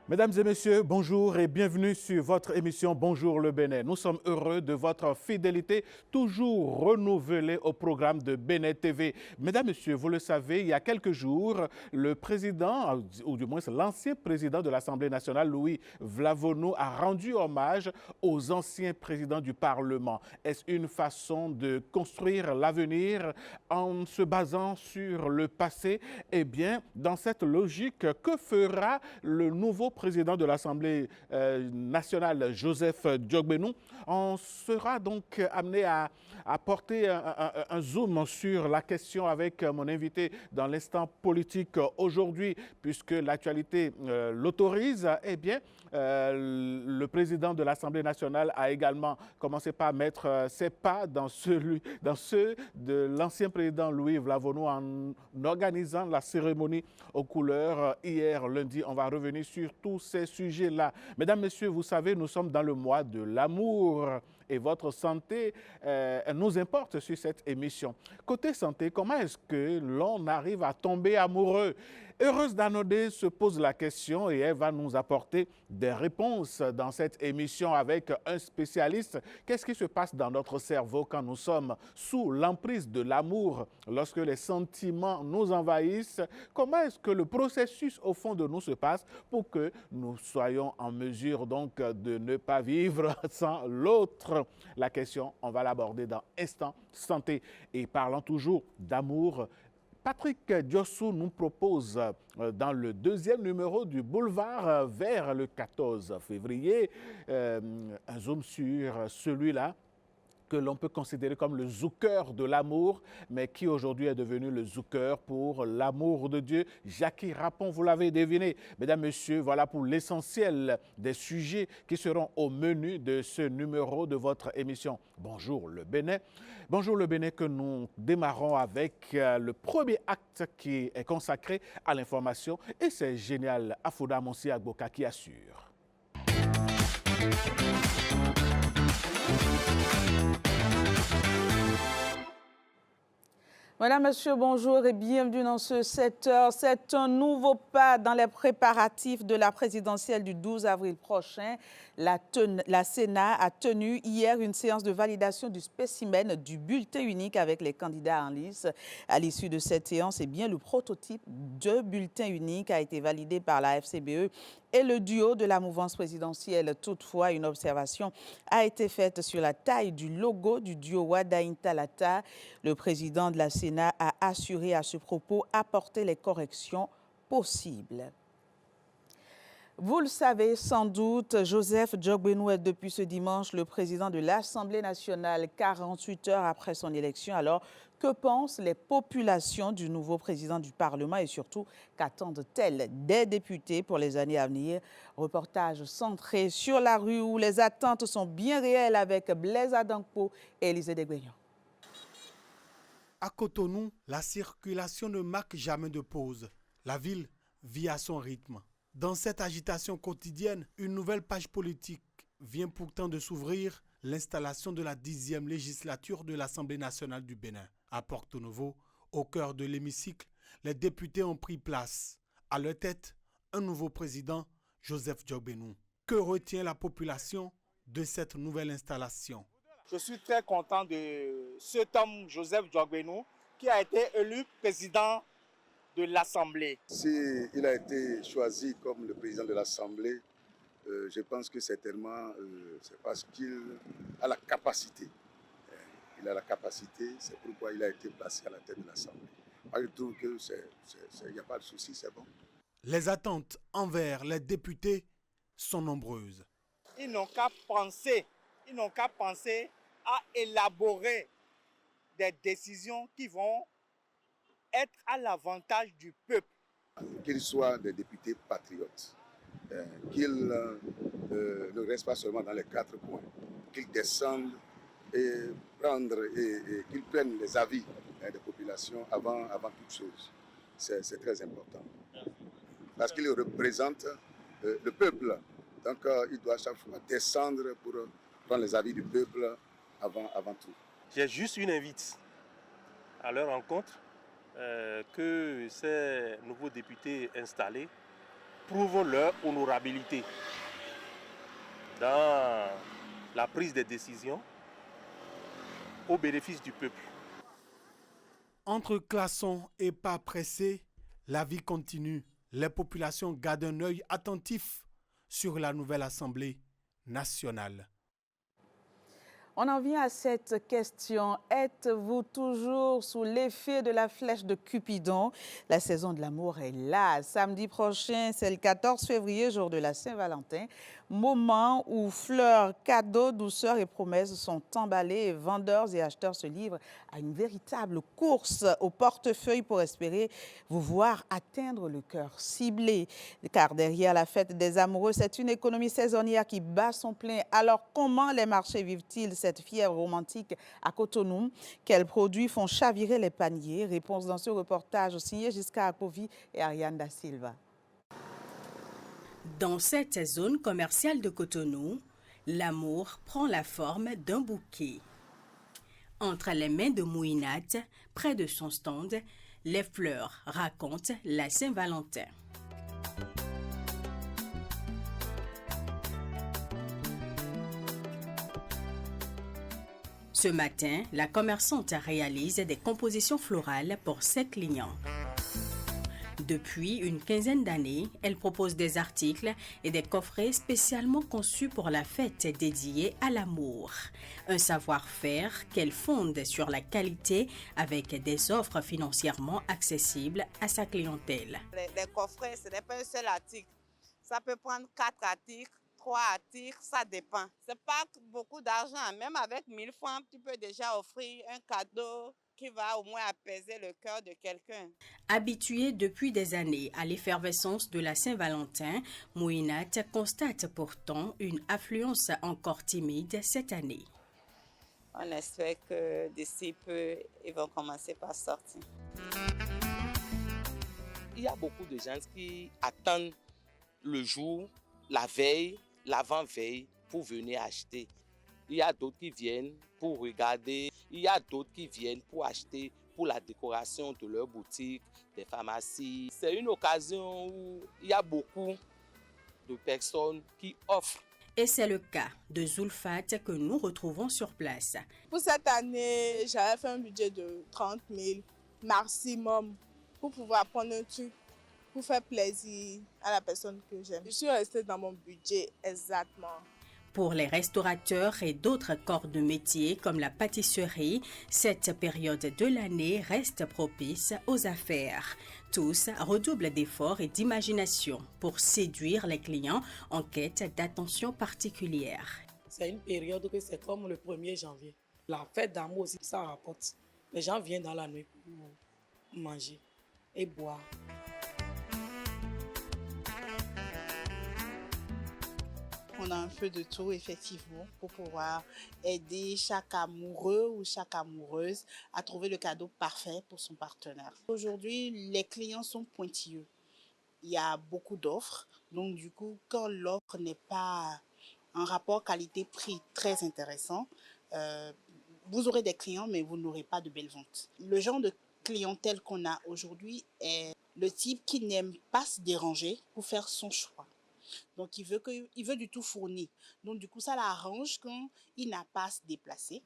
Mesdames et messieurs, bonjour et bienvenue sur votre émission Bonjour le Bénin. Nous sommes heureux de votre fidélité, toujours renouvelée au programme de Bénin TV. Mesdames et messieurs, vous le savez, il y a quelques jours, le président, ou du moins l'ancien président de l'Assemblée nationale, Louis Vlavono, a rendu hommage aux anciens présidents du Parlement. Est-ce une façon de construire l'avenir en se basant sur le passé? Eh bien, dans cette logique, que fera le nouveau président de l'Assemblée nationale, Joseph Diogbenou? On sera donc amené à porter un zoom sur la question avec mon invité dans l'instant politique aujourd'hui, puisque l'actualité l'autorise. Eh bien, le président de l'Assemblée nationale a également commencé par mettre ses pas dans ceux de l'ancien président Louis Vlavono en organisant la cérémonie aux couleurs hier lundi. On va revenir sur tous ces sujets-là. Mesdames, Messieurs, vous savez, nous sommes dans le mois de l'amour et votre santé nous importe sur cette émission. Côté santé, comment est-ce que l'on arrive à tomber amoureux? Heureuse Danodé se pose la question et elle va nous apporter des réponses dans cette émission avec un spécialiste. Qu'est-ce qui se passe dans notre cerveau quand nous sommes sous l'emprise de l'amour, lorsque les sentiments nous envahissent? Comment est-ce que le processus au fond de nous se passe pour que nous soyons en mesure donc de ne pas vivre sans l'autre? La question, on va l'aborder dans Instant Santé. Et parlant toujours d'amour, Patrick Diossou nous propose dans le deuxième numéro du Boulevard vers le 14 février un zoom sur celui-là que l'on peut considérer comme le Zucker de l'amour, mais qui aujourd'hui est devenu le Zucker pour l'amour de Dieu. Jackie Rapon, vous l'avez deviné. Mesdames, Messieurs, voilà pour l'essentiel des sujets qui seront au menu de ce numéro de votre émission Bonjour le Bénin. Bonjour le Bénin que nous démarrons avec le premier acte qui est consacré à l'information et c'est génial Afouda Monsi Agboka qui assure. Mesdames, Messieurs, bonjour et bienvenue dans ce 7h. C'est un nouveau pas dans les préparatifs de la présidentielle du 12 avril prochain. La Sénat a tenu hier une séance de validation du spécimen du bulletin unique avec les candidats en lice. À l'issue de cette séance, eh bien, le prototype de bulletin unique a été validé par la FCBE et le duo de la mouvance présidentielle. Toutefois, une observation a été faite sur la taille du logo du duo Wadaïn Talata. Le président de la Sénat a assuré à ce propos apporter les corrections possibles. Vous le savez sans doute, Joseph Diogbenou est depuis ce dimanche le président de l'Assemblée nationale, 48 heures après son élection. Alors, que pensent les populations du nouveau président du Parlement et surtout, qu'attendent-elles des députés pour les années à venir? Reportage centré sur la rue où les attentes sont bien réelles avec Blaise Adankpo et Élisée Desguignon. À Cotonou, la circulation ne marque jamais de pause. La ville vit à son rythme. Dans cette agitation quotidienne, une nouvelle page politique vient pourtant de s'ouvrir, l'installation de la 10e législature de l'Assemblée nationale du Bénin. À Porto Novo, au cœur de l'hémicycle, les députés ont pris place. À leur tête, un nouveau président, Joseph Diogbenou. Que retient la population de cette nouvelle installation? Je suis très content de cet homme, Joseph Diogbenou, qui a été élu président de l'Assemblée. S'il a été choisi comme le président de l'Assemblée, je pense que certainement c'est parce qu'il a la capacité. Il a la capacité, c'est pourquoi il a été placé à la tête de l'Assemblée. Moi, je trouve qu'il n'y a pas de souci, c'est bon. Les attentes envers les députés sont nombreuses. Ils n'ont qu'à penser à élaborer des décisions qui vont être à l'avantage du peuple. Qu'ils soient des députés patriotes, qu'ils ne restent pas seulement dans les quatre coins, qu'ils descendent et qu'ils prennent les avis des populations avant toute chose. C'est très important. Parce qu'ils représentent le peuple. Donc il doit chaque fois descendre pour prendre les avis du peuple avant tout. J'ai juste une invite à leur rencontre, que ces nouveaux députés installés prouvent leur honorabilité dans la prise des décisions au bénéfice du peuple. Entre glaçons et pas pressés, la vie continue. Les populations gardent un œil attentif sur la nouvelle Assemblée nationale. On en vient à cette question. Êtes-vous toujours sous l'effet de la flèche de Cupidon? La saison de l'amour est là. Samedi prochain, c'est le 14 février, jour de la Saint-Valentin. Moment où fleurs, cadeaux, douceurs et promesses sont emballés et vendeurs et acheteurs se livrent à une véritable course au portefeuille pour espérer vous voir atteindre le cœur ciblé. Car derrière la fête des amoureux, c'est une économie saisonnière qui bat son plein. Alors comment les marchés vivent-ils cette fièvre romantique à Cotonou? Quels produits font chavirer les paniers? Réponse dans ce reportage signé Giscard Akovi et Ariane Da Silva. Dans cette zone commerciale de Cotonou, l'amour prend la forme d'un bouquet. Entre les mains de Mouinat, près de son stand, les fleurs racontent la Saint-Valentin. Ce matin, la commerçante réalise des compositions florales pour ses clients. Depuis une quinzaine d'années, elle propose des articles et des coffrets spécialement conçus pour la fête dédiée à l'amour. Un savoir-faire qu'elle fonde sur la qualité avec des offres financièrement accessibles à sa clientèle. Les coffrets, ce n'est pas un seul article. Ça peut prendre 4 articles, 3 articles, ça dépend. Ce n'est pas beaucoup d'argent. Même avec 1000 francs, tu peux déjà offrir un cadeau qui va au moins apaiser le cœur de quelqu'un. Habituée depuis des années à l'effervescence de la Saint-Valentin, Mouinat constate pourtant une affluence encore timide cette année. On espère que d'ici peu, ils vont commencer par sortir. Il y a beaucoup de gens qui attendent le jour, la veille, l'avant-veille pour venir acheter. Il y a d'autres qui viennent pour regarder. Il y a d'autres qui viennent pour acheter pour la décoration de leur boutique, des pharmacies. C'est une occasion où il y a beaucoup de personnes qui offrent. Et c'est le cas de Zulfat que nous retrouvons sur place. Pour cette année, j'avais fait un budget de 30 000 maximum pour pouvoir prendre un truc, pour faire plaisir à la personne que j'aime. Je suis restée dans mon budget exactement. Pour les restaurateurs et d'autres corps de métier comme la pâtisserie, cette période de l'année reste propice aux affaires. Tous redoublent d'efforts et d'imagination pour séduire les clients en quête d'attention particulière. C'est une période que c'est comme le 1er janvier. La fête d'amour aussi, ça rapporte. Les gens viennent dans la nuit pour manger et boire. On a un peu de tout, effectivement, pour pouvoir aider chaque amoureux ou chaque amoureuse à trouver le cadeau parfait pour son partenaire. Aujourd'hui, les clients sont pointilleux. Il y a beaucoup d'offres. Donc, du coup, quand l'offre n'est pas un rapport qualité-prix très intéressant, vous aurez des clients, mais vous n'aurez pas de belles ventes. Le genre de clientèle qu'on a aujourd'hui est le type qui n'aime pas se déranger pour faire son choix. Donc, il veut du tout fourni. Donc, du coup, ça l'arrange quand il n'a pas à se déplacer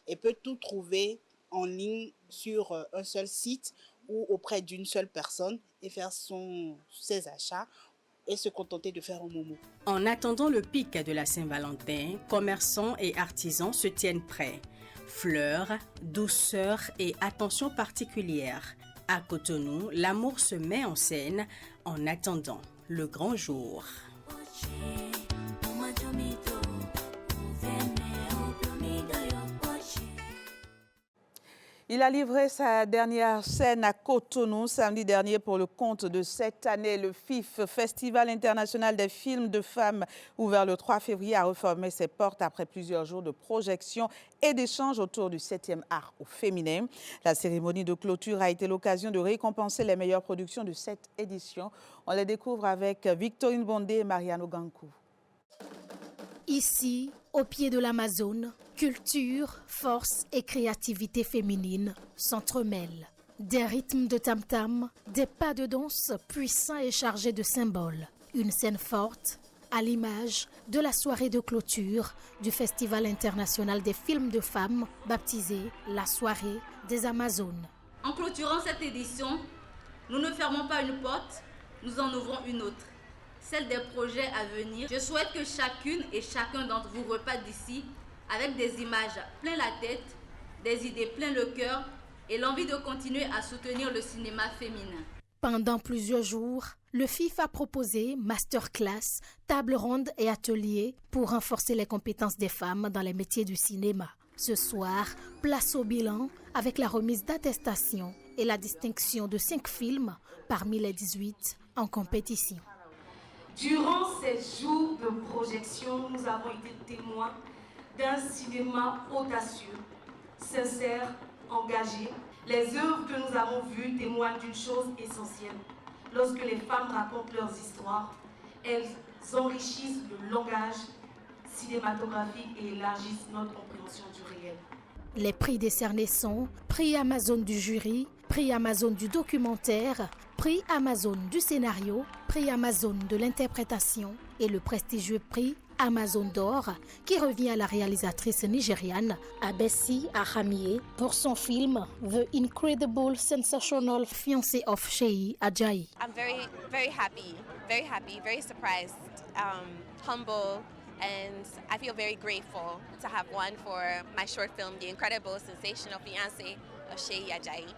et peut tout trouver en ligne sur un seul site ou auprès d'une seule personne et faire ses achats et se contenter de faire un momo. En attendant le pic de la Saint-Valentin, commerçants et artisans se tiennent prêts. Fleurs, douceur et attention particulière. À Cotonou, l'amour se met en scène en attendant le grand jour. Il a livré sa dernière scène à Cotonou samedi dernier pour le compte de cette année. Le FIF, Festival international des films de femmes, ouvert le 3 février, a refermé ses portes après plusieurs jours de projections et d'échanges autour du 7e art au féminin. La cérémonie de clôture a été l'occasion de récompenser les meilleures productions de cette édition. On les découvre avec Victorine Bondé et Mariano Gankou. Ici, au pied de l'Amazone, culture, force et créativité féminine s'entremêlent. Des rythmes de tam-tam, des pas de danse puissants et chargés de symboles. Une scène forte à l'image de la soirée de clôture du Festival international des films de femmes baptisé la soirée des Amazones. En clôturant cette édition, nous ne fermons pas une porte, nous en ouvrons une autre, celle des projets à venir. Je souhaite que chacune et chacun d'entre vous reparte d'ici avec des images plein la tête, des idées plein le cœur et l'envie de continuer à soutenir le cinéma féminin. Pendant plusieurs jours, le FIF a proposé masterclass, table ronde et ateliers pour renforcer les compétences des femmes dans les métiers du cinéma. Ce soir, place au bilan avec la remise d'attestations et la distinction de 5 films parmi les 18 en compétition. Durant ces jours de projection, nous avons été témoins d'un cinéma audacieux, sincère, engagé. Les œuvres que nous avons vues témoignent d'une chose essentielle. Lorsque les femmes racontent leurs histoires, elles enrichissent le langage cinématographique et élargissent notre compréhension du réel. Les prix décernés sont prix Amazon du jury, prix Amazon du documentaire, prix Amazon du scénario, prix Amazon de l'interprétation et le prestigieux prix Amazon d'or qui revient à la réalisatrice nigériane Abessi Ahamie pour son film The Incredible Sensational Fiancé of Seyi Ajayi. I'm very happy, very surprised, humble, and I feel very grateful to have won for my short film The Incredible Sensational Fiancé of Seyi Ajayi.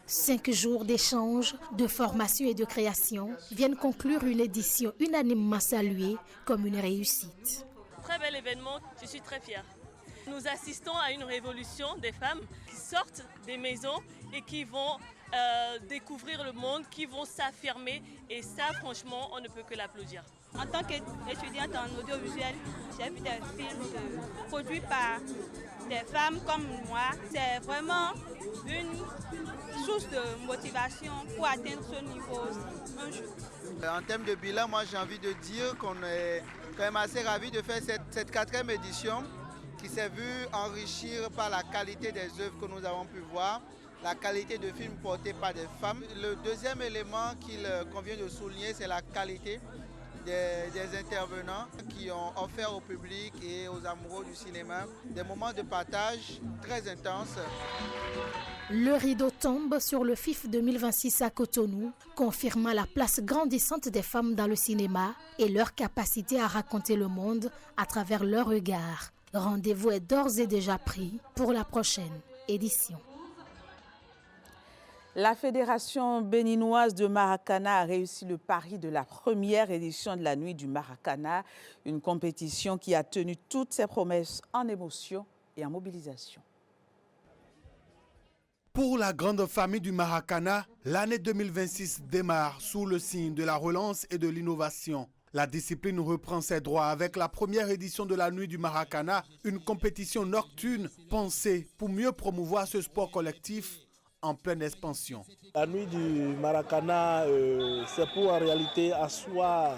5 jours d'échanges, de formation et de création viennent conclure une édition unanimement saluée comme une réussite. Très bel événement, je suis très fière. Nous assistons à une révolution des femmes qui sortent des maisons et qui vont découvrir le monde, qui vont s'affirmer et ça franchement on ne peut que l'applaudir. En tant qu'étudiante en audiovisuel, j'ai vu des films produits par des femmes comme moi. C'est vraiment une source de motivation pour atteindre ce niveau un jour. En termes de bilan, moi j'ai envie de dire qu'on est quand même assez ravis de faire cette 4e édition qui s'est vue enrichir par la qualité des œuvres que nous avons pu voir, la qualité de films portés par des femmes. Le deuxième élément qu'il convient de souligner, c'est la qualité des intervenants qui ont offert au public et aux amoureux du cinéma des moments de partage très intenses. Le rideau tombe sur le FIF 2026 à Cotonou, confirmant la place grandissante des femmes dans le cinéma et leur capacité à raconter le monde à travers leur regard. Rendez-vous est d'ores et déjà pris pour la prochaine édition. La Fédération béninoise de Maracana a réussi le pari de la première édition de la Nuit du Maracana, une compétition qui a tenu toutes ses promesses en émotion et en mobilisation. Pour la grande famille du Maracana, l'année 2026 démarre sous le signe de la relance et de l'innovation. La discipline reprend ses droits avec la première édition de la Nuit du Maracana, une compétition nocturne pensée pour mieux promouvoir ce sport collectif en pleine expansion. La Nuit du Maracana, c'est pour en réalité asseoir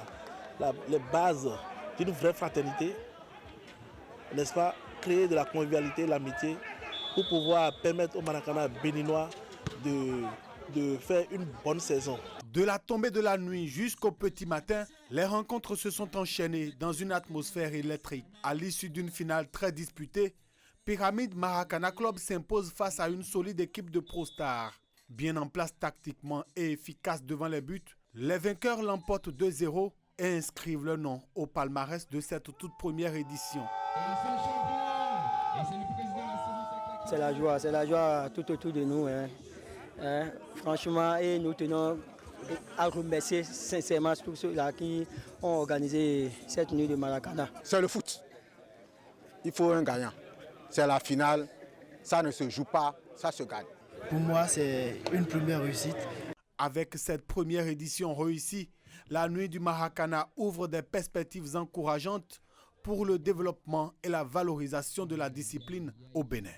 les bases d'une vraie fraternité, n'est-ce pas, créer de la convivialité, l'amitié, pour pouvoir permettre aux Maracana béninois de faire une bonne saison. De la tombée de la nuit jusqu'au petit matin, les rencontres se sont enchaînées dans une atmosphère électrique. À l'issue d'une finale très disputée, Pyramide Maracana Club s'impose face à une solide équipe de pro-stars. Bien en place tactiquement et efficace devant les buts, les vainqueurs l'emportent 2-0 et inscrivent leur nom au palmarès de cette toute première édition. C'est la joie tout autour de nous. Franchement, et nous tenons à remercier sincèrement tous ceux-là qui ont organisé cette nuit de Maracana. C'est le foot. Il faut un gagnant. C'est la finale, ça ne se joue pas, ça se gagne. Pour moi, c'est une première réussite. Avec cette première édition réussie, la Nuit du Maracana ouvre des perspectives encourageantes pour le développement et la valorisation de la discipline au Bénin.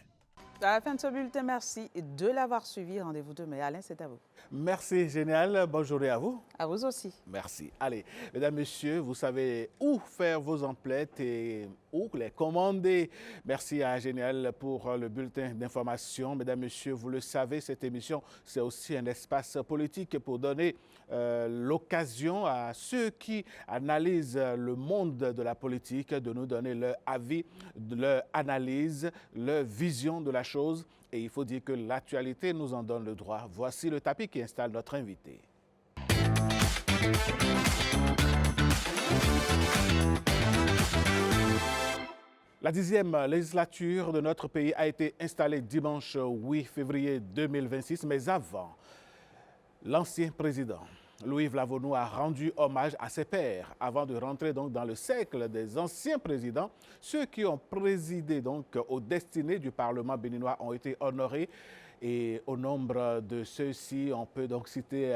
À la fin de ce bulletin, merci de l'avoir suivi. Rendez-vous demain. Alain, c'est à vous. Merci, génial. Bonne journée à vous. À vous aussi. Merci. Allez, mesdames, messieurs, vous savez où faire vos emplettes et ou les commander. Merci à Génial pour le bulletin d'information. Mesdames, Messieurs, vous le savez, cette émission, c'est aussi un espace politique pour donner l'occasion à ceux qui analysent le monde de la politique de nous donner leur avis, leur analyse, leur vision de la chose. Et il faut dire que l'actualité nous en donne le droit. Voici le tapis qui installe notre invité. La 10e législature de notre pays a été installée dimanche 8 février 2026, mais avant, l'ancien président Louis-Yves Lavonu a rendu hommage à ses pairs avant de rentrer donc dans le cercle des anciens présidents. Ceux qui ont présidé donc aux destinées du Parlement béninois ont été honorés. Et au nombre de ceux-ci, on peut donc citer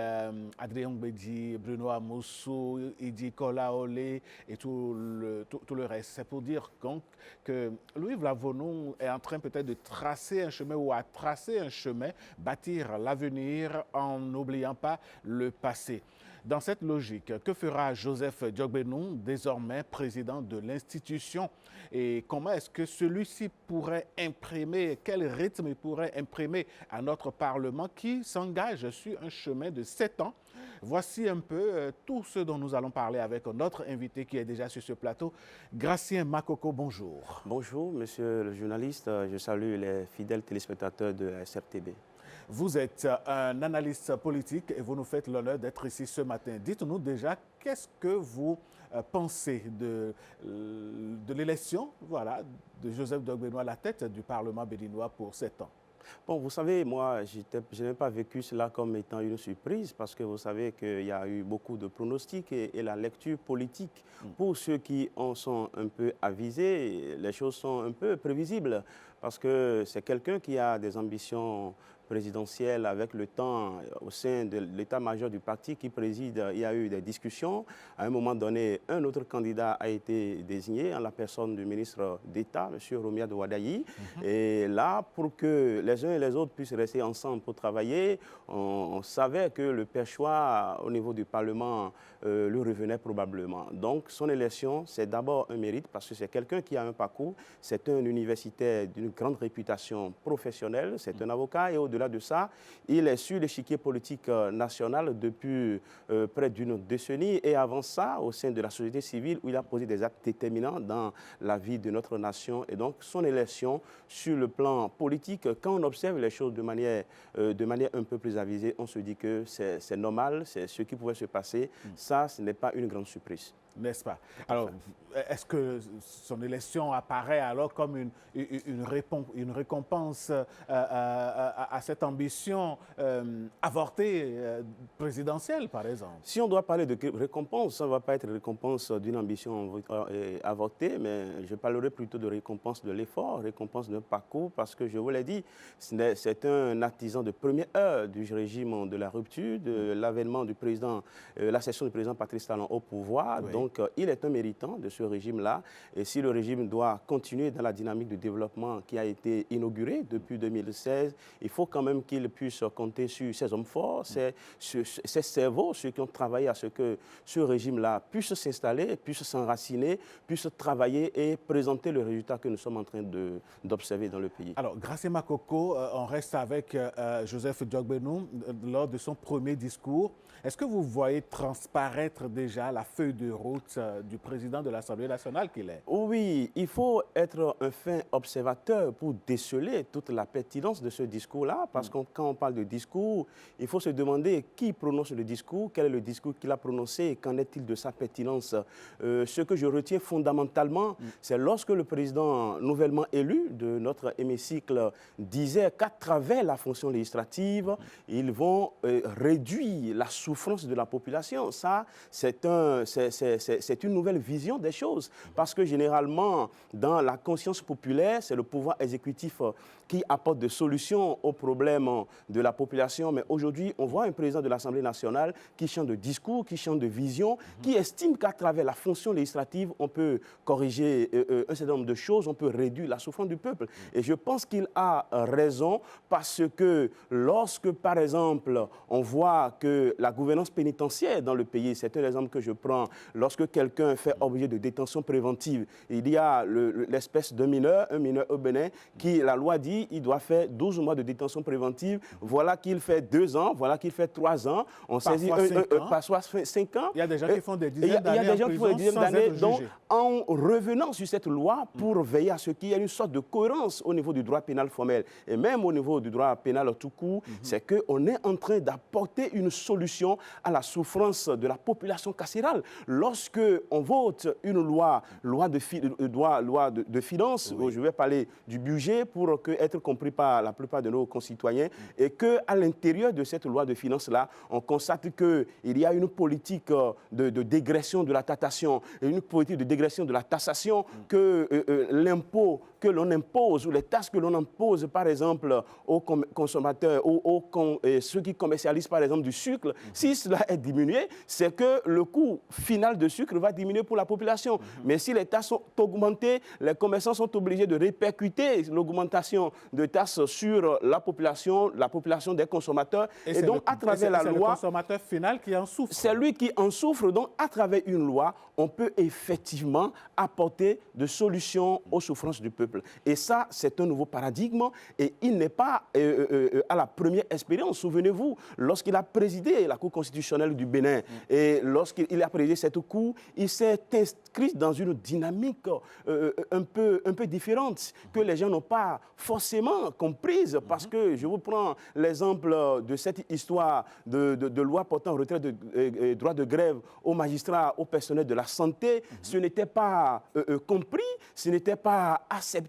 Adrien Mbedji, Bruno Amoussou, Idi Kolaolé et tout le reste. C'est pour dire donc que Louis-Yves Lavonu est en train peut-être de tracer un chemin ou à tracer un chemin, bâtir l'avenir en n'oubliant pas le passé. Dans cette logique, que fera Joseph Diogbenou, désormais président de l'institution, et comment est-ce que celui-ci pourrait imprimer, quel rythme il pourrait imprimer à notre Parlement qui s'engage sur un chemin de 7 ans? Voici un peu tout ce dont nous allons parler avec notre invité qui est déjà sur ce plateau. Gratien Makoko, bonjour. Bonjour, monsieur le journaliste. Je salue les fidèles téléspectateurs de la SRTB. Vous êtes un analyste politique et vous nous faites l'honneur d'être ici ce matin. Dites-nous déjà, qu'est-ce que vous pensez de l'élection de Joseph Diogbenou à la tête du Parlement béninois pour 7 ans? Bon, vous savez, moi, je n'ai pas vécu cela comme étant une surprise parce que vous savez qu'il y a eu beaucoup de pronostics et la lecture politique, pour ceux qui en sont un peu avisés, les choses sont un peu prévisibles parce que c'est quelqu'un qui a des ambitions présidentielle avec le temps au sein de l'état-major du parti qui préside. Il y a eu des discussions. À un moment donné, un autre candidat a été désigné en la personne du ministre d'État, M. Romia de Wadayi. Et là, pour que les uns et les autres puissent rester ensemble pour travailler, on savait que le perchoir au niveau du Parlement lui revenait probablement. Donc, son élection, c'est d'abord un mérite parce que c'est quelqu'un qui a un parcours. C'est un universitaire d'une grande réputation professionnelle. C'est un avocat et au-delà de ça, il est sur l'échiquier politique national depuis près d'une décennie et avant ça, au sein de la société civile, où il a posé des actes déterminants dans la vie de notre nation. Et donc, son élection, sur le plan politique, quand on observe les choses de manière un peu plus avisée, on se dit que c'est normal, c'est ce qui pouvait se passer. Ça, ce n'est pas une grande surprise. N'est-ce pas? Alors, est-ce que son élection apparaît alors comme une récompense à cette ambition avortée présidentielle, par exemple? Si on doit parler de récompense, ça ne va pas être récompense d'une ambition avortée, mais je parlerai plutôt de récompense de l'effort, récompense d'un parcours, parce que je vous l'ai dit, c'est un artisan de première heure du régime de la rupture, de l'avènement du président, l'accession du président Patrice Talon au pouvoir. Oui. Donc, il est un méritant de ce régime-là. Et si le régime doit continuer dans la dynamique de développement qui a été inaugurée depuis 2016, il faut quand même qu'il puisse compter sur ses hommes forts, ses cerveaux, ceux qui ont travaillé à ce que ce régime-là puisse s'installer, puisse s'enraciner, puisse travailler et présenter le résultat que nous sommes en train d'observer dans le pays. Alors, Gratien Makoko, on reste avec Joseph Diogbenou lors de son premier discours. Est-ce que vous voyez transparaître déjà la feuille de route du président de l'Assemblée nationale qu'il est? Oui, il faut être un fin observateur pour déceler toute la pertinence de ce discours-là, parce que quand on parle de discours, il faut se demander qui prononce le discours, quel est le discours qu'il a prononcé et qu'en est-il de sa pertinence. Ce que je retiens fondamentalement, c'est lorsque le président nouvellement élu de notre hémicycle disait qu'à travers la fonction législative, ils vont réduire la souffrance de la population. Ça, c'est une nouvelle vision des choses. Parce que généralement, dans la conscience populaire, c'est le pouvoir exécutif qui apporte des solutions aux problèmes de la population. Mais aujourd'hui, on voit un président de l'Assemblée nationale qui chante de discours, qui chante de vision, qui estime qu'à travers la fonction législative, on peut corriger un certain nombre de choses, on peut réduire la souffrance du peuple. Et je pense qu'il a raison parce que lorsque, par exemple, on voit que la gouvernance pénitentiaire dans le pays, c'est un exemple que je prends, lorsque quelqu'un fait objet de détention préventive, il y a l'espèce de mineur, un mineur au Bénin, qui, la loi dit, il doit faire 12 mois de détention préventive. Voilà qu'il fait 2 ans, voilà qu'il fait 3 ans. On saisit parfois 5 ans. Il y a des gens qui font des dizaines d'années. Il y a des gens qui font des dizaines d'années. Donc, en revenant sur cette loi pour veiller à ce qu'il y ait une sorte de cohérence au niveau du droit pénal formel et même au niveau du droit pénal tout court, c'est qu'on est en train d'apporter une solution à la souffrance de la population carcérale. Lorsque on vote une loi de finances, je vais parler du budget pour être compris par la plupart de nos concitoyens, et qu'à l'intérieur de cette loi de finances-là, on constate qu'il y a une politique de dégression de la taxation, une politique de dégression de la taxation, que l'impôt que l'on impose ou les taxes que l'on impose, par exemple, aux consommateurs ou ceux qui commercialisent, par exemple, du sucre, si cela est diminué, c'est que le coût final de sucre va diminuer pour la population. Mais si les taxes sont augmentées, les commerçants sont obligés de répercuter l'augmentation de taxes sur la population des consommateurs. Et donc, à travers la loi... C'est le consommateur final qui en souffre. C'est lui qui en souffre. Donc, à travers une loi, on peut effectivement apporter des solutions aux souffrances du peuple. Et ça, c'est un nouveau paradigme et il n'est pas à la première expérience. Souvenez-vous, lorsqu'il a présidé la Cour constitutionnelle du Bénin et lorsqu'il a présidé cette Cour, il s'est inscrit dans une dynamique un peu différente que les gens n'ont pas forcément comprise parce que je vous prends l'exemple de cette histoire de loi portant retrait de droit de grève aux magistrats, aux personnels de la santé. Ce n'était pas compris, ce n'était pas accepté.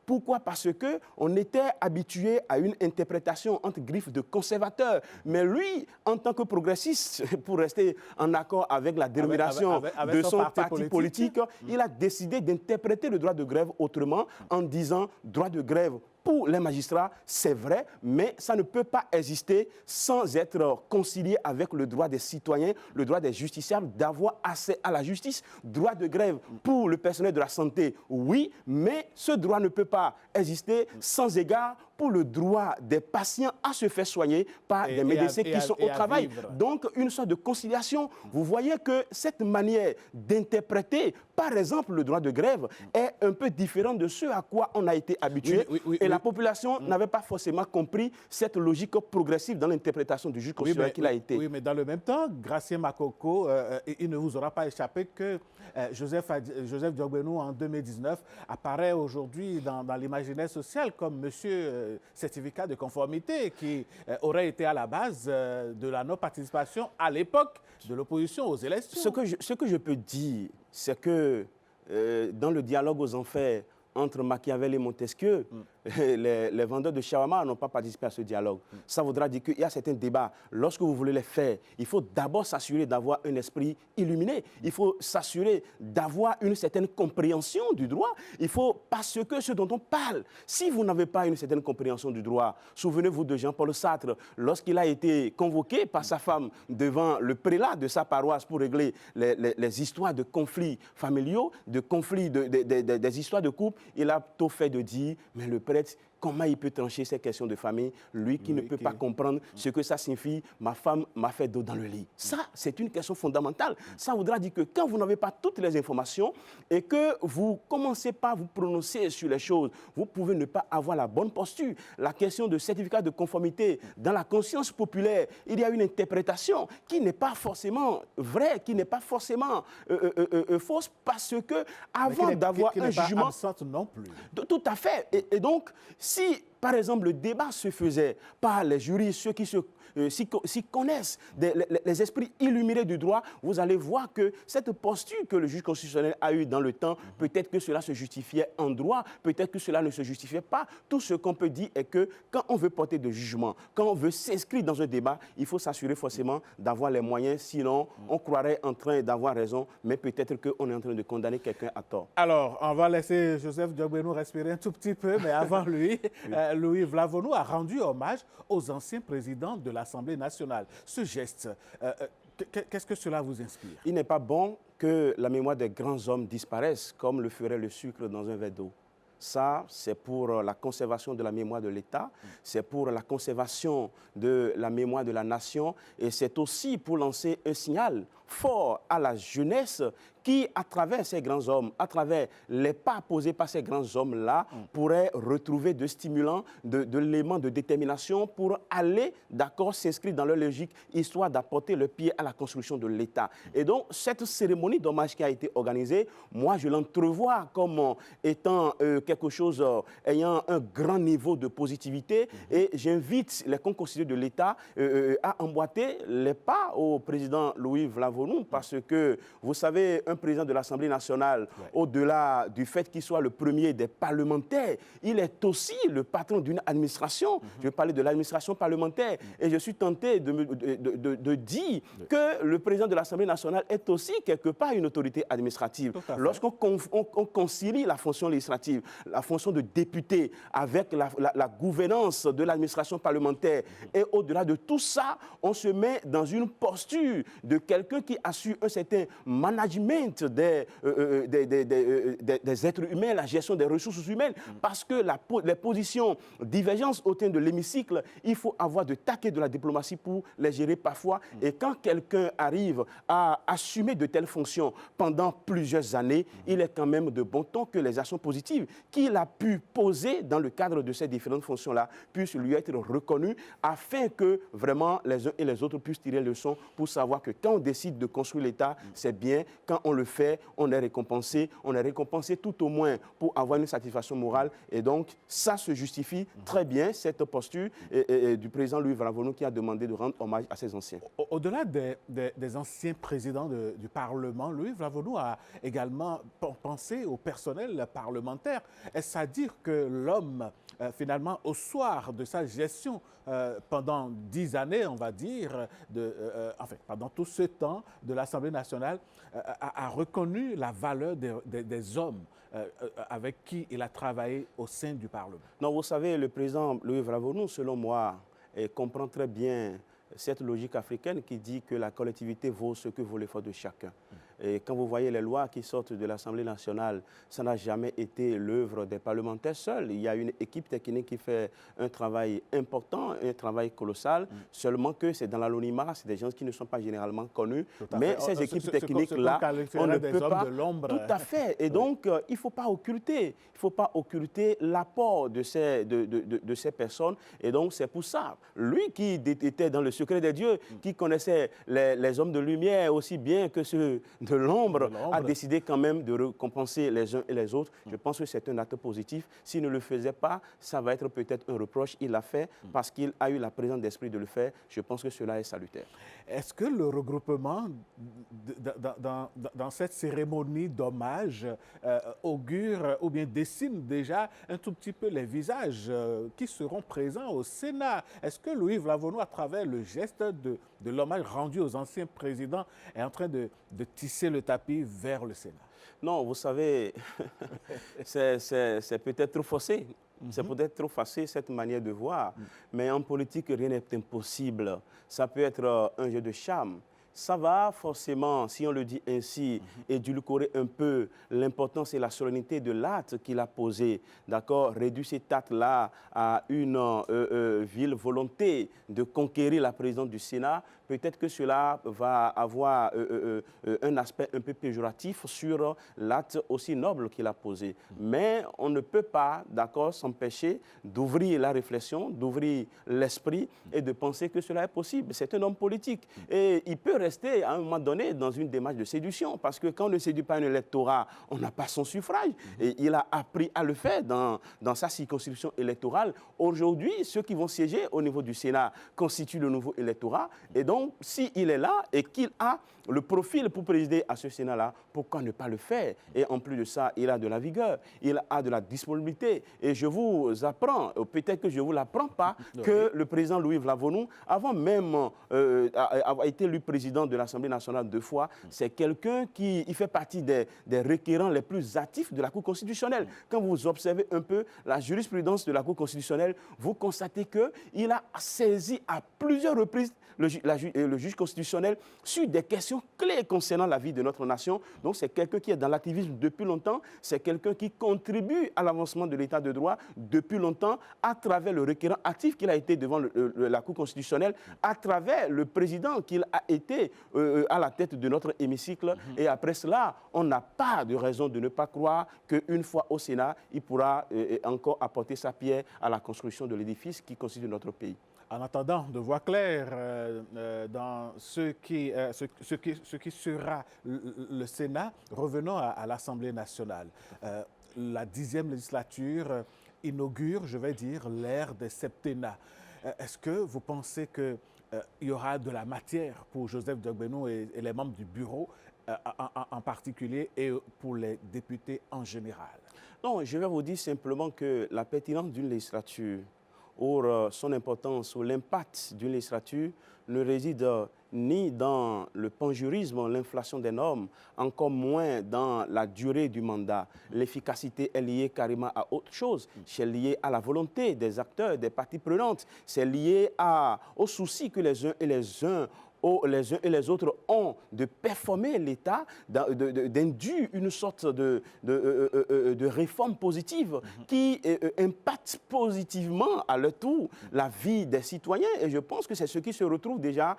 Pourquoi? Parce qu'on était habitué à une interprétation entre griffes de conservateur. Mais lui, en tant que progressiste, pour rester en accord avec la dénomination de son parti politique, il a décidé d'interpréter le droit de grève autrement en disant droit de grève pour les magistrats, c'est vrai, mais ça ne peut pas exister sans être concilié avec le droit des citoyens, le droit des justiciables d'avoir accès à la justice. Droit de grève pour le personnel de la santé, oui, mais ce droit ne peut pas exister sans égard pour le droit des patients à se faire soigner par des médecins qui sont au travail. Donc, une sorte de conciliation. Vous voyez que cette manière d'interpréter, par exemple, le droit de grève est un peu différente de ce à quoi on a été habitué. Et la population n'avait pas forcément compris cette logique progressive dans l'interprétation du juge constitutionnel qu'il a été. Oui, mais dans le même temps, Gracien Makoko, il ne vous aura pas échappé que Joseph Diogbenou, en 2019, apparaît aujourd'hui dans l'imaginaire social comme monsieur certificat de conformité qui aurait été à la base de la non-participation à l'époque de l'opposition aux élections. Ce que je peux dire, c'est que dans le dialogue aux enfers entre Machiavel et Montesquieu, les vendeurs de shawarma n'ont pas participé à ce dialogue. Ça voudra dire qu'il y a certains débats. Lorsque vous voulez les faire, il faut d'abord s'assurer d'avoir un esprit illuminé. Il faut s'assurer d'avoir une certaine compréhension du droit. Il faut, parce que ce dont on parle, si vous n'avez pas une certaine compréhension du droit, souvenez-vous de Jean-Paul Sartre, lorsqu'il a été convoqué par sa femme devant le prélat de sa paroisse pour régler les histoires de conflits familiaux, de conflits, des histoires de couple, il a tout fait de dire, mais le prêtre, comment il peut trancher ces questions de famille, lui qui ne peut pas comprendre ce que ça signifie, ma femme m'a fait dos dans le lit. Ça, c'est une question fondamentale. Ça voudra dire que quand vous n'avez pas toutes les informations et que vous commencez pas à vous prononcer sur les choses, vous pouvez ne pas avoir la bonne posture. La question de certificat de conformité, dans la conscience populaire, il y a une interprétation qui n'est pas forcément vraie, qui n'est pas forcément fausse, parce que avant d'avoir un jugement... non plus. Tout à fait. Et donc, si, par exemple, le débat se faisait par les juristes, ceux qui s'y connaissent, les esprits illuminés du droit, vous allez voir que cette posture que le juge constitutionnel a eue dans le temps, peut-être que cela se justifiait en droit, peut-être que cela ne se justifiait pas. Tout ce qu'on peut dire est que quand on veut porter de jugement, quand on veut s'inscrire dans un débat, il faut s'assurer forcément d'avoir les moyens, sinon on croirait en train d'avoir raison, mais peut-être qu'on est en train de condamner quelqu'un à tort. Alors, on va laisser Joseph Diogbenou respirer un tout petit peu, mais avant lui, Louis Vlavonou a rendu hommage aux anciens présidents de l'Assemblée nationale. Ce geste, qu'est-ce que cela vous inspire? Il n'est pas bon que la mémoire des grands hommes disparaisse comme le ferait le sucre dans un verre d'eau. Ça, c'est pour la conservation de la mémoire de l'État, c'est pour la conservation de la mémoire de la nation et c'est aussi pour lancer un signal fort à la jeunesse qui, à travers ces grands hommes, à travers les pas posés par ces grands hommes-là, pourraient retrouver de stimulants, de l'éléments de détermination pour aller, d'accord, s'inscrire dans leur logique, histoire d'apporter le pied à la construction de l'État. Et donc, cette cérémonie d'hommage qui a été organisée, moi, je l'entrevois comme étant quelque chose ayant un grand niveau de positivité. Et j'invite les constitués de l'État à emboîter les pas au président Louis Vlavonou, parce que, vous savez, un président de l'Assemblée nationale, au-delà du fait qu'il soit le premier des parlementaires, il est aussi le patron d'une administration. Je vais parler de l'administration parlementaire. Et je suis tenté de dire que le président de l'Assemblée nationale est aussi quelque part une autorité administrative. Lorsqu'on concilie la fonction législative, la fonction de député avec la gouvernance de l'administration parlementaire, et au-delà de tout ça, on se met dans une posture de quelqu'un qui assure un certain management des êtres humains, la gestion des ressources humaines, parce que les positions divergentes au sein de l'hémicycle, il faut avoir de taquet de la diplomatie pour les gérer parfois. Et quand quelqu'un arrive à assumer de telles fonctions pendant plusieurs années, il est quand même de bon ton que les actions positives qu'il a pu poser dans le cadre de ces différentes fonctions-là puissent lui être reconnues, afin que vraiment les uns et les autres puissent tirer leçon pour savoir que quand on décide de construire l'État, c'est bien. Quand on le fait, on est récompensé tout au moins pour avoir une satisfaction morale. Et donc, ça se justifie très bien, cette posture du président Louis Vlavonou qui a demandé de rendre hommage à ses anciens. Au-delà des anciens présidents du Parlement, Louis Vlavonou a également pensé au personnel parlementaire. Est-ce à dire que l'homme, finalement, au soir de sa gestion, pendant 10 années, on va dire, pendant tout ce temps de l'Assemblée nationale, a reconnu la valeur des hommes avec qui il a travaillé au sein du Parlement? Non, vous savez, le président Louis Vlavonou, selon moi, comprend très bien cette logique africaine qui dit que la collectivité vaut ce que vaut l'effort de chacun. Et quand vous voyez les lois qui sortent de l'Assemblée nationale, ça n'a jamais été l'œuvre des parlementaires seuls. Il y a une équipe technique qui fait un travail important, un travail colossal, seulement que c'est dans l'anonymat, c'est des gens qui ne sont pas généralement connus. Mais ces équipes techniques-là, on ne peut pas... Tout à fait. Et donc, il ne faut pas occulter. Il ne faut pas occulter l'apport de ces personnes. Et donc, c'est pour ça. Lui qui était dans le secret des dieux, qui connaissait les hommes de lumière aussi bien que ceux de l'ombre, a décidé quand même de récompenser les uns et les autres. Je pense que c'est un acte positif. S'il ne le faisait pas, ça va être peut-être un reproche. Il l'a fait parce qu'il a eu la présence d'esprit de le faire. Je pense que cela est salutaire. Est-ce que le regroupement dans cette cérémonie d'hommage augure ou bien dessine déjà un tout petit peu les visages qui seront présents au Sénat? Est-ce que Louis Vlavonou, à travers le geste de l'hommage rendu aux anciens présidents, est en train de tisser le tapis vers le Sénat? Non, vous savez, c'est peut-être trop forcé. C'est peut-être trop facile, cette manière de voir. Mais en politique, rien n'est impossible. Ça peut être un jeu de charme. Ça va forcément, si on le dit ainsi, édulcorer un peu l'importance et la solennité de l'acte qu'il a posé. D'accord? Réduire cet acte-là à une vile volonté de conquérir la présidence du Sénat. Peut-être que cela va avoir un aspect un peu péjoratif sur l'acte aussi noble qu'il a posé. Mais on ne peut pas, d'accord, s'empêcher d'ouvrir la réflexion, d'ouvrir l'esprit et de penser que cela est possible. C'est un homme politique. Et il peut rester à un moment donné dans une démarche de séduction, parce que quand on ne séduit pas un électorat, on n'a pas son suffrage. Et il a appris à le faire dans sa circonscription électorale. Aujourd'hui, ceux qui vont siéger au niveau du Sénat constituent le nouveau électorat. Et donc, s'il est là et qu'il a le profil pour présider à ce Sénat-là, pourquoi ne pas le faire? Et en plus de ça, il a de la vigueur, il a de la disponibilité. Et je vous apprends, peut-être que je ne vous l'apprends pas, que le président Louis Vlavonou, avant même avoir été élu président de l'Assemblée nationale 2 fois, c'est quelqu'un qui fait partie des requérants les plus actifs de la Cour constitutionnelle. Quand vous observez un peu la jurisprudence de la Cour constitutionnelle, vous constatez qu'il a saisi à plusieurs reprises le juge constitutionnel sur des questions clés concernant la vie de notre nation. Donc c'est quelqu'un qui est dans l'activisme depuis longtemps, c'est quelqu'un qui contribue à l'avancement de l'état de droit depuis longtemps à travers le requérant actif qu'il a été devant la Cour constitutionnelle, à travers le président qu'il a été arriver à la tête de notre hémicycle. Et après cela, on n'a pas de raison de ne pas croire qu'une fois au Sénat, il pourra encore apporter sa pierre à la construction de l'édifice qui constitue notre pays. En attendant de voir clair dans ce qui sera le Sénat, revenons à l'Assemblée nationale. La 10e législature inaugure, je vais dire, l'ère des septennats. Est-ce que vous pensez qu'il y aura de la matière pour Joseph Diogbenou et les membres du bureau en particulier et pour les députés en général? Non, je vais vous dire simplement que la pertinence d'une législature ou son importance ou l'impact d'une législature ne réside ni dans le panjurisme, l'inflation des normes, encore moins dans la durée du mandat. L'efficacité est liée carrément à autre chose. C'est lié à la volonté des acteurs, des parties prenantes. C'est lié aux soucis que les uns et les autres ont de performer l'État, d'induire une sorte de réforme positive qui impacte positivement à leur tour la vie des citoyens. Et je pense que c'est ce qui se retrouve déjà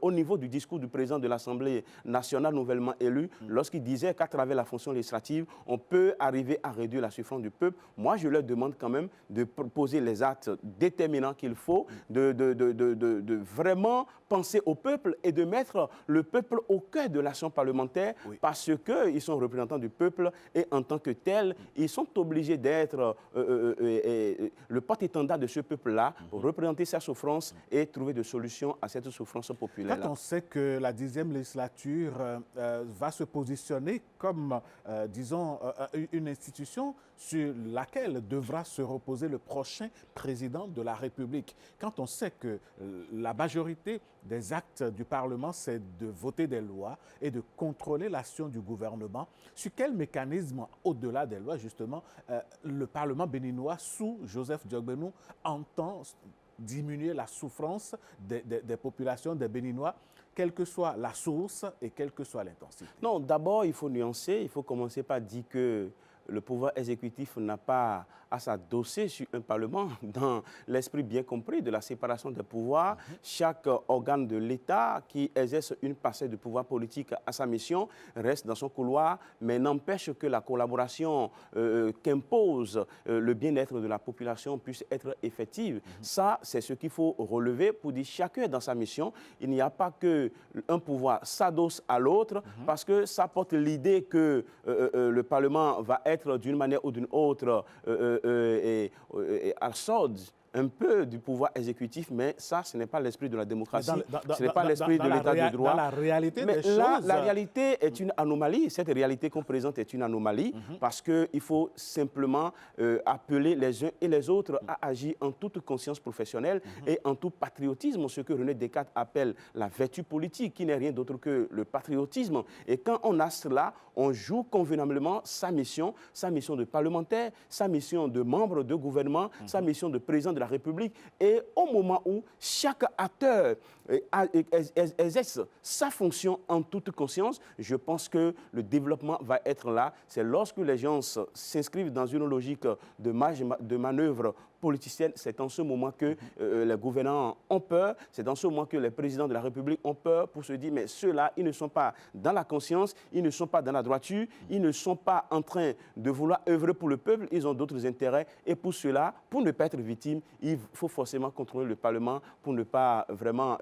au niveau du discours du président de l'Assemblée nationale nouvellement élu, lorsqu'il disait qu'à travers la fonction législative, on peut arriver à réduire la souffrance du peuple. Moi, je leur demande quand même de poser les actes déterminants qu'il faut, de vraiment penser au peuple et de mettre le peuple au cœur de l'action parlementaire parce qu'ils sont représentants du peuple et en tant que tels, ils sont obligés d'être le porte-étendard de ce peuple-là, représenter sa souffrance et trouver des solutions à cette souffrance populaire. Quand on sait que la 10e législature va se positionner comme, disons, une institution sur laquelle devra se reposer le prochain président de la République, quand on sait que la majorité des actes du Parlement, c'est de voter des lois et de contrôler l'action du gouvernement, sur quel mécanisme, au-delà des lois, justement, le Parlement béninois, sous Joseph Diogbenou, entend diminuer la souffrance des populations, des Béninois, quelle que soit la source et quelle que soit l'intensité? Non, d'abord, il faut nuancer. Il faut commencer par dire que le pouvoir exécutif n'a pas à s'adosser sur un Parlement dans l'esprit bien compris de la séparation des pouvoirs. Chaque organe de l'État qui exerce une parcelle de pouvoir politique à sa mission reste dans son couloir, mais n'empêche que la collaboration qu'impose le bien-être de la population puisse être effective. Ça, c'est ce qu'il faut relever pour dire chacun dans sa mission. Il n'y a pas qu'un pouvoir s'adosse à l'autre parce que ça porte l'idée que le Parlement va être d'une manière ou d'une autre à sorde un peu du pouvoir exécutif, mais ça, ce n'est pas l'esprit de la démocratie, ce n'est pas l'esprit de l'état de droit. Dans la réalité mais des là, choses... la réalité est une anomalie. Cette réalité qu'on présente est une anomalie parce qu'il faut simplement appeler les uns et les autres à agir en toute conscience professionnelle et en tout patriotisme, ce que René Descartes appelle la vertu politique, qui n'est rien d'autre que le patriotisme. Et quand on a cela, on joue convenablement sa mission de parlementaire, sa mission de membre de gouvernement, sa mission de président de la République. Et au moment où chaque acteur exerce sa fonction en toute conscience, je pense que le développement va être là. C'est lorsque les gens s'inscrivent dans une logique de manœuvre politicienne, c'est en ce moment que les gouvernants ont peur, c'est dans ce moment que les présidents de la République ont peur pour se dire mais ceux-là, ils ne sont pas dans la conscience, ils ne sont pas dans la droiture, ils ne sont pas en train de vouloir œuvrer pour le peuple, ils ont d'autres intérêts et pour cela, pour ne pas être victime, il faut forcément contrôler le Parlement pour ne pas vraiment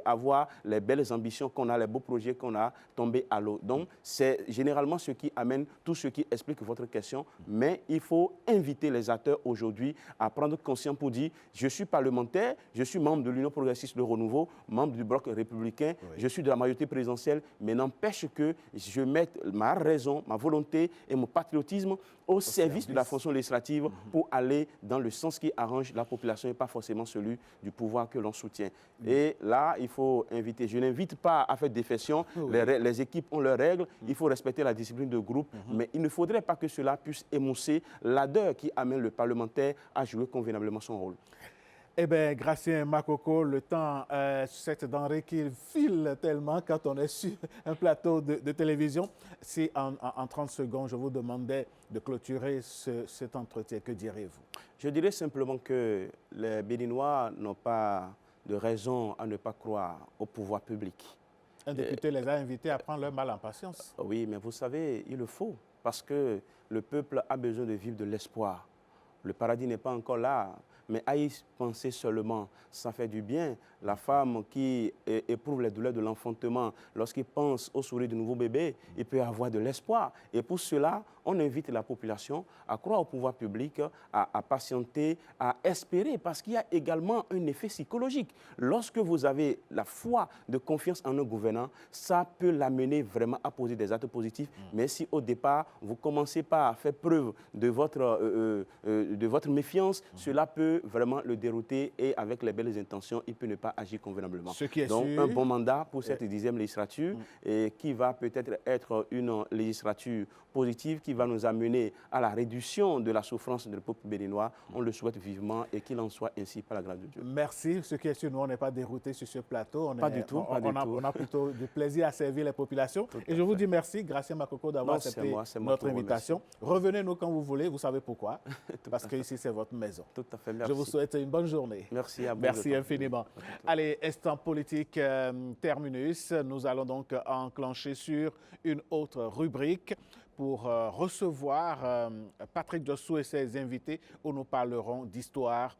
avoir les belles ambitions qu'on a, les beaux projets qu'on a tombés à l'eau. Donc, c'est généralement ce qui amène tout ce qui explique votre question, mais il faut inviter les acteurs aujourd'hui à prendre conscience pour dire je suis parlementaire, je suis membre de l'Union progressiste de renouveau, membre du bloc républicain, je suis de la majorité présidentielle, mais n'empêche que je mette ma raison, ma volonté et mon patriotisme au service de la fonction législative pour aller dans le sens qui arrange la population et pas forcément celui du pouvoir que l'on soutient. Et là, il faut inviter. Je n'invite pas à faire défection. Les équipes ont leurs règles. Il faut respecter la discipline de groupe. Mais il ne faudrait pas que cela puisse émousser l'ardeur qui amène le parlementaire à jouer convenablement son rôle. Eh bien, Gratien Makoko, le temps, cette denrée qui file tellement quand on est sur un plateau de télévision. Si en 30 secondes, je vous demandais de clôturer cet entretien, que direz-vous? Je dirais simplement que les Béninois n'ont pas de raison à ne pas croire au pouvoir public. Un député les a invités à prendre leur mal en patience. Oui, mais vous savez, il le faut, parce que le peuple a besoin de vivre de l'espoir. Le paradis n'est pas encore là, mais à y penser seulement, ça fait du bien. La femme qui éprouve les douleurs de l'enfantement, lorsqu'il pense au sourire du nouveau bébé, il peut avoir de l'espoir. Et pour cela, on invite la population à croire au pouvoir public, à patienter, à espérer, parce qu'il y a également un effet psychologique. Lorsque vous avez la foi de confiance en un gouvernant, ça peut l'amener vraiment à poser des actes positifs. Mais si au départ, vous commencez par faire preuve de votre méfiance, cela peut vraiment le dérouter et avec les belles intentions, il peut ne pas agir convenablement. Donc, un bon mandat pour cette 10e législature et qui va peut-être être une législature positive qui va nous amener à la réduction de la souffrance du peuple béninois. On le souhaite vivement et qu'il en soit ainsi par la grâce de Dieu. Merci. Ce qui est sûr, nous, on n'est pas déroutés sur ce plateau. Pas du tout. On a plutôt du plaisir à servir les populations. Et je vous dis merci, Gracia Makoko, d'avoir accepté notre invitation. Revenez-nous quand vous voulez. Vous savez pourquoi? Parce que ici, c'est votre maison. Tout à fait. Merci. Je vous souhaite une bonne journée. Merci à vous. Merci infiniment. Allez, instant politique terminus. Nous allons donc enclencher sur une autre rubrique pour recevoir Patrick Jossou et ses invités où nous parlerons d'histoire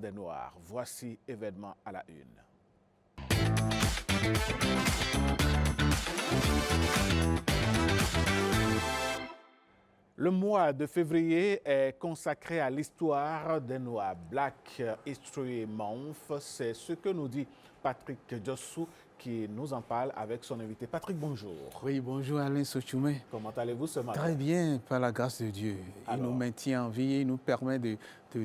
des Noirs. Voici événement à la une. Le mois de février est consacré à l'histoire des Noirs. Black History Month, c'est ce que nous dit Patrick Jossou qui nous en parle avec son invité. Patrick, bonjour. Oui, bonjour Alain Sochoumé. Comment allez-vous ce matin? Très bien, par la grâce de Dieu. Il nous maintient en vie, il nous permet de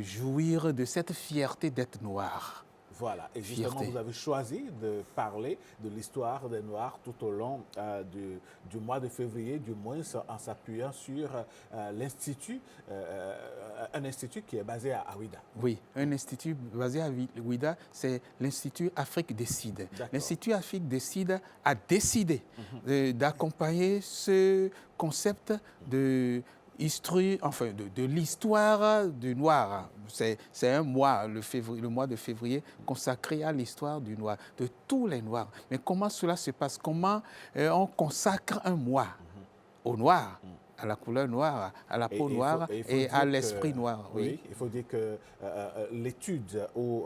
jouir de cette fierté d'être noir. Voilà, et justement, vous avez choisi de parler de l'histoire des Noirs tout au long du mois de février, du moins en s'appuyant sur l'Institut, un institut qui est basé à Ouida. Oui, un institut basé à Ouida, c'est l'Institut Afrique Décide. L'Institut Afrique Décide a décidé d'accompagner ce concept de l'histoire du noir. C'est un mois, le mois de février, consacré à l'histoire du noir, de tous les noirs. Mais comment cela se passe? Comment on consacre un mois au noir, à la couleur noire, à la peau noire et à l'esprit noir? Oui, il faut dire que l'étude ou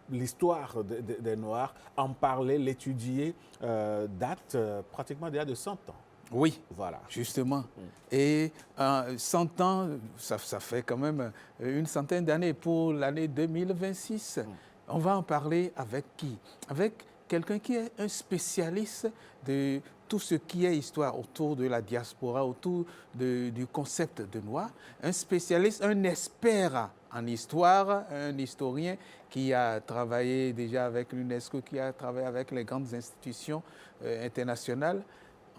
l'histoire des Noirs, en parler, l'étudier, date pratiquement déjà de 100 ans. Oui, voilà. Justement. Et 100 ans, ça fait quand même une centaine d'années. Pour l'année 2026, on va en parler avec qui? Avec quelqu'un qui est un spécialiste de tout ce qui est histoire autour de la diaspora, autour du concept de noir. Un spécialiste, un expert en histoire, un historien qui a travaillé déjà avec l'UNESCO, qui a travaillé avec les grandes institutions internationales.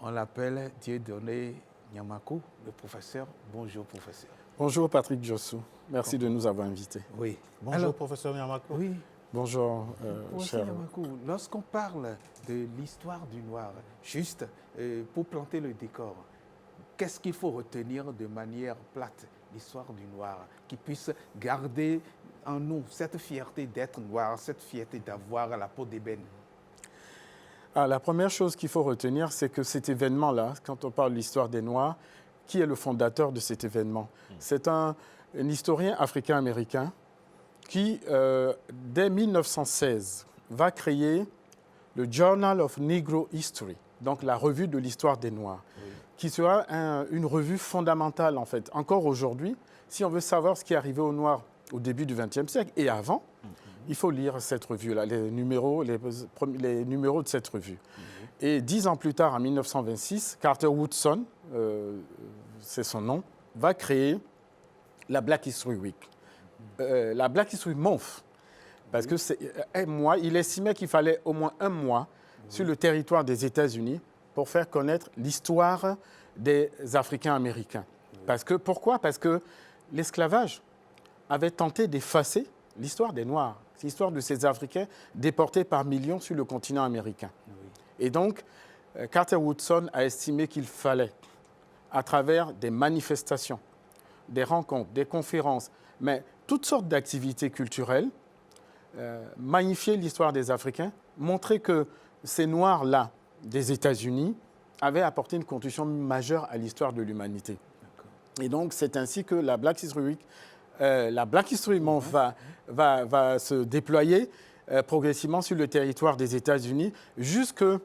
On l'appelle Dieudonné Nyamakou, le professeur. Bonjour, professeur. Bonjour, Patrick Jossou. Merci de nous avoir invités. Oui. Bonjour, professeur Nyamakou. Oui. Bonjour, professeur Nyamakou. Lorsqu'on parle de l'histoire du noir, juste pour planter le décor, qu'est-ce qu'il faut retenir de manière plate, l'histoire du noir, qui puisse garder en nous cette fierté d'être noir, cette fierté d'avoir la peau d'ébène? La première chose qu'il faut retenir, c'est que cet événement-là, quand on parle de l'histoire des Noirs, qui est le fondateur de cet événement? C'est un historien africain-américain qui, dès 1916, va créer le Journal of Negro History, donc la revue de l'histoire des Noirs, qui sera une revue fondamentale, en fait. Encore aujourd'hui, si on veut savoir ce qui est arrivé aux Noirs au début du XXe siècle et avant, il faut lire cette revue-là, les numéros de cette revue. Et 10 ans plus tard, en 1926, Carter Woodson, c'est son nom, va créer la Black History Week. La Black History Month, parce que il estimait qu'il fallait au moins un mois sur le territoire des États-Unis pour faire connaître l'histoire des Africains-Américains. Pourquoi? Parce que l'esclavage avait tenté d'effacer l'histoire des Noirs. C'est l'histoire de ces Africains déportés par millions sur le continent américain. Et donc, Carter Woodson a estimé qu'il fallait, à travers des manifestations, des rencontres, des conférences, mais toutes sortes d'activités culturelles, magnifier l'histoire des Africains, montrer que ces Noirs-là des États-Unis avaient apporté une contribution majeure à l'histoire de l'humanité. Et donc, c'est ainsi que la Black History Week, la Black History Month va se déployer progressivement sur le territoire des États-Unis jusqu'aux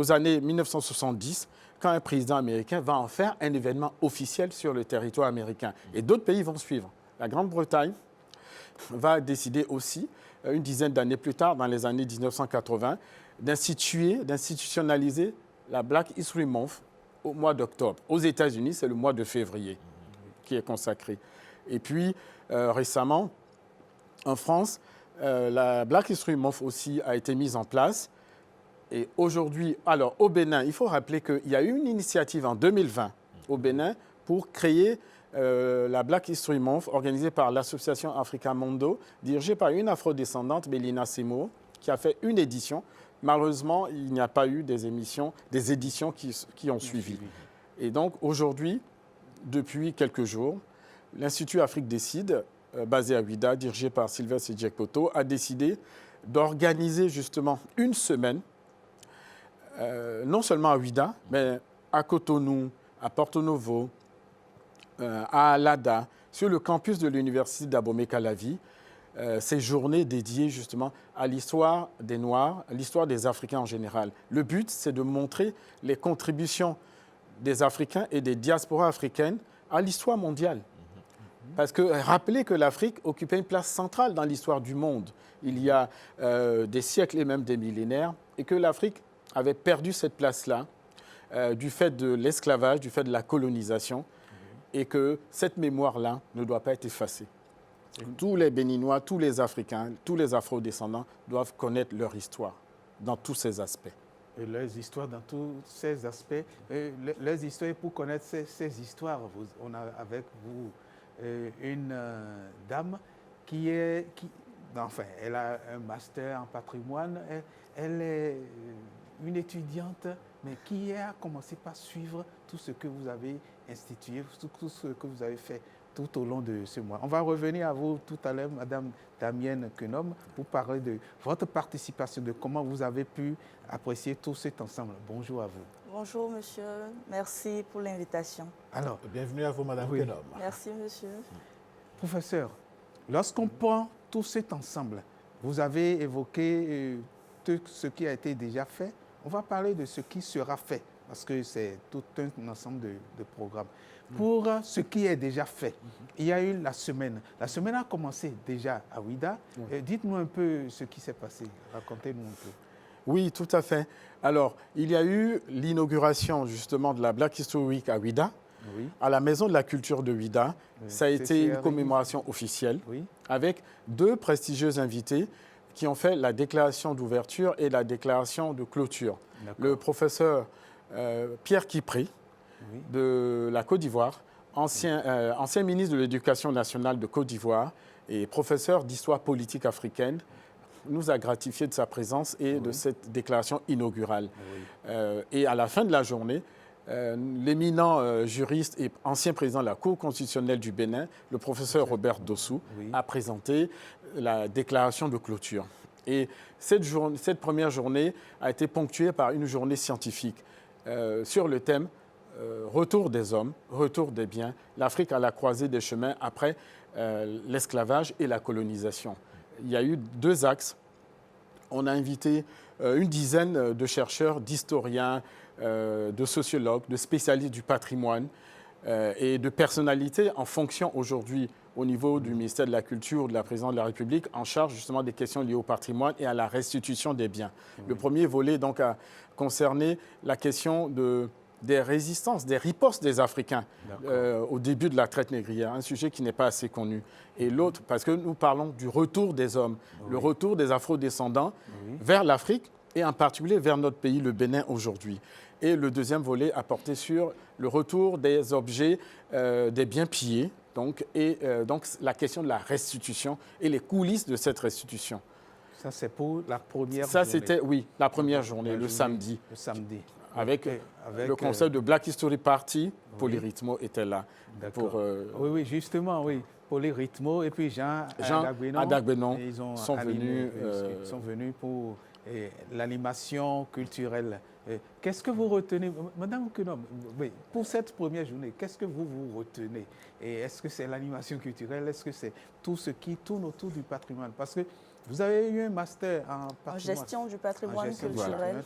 années 1970, quand un président américain va en faire un événement officiel sur le territoire américain. Et d'autres pays vont suivre. La Grande-Bretagne va décider aussi, une dizaine d'années plus tard, dans les années 1980, d'institutionnaliser la Black History Month au mois d'octobre. Aux États-Unis, c'est le mois de février qui est consacré. Et puis, récemment, en France, la Black History Month aussi a été mise en place. Et aujourd'hui, alors au Bénin, il faut rappeler qu'il y a eu une initiative en 2020 au Bénin pour créer la Black History Month organisée par l'association Africa Mondo, dirigée par une afrodescendante, Mélina Seymour, qui a fait une édition. Malheureusement, il n'y a pas eu des éditions qui ont suivi. Et donc aujourd'hui, depuis quelques jours, l'Institut Afrique Décide, basé à Ouida, dirigé par Sylvestre Djekpoto, a décidé d'organiser justement une semaine, non seulement à Ouida, mais à Cotonou, à Porto Novo, à Alada, sur le campus de l'Université d'Abomey-Calavi, ces journées dédiées justement à l'histoire des Noirs, à l'histoire des Africains en général. Le but, c'est de montrer les contributions des Africains et des diasporas africaines à l'histoire mondiale. Parce que rappelez que l'Afrique occupait une place centrale dans l'histoire du monde il y a des siècles et même des millénaires, et que l'Afrique avait perdu cette place-là du fait de l'esclavage, du fait de la colonisation, et que cette mémoire-là ne doit pas être effacée. Tous les Béninois, tous les Africains, tous les Afro-descendants doivent connaître leur histoire dans tous ces aspects. Et leurs histoires dans tous ces aspects. Leurs histoires, pour connaître ces histoires, on a avec vous une dame elle a un master en patrimoine, elle est une étudiante, mais qui a commencé par suivre tout ce que vous avez institué, tout ce que vous avez fait tout au long de ce mois. On va revenir à vous tout à l'heure, Madame Damienne Kenom, pour parler de votre participation, de comment vous avez pu apprécier tout cet ensemble. Bonjour à vous. Bonjour, monsieur. Merci pour l'invitation. Alors, bienvenue à vous, Madame Kenom. Merci, monsieur. Professeur, lorsqu'on prend tout cet ensemble, vous avez évoqué tout ce qui a été déjà fait. On va parler de ce qui sera fait, parce que c'est tout un ensemble de programmes. Pour ce qui est déjà fait, il y a eu la semaine. La semaine a commencé déjà à Ouida. Dites-nous un peu ce qui s'est passé. Racontez-nous un peu. Oui, tout à fait. Alors, il y a eu l'inauguration justement de la Black History Week à Ouida, à la Maison de la Culture de Ouida. Ça a été une commémoration officielle avec deux prestigieux invités qui ont fait la déclaration d'ouverture et la déclaration de clôture. Le professeur Pierre Kipré, de la Côte d'Ivoire, ancien ministre de l'Éducation nationale de Côte d'Ivoire et professeur d'histoire politique africaine, nous a gratifié de sa présence et de cette déclaration inaugurale. Et à la fin de la journée, l'éminent juriste et ancien président de la Cour constitutionnelle du Bénin, le professeur Robert Dossou, a présenté la déclaration de clôture. Et cette première journée a été ponctuée par une journée scientifique sur le thème retour des hommes, retour des biens, l'Afrique à la croisée des chemins après l'esclavage et la colonisation. Il y a eu deux axes. On a invité une dizaine de chercheurs, d'historiens, de sociologues, de spécialistes du patrimoine et de personnalités en fonction aujourd'hui au niveau du ministère de la Culture, de la Présidence de la République, en charge justement des questions liées au patrimoine et à la restitution des biens. Le premier volet donc a concerné la question des résistances, des ripostes des Africains au début de la traite négrière, un sujet qui n'est pas assez connu. Et l'autre, parce que nous parlons du retour des hommes, le retour des afro-descendants vers l'Afrique et en particulier vers notre pays, le Bénin, aujourd'hui. Et le deuxième volet a porté sur le retour des objets, des biens pillés, donc la question de la restitution et les coulisses de cette restitution. Ça, c'est pour la première journée. Ça, c'était, la première journée, le samedi. Le samedi. Avec le concept de Black History Party, Polyrythmo était là. Oui, justement, oui. Polyrythmo et puis Jean Adagbenon, Adagbenon ils sont venus pour l'animation culturelle. Qu'est-ce que vous retenez, Madame Kounom, pour cette première journée, qu'est-ce que vous retenez? Et est-ce que c'est l'animation culturelle? Est-ce que c'est tout ce qui tourne autour du patrimoine? Parce que vous avez eu un master en gestion du patrimoine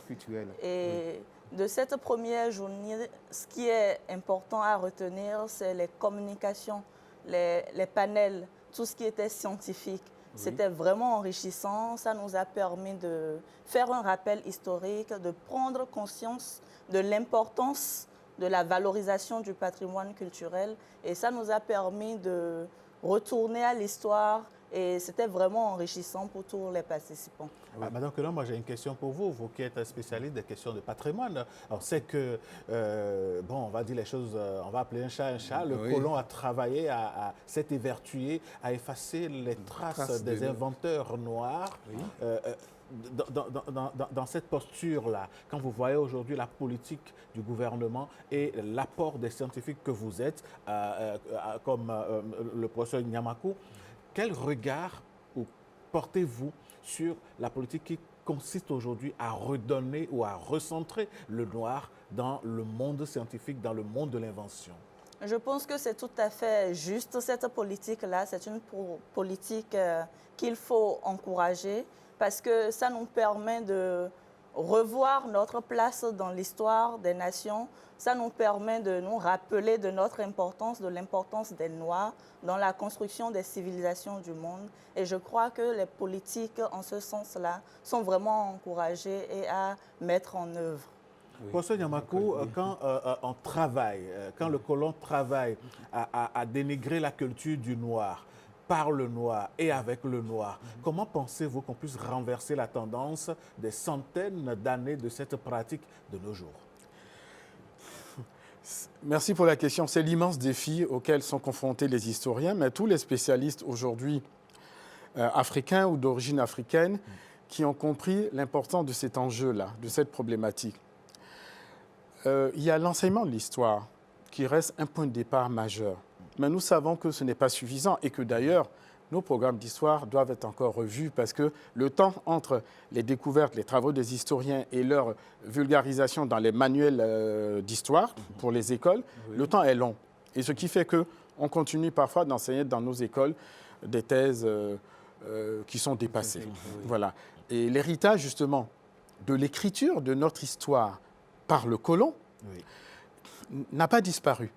culturel. Et de cette première journée, ce qui est important à retenir, c'est les communications, les panels, tout ce qui était scientifique. Oui. C'était vraiment enrichissant. Ça nous a permis de faire un rappel historique, de prendre conscience de l'importance de la valorisation du patrimoine culturel. Et ça nous a permis de retourner à l'histoire. Et c'était vraiment enrichissant pour tous les participants. Madame Kounom, moi j'ai une question pour vous, vous qui êtes spécialiste des questions de patrimoine. On sait que, bon, on va dire les choses, on va appeler un chat un chat. Le colon a travaillé, s'est évertué à effacer les traces des inventeurs noirs. Oui. Dans cette posture-là, quand vous voyez aujourd'hui la politique du gouvernement et l'apport des scientifiques que vous êtes, comme le professeur Nyamakou, quel regard portez-vous sur la politique qui consiste aujourd'hui à redonner ou à recentrer le noir dans le monde scientifique, dans le monde de l'invention? Je pense que c'est tout à fait juste, cette politique-là. C'est une politique qu'il faut encourager parce que ça nous permet de revoir notre place dans l'histoire des nations. Ça nous permet de nous rappeler de notre importance, de l'importance des Noirs dans la construction des civilisations du monde. Et je crois que les politiques, en ce sens-là, sont vraiment encouragées et à mettre en œuvre. Professeur Nyamakou, quand on travaille, quand le colon travaille à dénigrer la culture du noir, par le noir et avec le noir, comment pensez-vous qu'on puisse renverser la tendance des centaines d'années de cette pratique de nos jours? Merci pour la question. C'est l'immense défi auquel sont confrontés les historiens, mais tous les spécialistes aujourd'hui africains ou d'origine africaine qui ont compris l'importance de cet enjeu-là, de cette problématique. Il y a l'enseignement de l'histoire qui reste un point de départ majeur. Mais nous savons que ce n'est pas suffisant et que d'ailleurs, nos programmes d'histoire doivent être encore revus parce que le temps entre les découvertes, les travaux des historiens et leur vulgarisation dans les manuels d'histoire pour les écoles, le temps est long. Et ce qui fait qu'on continue parfois d'enseigner dans nos écoles des thèses qui sont dépassées. Voilà. Et l'héritage justement de l'écriture de notre histoire par le colon n'a pas disparu.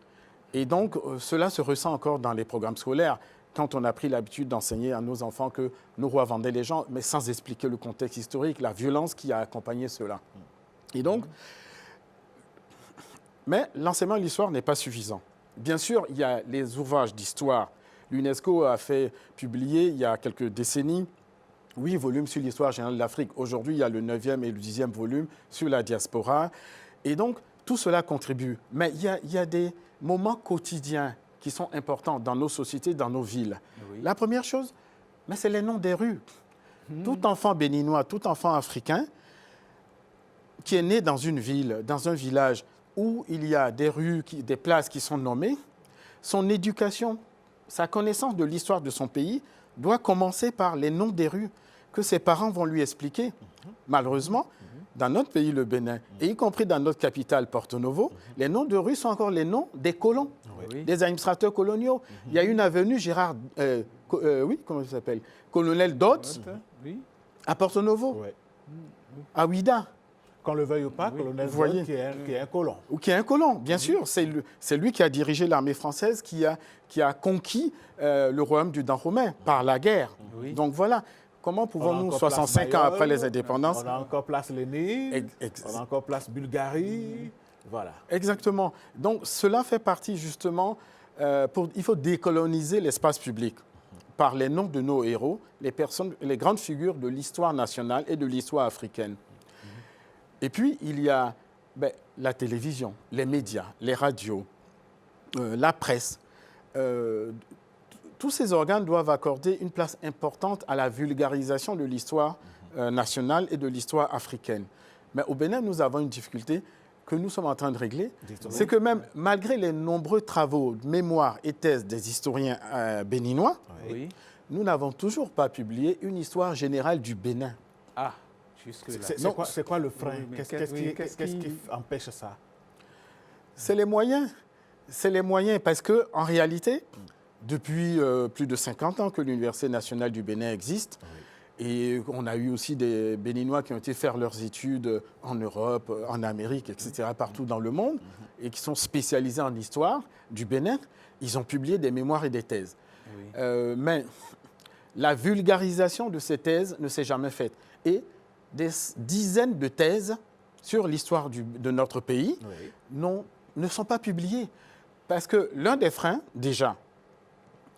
Et donc, cela se ressent encore dans les programmes scolaires, quand on a pris l'habitude d'enseigner à nos enfants que nos rois vendaient les gens, mais sans expliquer le contexte historique, la violence qui a accompagné cela. Et donc, mais l'enseignement de l'histoire n'est pas suffisant. Bien sûr, il y a les ouvrages d'histoire. L'UNESCO a fait publier, il y a quelques décennies, 8 volumes sur l'histoire générale de l'Afrique. Aujourd'hui, il y a le 9e et le 10e volume sur la diaspora. Et donc, tout cela contribue. Mais il y a des moments quotidiens qui sont importants dans nos sociétés, dans nos villes. Oui. La première chose, c'est les noms des rues. Tout enfant béninois, tout enfant africain qui est né dans une ville, dans un village où il y a des rues, des places qui sont nommées, son éducation, sa connaissance de l'histoire de son pays doit commencer par les noms des rues que ses parents vont lui expliquer. Malheureusement, dans notre pays, le Bénin, et y compris dans notre capitale, Porto Novo, les noms de rues sont encore les noms des colons, des administrateurs coloniaux. Il y a une avenue Gérard, comment il s'appelle, Colonel Dodds, à Porto Novo, à Ouida. Qu'on le veuille ou pas, Colonel Dodds, qui est un colon. Ou qui est un colon, bien sûr. C'est lui qui a dirigé l'armée française, qui a conquis le royaume du Dahomey par la guerre. Donc voilà. Comment pouvons-nous, 65 ans après les indépendances... On a encore place Lénine, on a encore place Bulgarie, voilà. Exactement. Donc cela fait partie justement, il faut décoloniser l'espace public par les noms de nos héros, les grandes figures de l'histoire nationale et de l'histoire africaine. Et puis il y a la télévision, les médias, les radios, la presse. Tous ces organes doivent accorder une place importante à la vulgarisation de l'histoire nationale et de l'histoire africaine. Mais au Bénin, nous avons une difficulté que nous sommes en train de régler. C'est que même malgré les nombreux travaux, mémoires et thèses des historiens béninois, nous n'avons toujours pas publié une histoire générale du Bénin. jusque-là. C'est quoi le frein? Qu'est-ce qui empêche ça? C'est les moyens. C'est les moyens parce qu'en réalité, depuis plus de 50 ans que l'Université nationale du Bénin existe, et on a eu aussi des Béninois qui ont été faire leurs études en Europe, en Amérique, etc., partout dans le monde, et qui sont spécialisés en histoire du Bénin. Ils ont publié des mémoires et des thèses. Mais la vulgarisation de ces thèses ne s'est jamais faite. Et des dizaines de thèses sur l'histoire de notre pays ne sont pas publiées. Parce que l'un des freins, déjà,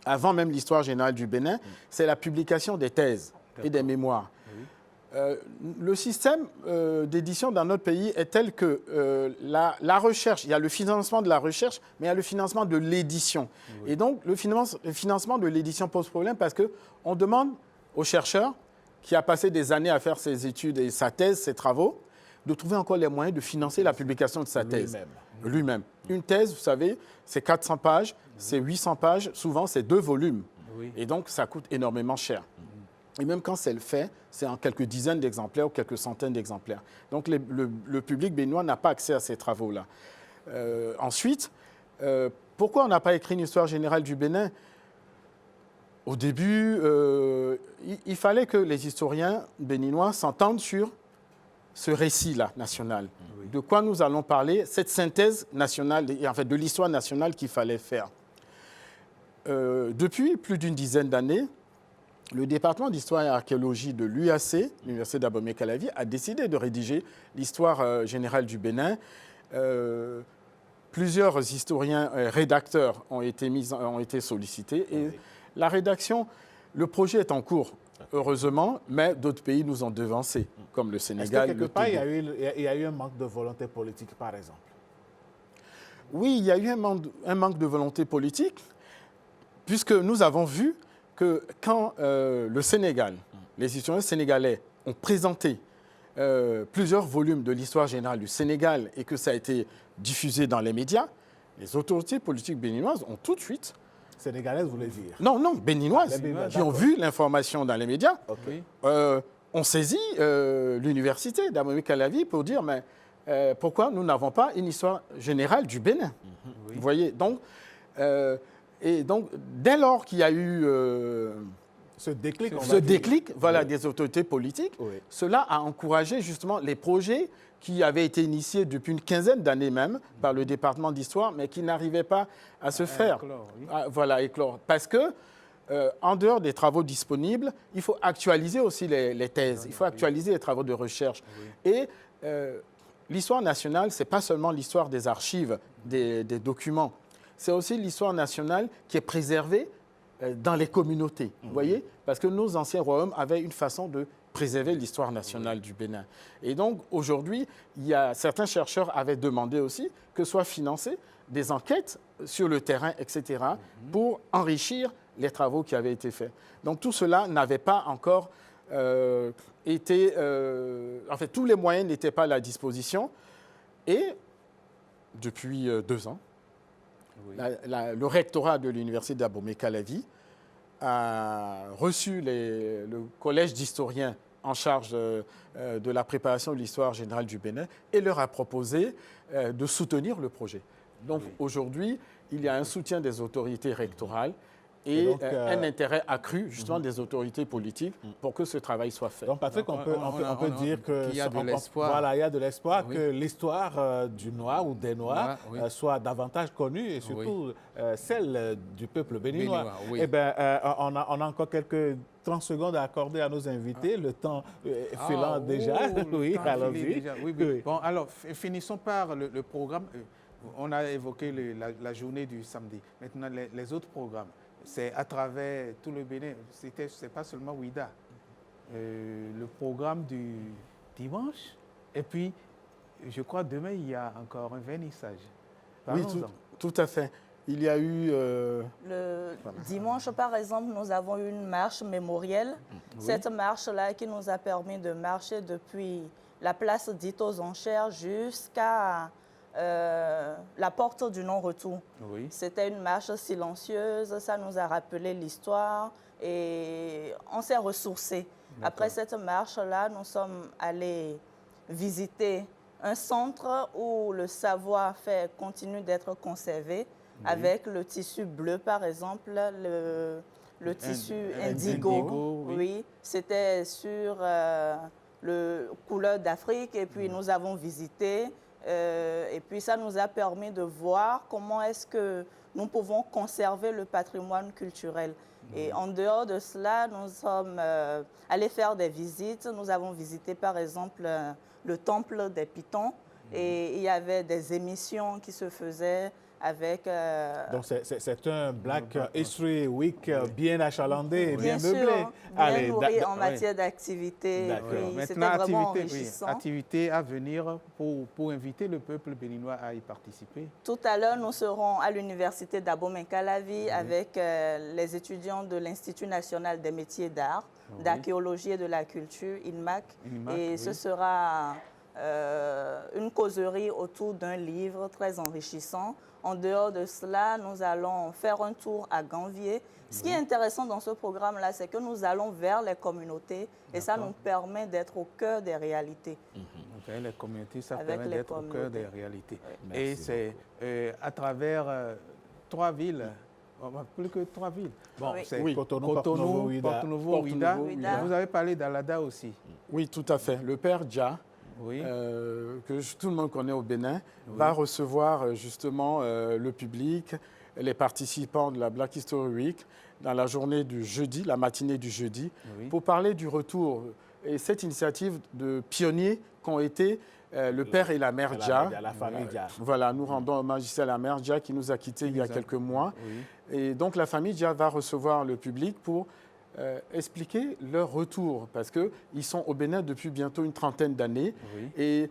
avant même l'histoire générale du Bénin, c'est la publication des thèses et des mémoires. Le système d'édition dans notre pays est tel que la recherche, il y a le financement de la recherche, mais il y a le financement de l'édition. Et donc, le financement de l'édition pose problème parce qu'on demande au chercheur qui a passé des années à faire ses études et sa thèse, ses travaux, de trouver encore les moyens de financer la publication de sa thèse. Lui-même. Une thèse, vous savez, c'est 400 pages, c'est 800 pages, souvent c'est 2 volumes. Et donc, ça coûte énormément cher. Et même quand c'est le fait, c'est en quelques dizaines d'exemplaires ou quelques centaines d'exemplaires. Donc, le public béninois n'a pas accès à ces travaux-là. Ensuite, pourquoi on n'a pas écrit une histoire générale du Bénin? Au début, il fallait que les historiens béninois s'entendent sur ce récit-là national. De quoi nous allons parler, cette synthèse nationale, en fait de l'histoire nationale qu'il fallait faire. Depuis plus d'une dizaine d'années, le département d'histoire et archéologie de l'UAC, l'Université d'Abomey-Calavi, a décidé de rédiger l'histoire générale du Bénin. Plusieurs historiens rédacteurs ont été sollicités et la rédaction, le projet est en cours. Heureusement, mais d'autres pays nous ont devancés, comme le Sénégal. Est-ce que quelque part, il y a eu un manque de volonté politique, par exemple? Oui, il y a eu un manque de volonté politique, puisque nous avons vu que quand le Sénégal, les historiens sénégalais ont présenté plusieurs volumes de l'histoire générale du Sénégal et que ça a été diffusé dans les médias, les autorités politiques béninoises ont tout de suite... Sénégalaises, vous voulez dire? Non, béninoises, qui ont vu l'information dans les médias, ont saisi l'université d'Abomey-Calavi pour dire mais pourquoi nous n'avons pas une histoire générale du Bénin? Vous voyez, donc, dès lors qu'il y a eu ce déclic des autorités politiques, cela a encouragé justement les projets qui avaient été initiés depuis une quinzaine d'années même par le département d'histoire, mais qui n'arrivaient pas à se faire. Éclore. Parce que, en dehors des travaux disponibles, il faut actualiser aussi les thèses, il faut actualiser les travaux de recherche. Et l'histoire nationale, ce n'est pas seulement l'histoire des archives, des documents, c'est aussi l'histoire nationale qui est préservée dans les communautés, vous voyez? Parce que nos anciens royaumes avaient une façon de préserver l'histoire nationale du Bénin. Et donc, aujourd'hui, certains chercheurs avaient demandé aussi que soient financées des enquêtes sur le terrain, etc., pour enrichir les travaux qui avaient été faits. Donc, tout cela n'avait pas encore été... en fait, tous les moyens n'étaient pas à la disposition. Et, depuis 2 ans, le rectorat de l'Université d'Abomey-Calavi a reçu le collège d'historiens en charge de la préparation de l'histoire générale du Bénin et leur a proposé de soutenir le projet. Donc aujourd'hui, il y a un soutien des autorités rectorales et donc, un intérêt accru justement des autorités politiques pour que ce travail soit fait. Donc Patrick, on peut dire qu'il y a de l'espoir. Il y a de l'espoir que l'histoire du Noir ou des Noirs soit davantage connue et surtout celle du peuple béninois. Eh bien, on a encore quelques 30 secondes à accorder à nos invités. Le temps filant déjà. allons-y. Bon, alors, finissons par le programme. On a évoqué la journée du samedi. Maintenant, les autres programmes. C'est à travers tout le Bénin. Ce n'est pas seulement Ouida. Le programme du dimanche. Et puis, je crois demain, il y a encore un vernissage. Oui, tout à fait. Il y a eu... Le dimanche, par exemple, nous avons eu une marche mémorielle. Cette marche-là qui nous a permis de marcher depuis la place dite aux enchères jusqu'à... la porte du non-retour. C'était une marche silencieuse, ça nous a rappelé l'histoire et on s'est ressourcés. Après cette marche-là, nous sommes allés visiter un centre où le savoir-faire continue d'être conservé, avec le tissu bleu, par exemple, le tissu indigo. Oui, c'était sur le couleur d'Afrique, et puis nous avons visité. Et puis ça nous a permis de voir comment est-ce que nous pouvons conserver le patrimoine culturel. Et en dehors de cela, nous sommes allés faire des visites. Nous avons visité par exemple le temple des Pythons, et il y avait des émissions qui se faisaient avec... Donc c'est un Black History Week bien achalandé, bien sûr, meublé. Bien nourri en matière d'activité. C'était vraiment enrichissant. Activité à venir pour inviter le peuple béninois à y participer. Tout à l'heure, nous serons à l'université d'Abomey-Calavi avec les étudiants de l'Institut national des métiers d'art, d'archéologie et de la culture, INMAC. Et ce sera une causerie autour d'un livre très enrichissant. En dehors de cela, nous allons faire un tour à Ganvier. Ce qui est intéressant dans ce programme-là, c'est que nous allons vers les communautés et ça nous permet d'être au cœur des réalités. Vers les communautés, ça permet d'être au cœur des réalités. Et c'est à travers 3 villes. Plus que 3 villes. Bon, c'est Cotonou, Porto Novo, Ouida. Vous avez parlé d'Alada aussi. Oui, tout à fait. Le père Dja, que tout le monde connaît au Bénin, va recevoir justement le public, les participants de la Black History Week dans la journée du jeudi, la matinée du jeudi, pour parler du retour. Et cette initiative de pionniers qu'ont été le père et la mère Dja. La famille Dja. Voilà, nous rendons hommage ici à la mère Dja qui nous a quittés il y a quelques mois. Et donc la famille Dja va recevoir le public pour expliquer leur retour, parce qu'ils sont au Bénin depuis bientôt une trentaine d'années. Et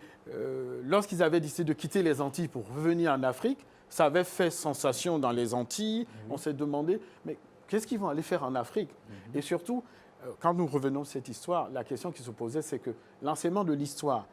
lorsqu'ils avaient décidé de quitter les Antilles pour revenir en Afrique, ça avait fait sensation dans les Antilles. On s'est demandé, mais qu'est-ce qu'ils vont aller faire en Afrique? Et surtout, quand nous revenons à cette histoire, la question qui se posait, c'est que l'enseignement de l'histoire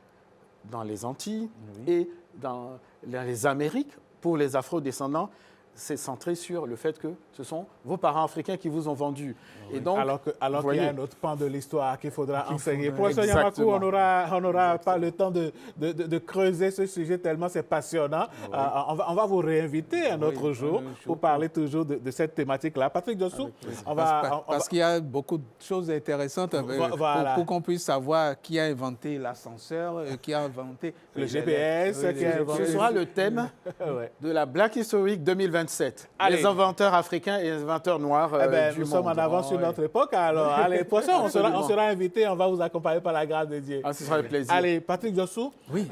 dans les Antilles et dans les Amériques, pour les Afro-descendants, c'est centré sur le fait que ce sont vos parents africains qui vous ont vendu. Et donc, alors qu'il y a un autre pan de l'histoire qu'il faudra enseigner. Professeur Yamakou, on n'aura pas le temps de creuser ce sujet tellement c'est passionnant. On va vous réinviter un autre jour pour parler toujours de cette thématique-là. Patrick Dossou, parce qu'il y a beaucoup de choses intéressantes pour qu'on puisse savoir qui a inventé l'ascenseur, qui a inventé le GPS. Ce sera le thème de la Black History 2027. Les inventeurs africains et les inventeurs noirs du monde. Nous sommes en avance sur notre époque. Alors, allez, prochain, on sera invité, on va vous accompagner par la grâce de Dieu. Ce sera un plaisir. Allez, Patrick Dossou, il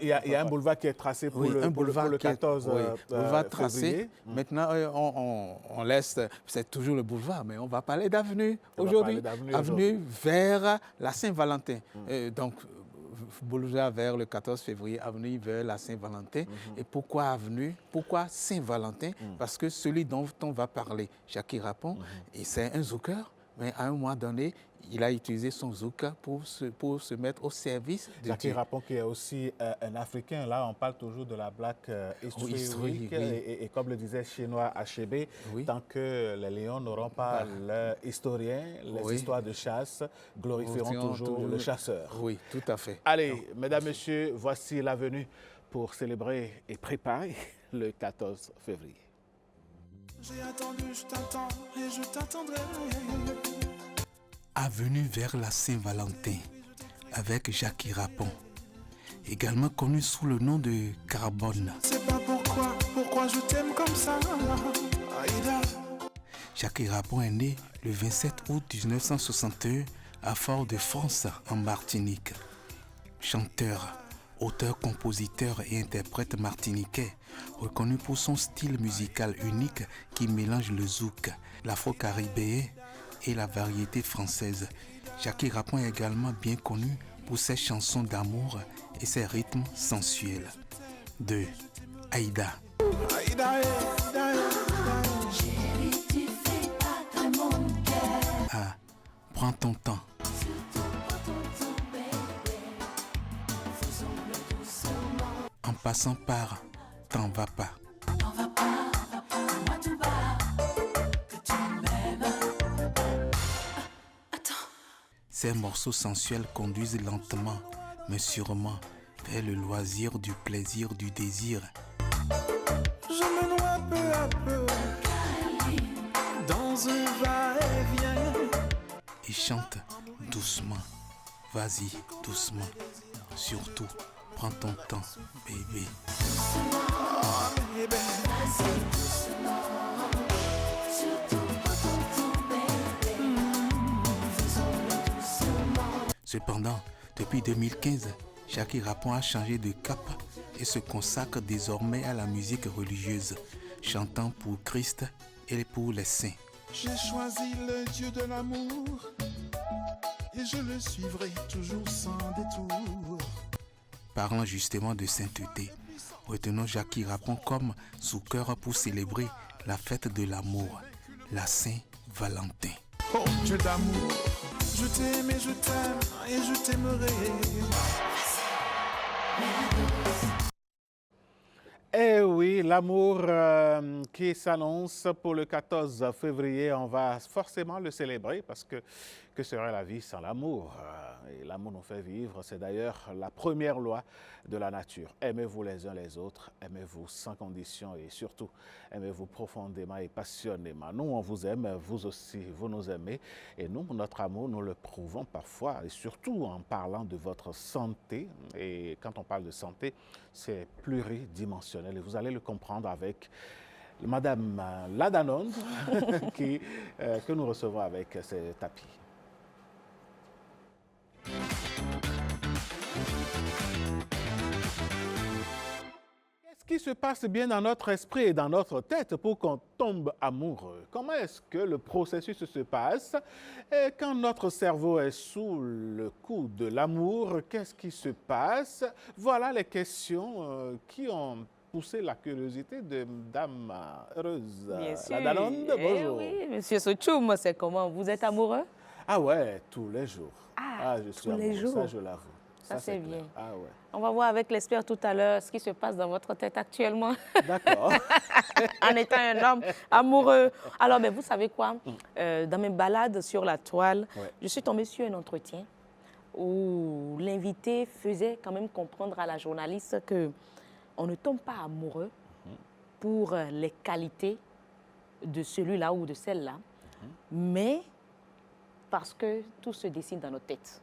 y a un boulevard qui est tracé pour le 14 boulevard tracé. Maintenant, on laisse, c'est toujours le boulevard, mais on va parler d'avenue aujourd'hui. Avenue vers la Saint-Valentin. Donc, boulevard vers le 14 février, avenue vers la Saint-Valentin. Et pourquoi avenue? Pourquoi Saint-Valentin? Parce que celui dont on va parler, Jackie Rapon, et c'est un zouker, mais à un moment donné, il a utilisé son zouk pour se mettre au service de Jackie Dieu. Rapon, qui est aussi un Africain, là, on parle toujours de la Black History Week, et comme le disait Chinois Achebe, tant que les Lions n'auront pas leur historien, les histoires de chasse glorifieront toujours le chasseur. Oui, tout à fait. Allez, mesdames, messieurs, voici la venue pour célébrer et préparer le 14 février. J'ai attendu, je t'attends et je t'attendrai. Avenue vers la Saint-Valentin avec Jackie Rapon, également connu sous le nom de Carbone. C'est pas pourquoi je t'aime comme ça, Aïda. Jackie Rapon est né le 27 août 1961 à Fort-de-France en Martinique. Chanteur, auteur, compositeur et interprète martiniquais, reconnu pour son style musical unique qui mélange le zouk, l'afro-caribéen et la variété française. Jackie Rapon est également bien connu pour ses chansons d'amour et ses rythmes sensuels. De Aïda. Ah, prends ton temps. En passant par T'en vas pas. ces morceaux sensuels conduisent lentement, mais sûrement, vers le loisir du plaisir du désir. Je me noie peu à peu dans un va-et-vient. Et chante doucement, vas-y doucement, surtout prends ton temps, bébé. Cependant, depuis 2015, Jackie Rapon a changé de cap et se consacre désormais à la musique religieuse, chantant pour Christ et pour les saints. J'ai choisi le Dieu de l'amour et je le suivrai toujours sans détour. Parlant justement de sainteté, retenons Jackie Rapon comme sous-cœur pour célébrer la fête de l'amour, la Saint-Valentin. Oh Dieu d'amour, je t'aime et je t'aime et je t'aimerai. Eh oui, l'amour qui s'annonce pour le 14 février, on va forcément le célébrer parce que serait la vie sans l'amour? Et l'amour nous fait vivre, c'est d'ailleurs la première loi de la nature. Aimez-vous les uns les autres, aimez-vous sans condition et surtout, aimez-vous profondément et passionnément. Nous, on vous aime, vous aussi, vous nous aimez. Et nous, notre amour, nous le prouvons parfois et surtout en parlant de votre santé. Et quand on parle de santé, c'est pluridimensionnel et vous allez le comprendre avec Madame Ladanonde que nous recevons avec ses tapis. Qu'est-ce qui se passe bien dans notre esprit et dans notre tête pour qu'on tombe amoureux? Comment est-ce que le processus se passe? Et quand notre cerveau est sous le coup de l'amour, qu'est-ce qui se passe? Voilà les questions qui ont poussé la curiosité de Dame Heureuse. Bien sûr. Ladanonde, bonjour. Oui, Monsieur Sochoum, c'est comment? Vous êtes amoureux? Ah ouais, tous les jours. Je suis tous les jours. Ça, je l'avoue. Ça, c'est bien. Ah ouais. On va voir avec l'expert tout à l'heure ce qui se passe dans votre tête actuellement. D'accord. En étant un homme amoureux. Alors, mais vous savez quoi? Dans mes balades sur la toile, je suis tombée sur un entretien où l'invité faisait quand même comprendre à la journaliste qu'on ne tombe pas amoureux pour les qualités de celui-là ou de celle-là, mais parce que tout se dessine dans nos têtes.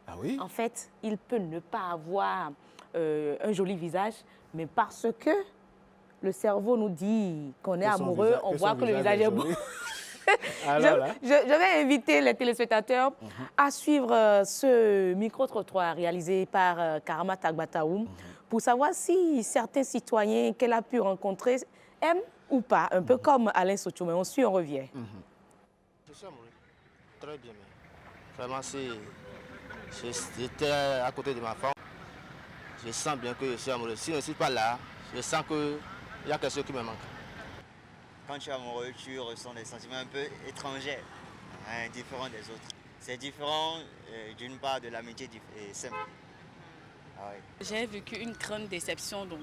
Ah oui? En fait, il peut ne pas avoir un joli visage, mais parce que le cerveau nous dit qu'on est amoureux, on voit que le visage est beau. Je vais inviter les téléspectateurs à suivre ce micro-trottoir réalisé par Karama Tagbataoum pour savoir si certains citoyens qu'elle a pu rencontrer aiment ou pas, un peu comme Alain Sochoum. On suit, on revient. Je suis amoureux. Très bien. Vraiment, j'étais à côté de ma femme. Je sens bien que je suis amoureux. Si je ne suis pas là, je sens qu'il y a quelque chose qui me manque. Quand tu es amoureux, tu ressens des sentiments un peu étrangers, différents des autres. C'est différent d'une part de l'amitié simple. Ah ouais. J'ai vécu une grande déception, donc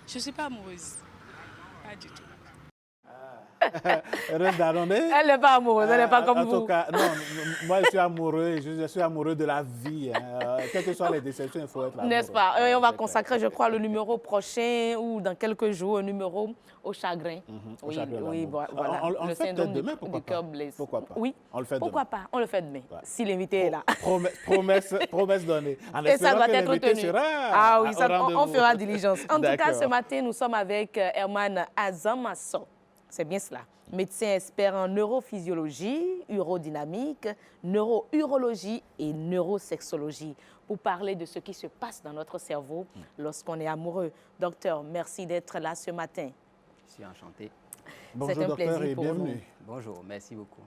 je ne suis pas amoureuse. Pas du tout. Elle n'est pas amoureuse, elle n'est pas comme vous. En tout cas, non, moi je suis amoureux, je suis amoureux de la vie. Quelles que soient les déceptions, il faut être amoureux. N'est-ce pas? Et on va consacrer, je crois, le numéro prochain ou dans quelques jours, un numéro au chagrin. Au chagrin, oui, voilà. On le fait peut-être demain, pourquoi pas? Pourquoi pas? Oui, on le fait pourquoi demain. pas? On le fait demain, si l'invité est là. Promesse donnée. Et ça doit être tenu. Ah oui, on fera diligence. En tout cas, ce matin, nous sommes avec Herman Azamasso. C'est bien cela. Médecin expert en neurophysiologie, urodynamique, neurourologie et neurosexologie pour parler de ce qui se passe dans notre cerveau lorsqu'on est amoureux. Docteur, merci d'être là ce matin. Je suis enchanté. Bonjour docteur et bienvenue. Bonjour, merci beaucoup.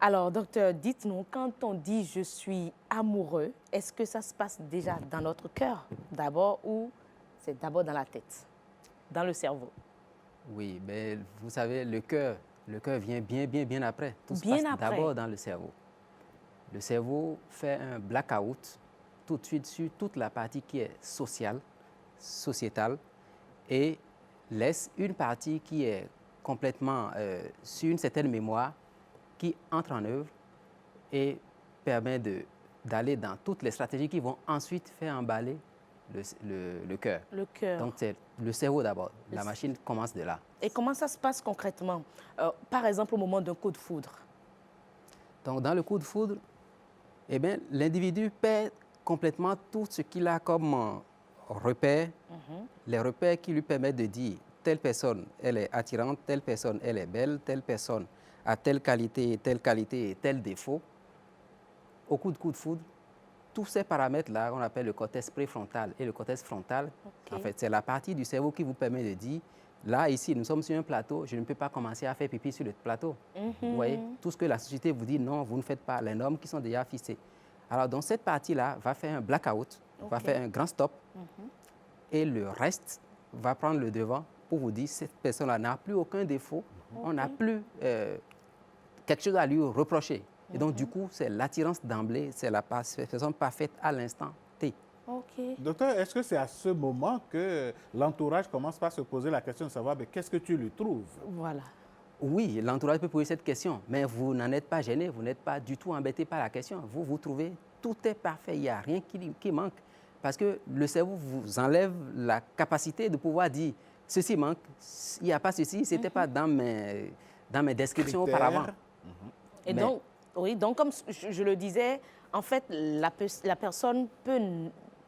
Alors docteur, dites-nous, quand on dit « je suis amoureux », est-ce que ça se passe déjà dans notre cœur d'abord ou c'est d'abord dans la tête, dans le cerveau? Oui, mais vous savez, le cœur vient bien après. Tout se passe d'abord dans le cerveau. Le cerveau fait un blackout tout de suite sur toute la partie qui est sociale, sociétale, et laisse une partie qui est complètement sur une certaine mémoire qui entre en œuvre et permet d'aller dans toutes les stratégies qui vont ensuite faire emballer le cœur. Le cœur. Donc, c'est le cerveau d'abord. La machine commence de là. Et comment ça se passe concrètement? Par exemple, au moment d'un coup de foudre. Donc, dans le coup de foudre, eh bien, l'individu perd complètement tout ce qu'il a comme repères, les repères qui lui permettent de dire telle personne, elle est attirante, telle personne, elle est belle, telle personne a telle qualité et tel défaut. Au coup de foudre, tous ces paramètres-là, on appelle le cortex préfrontal et le cortex frontal. En fait, c'est la partie du cerveau qui vous permet de dire, là, ici, nous sommes sur un plateau, je ne peux pas commencer à faire pipi sur le plateau. Vous voyez, tout ce que la société vous dit, non, vous ne faites pas, les normes qui sont déjà fixées. Alors, donc, cette partie-là va faire un blackout, va faire un grand stop, et le reste va prendre le devant pour vous dire, cette personne-là n'a plus aucun défaut, on n'a plus quelque chose à lui reprocher. Et donc, du coup, c'est l'attirance d'emblée, c'est la personne parfaite à l'instant T. Docteur, est-ce que c'est à ce moment que l'entourage commence par se poser la question de savoir qu'est-ce que tu lui trouves? Voilà. Oui, l'entourage peut poser cette question, mais vous n'en êtes pas gêné, vous n'êtes pas du tout embêté par la question. Vous trouvez tout est parfait, il n'y a rien qui manque. Parce que le cerveau vous enlève la capacité de pouvoir dire ceci manque, il n'y a pas ceci, ce n'était pas dans mes descriptions auparavant. Et donc, oui, donc comme je le disais, en fait, la personne peut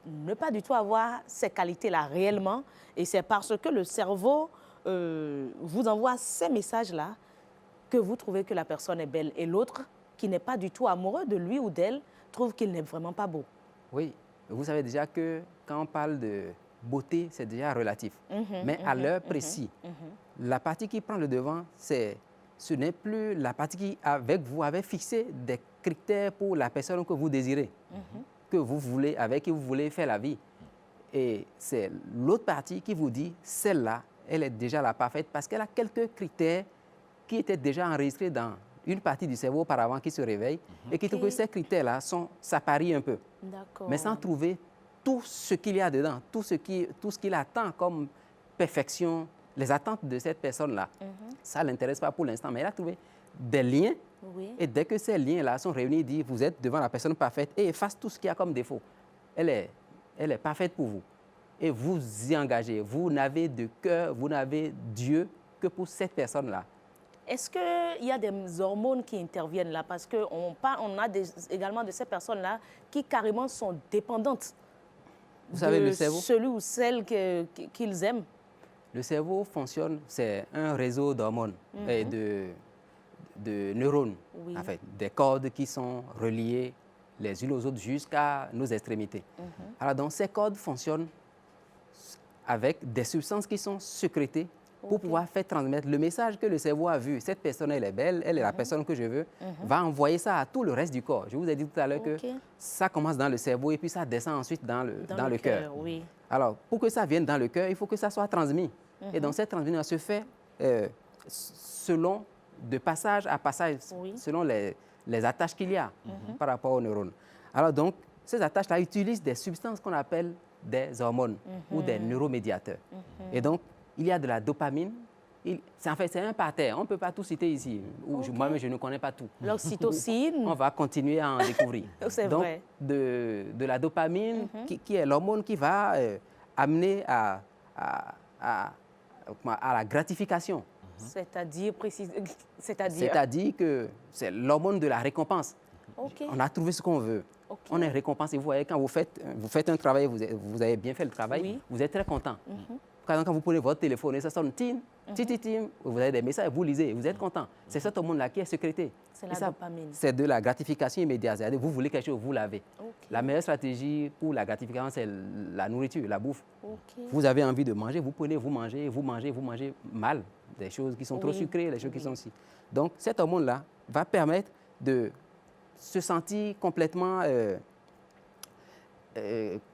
ne pas du tout avoir ces qualités-là réellement, et c'est parce que le cerveau vous envoie ces messages-là que vous trouvez que la personne est belle, et l'autre, qui n'est pas du tout amoureux de lui ou d'elle, trouve qu'il n'est vraiment pas beau. Oui, vous savez déjà que quand on parle de beauté, c'est déjà relatif. Mais à l'heure précise, la partie qui prend le devant, ce n'est plus la partie qui, avec vous, avait fixé des critères pour la personne que vous désirez, que vous voulez, avec qui vous voulez faire la vie. Et c'est l'autre partie qui vous dit, celle-là, elle est déjà la parfaite parce qu'elle a quelques critères qui étaient déjà enregistrés dans une partie du cerveau auparavant qui se réveille et qui trouve que ces critères-là s'apparient un peu. Mais sans trouver tout ce qu'il y a dedans, tout ce qu'il attend comme perfection, les attentes de cette personne-là. Ça ne l'intéresse pas pour l'instant, mais elle a trouvé des liens. Et dès que ces liens-là sont réunis, il dit, vous êtes devant la personne parfaite et efface tout ce qu'il y a comme défaut. Elle est parfaite pour vous. Et vous y engagez. Vous n'avez de cœur, vous n'avez Dieu que pour cette personne-là. Est-ce qu'il y a des hormones qui interviennent là? Parce qu'on a également de ces personnes-là qui carrément sont dépendantes vous savez, le cerveau, celui ou celle qu'ils aiment. Le cerveau fonctionne, c'est un réseau d'hormones et de neurones, en fait, des cordes qui sont reliées les unes aux autres jusqu'à nos extrémités. Alors, donc, ces cordes fonctionnent avec des substances qui sont sécrétées pour pouvoir faire transmettre le message que le cerveau a vu. Cette personne, elle est belle, elle est la personne que je veux, va envoyer ça à tout le reste du corps. Je vous ai dit tout à l'heure que ça commence dans le cerveau et puis ça descend ensuite dans le cœur. Oui. Alors, pour que ça vienne dans le cœur, il faut que ça soit transmis. Et donc, cette transmission se fait selon, de passage à passage, selon les attaches qu'il y a par rapport aux neurones. Alors, donc, ces attaches-là utilisent des substances qu'on appelle des hormones ou des neuromédiateurs. Et donc, il y a de la dopamine. En fait, c'est un parterre. On ne peut pas tout citer ici. Moi-même, je ne connais pas tout. L'oxytocine. On va continuer à en découvrir. C'est vrai. De la dopamine, qui est l'hormone qui va amener à la gratification. C'est-à-dire que c'est l'hormone de la récompense. On a trouvé ce qu'on veut. On est récompensé. Vous voyez, quand vous faites un travail, vous avez bien fait le travail, vous êtes très content. Quand vous prenez votre téléphone et ça sonne, tin, vous avez des messages, vous lisez, vous êtes content. C'est cette hormone-là qui est sécrétée. C'est la dopamine. C'est de la gratification immédiate. C'est-à-dire, vous voulez quelque chose, vous l'avez. La meilleure stratégie pour la gratification, c'est la nourriture, la bouffe. Vous avez envie de manger, vous prenez, vous mangez mal. Des choses qui sont trop sucrées, des choses qui sont aussi. Donc, cette hormone-là va permettre de se sentir complètement...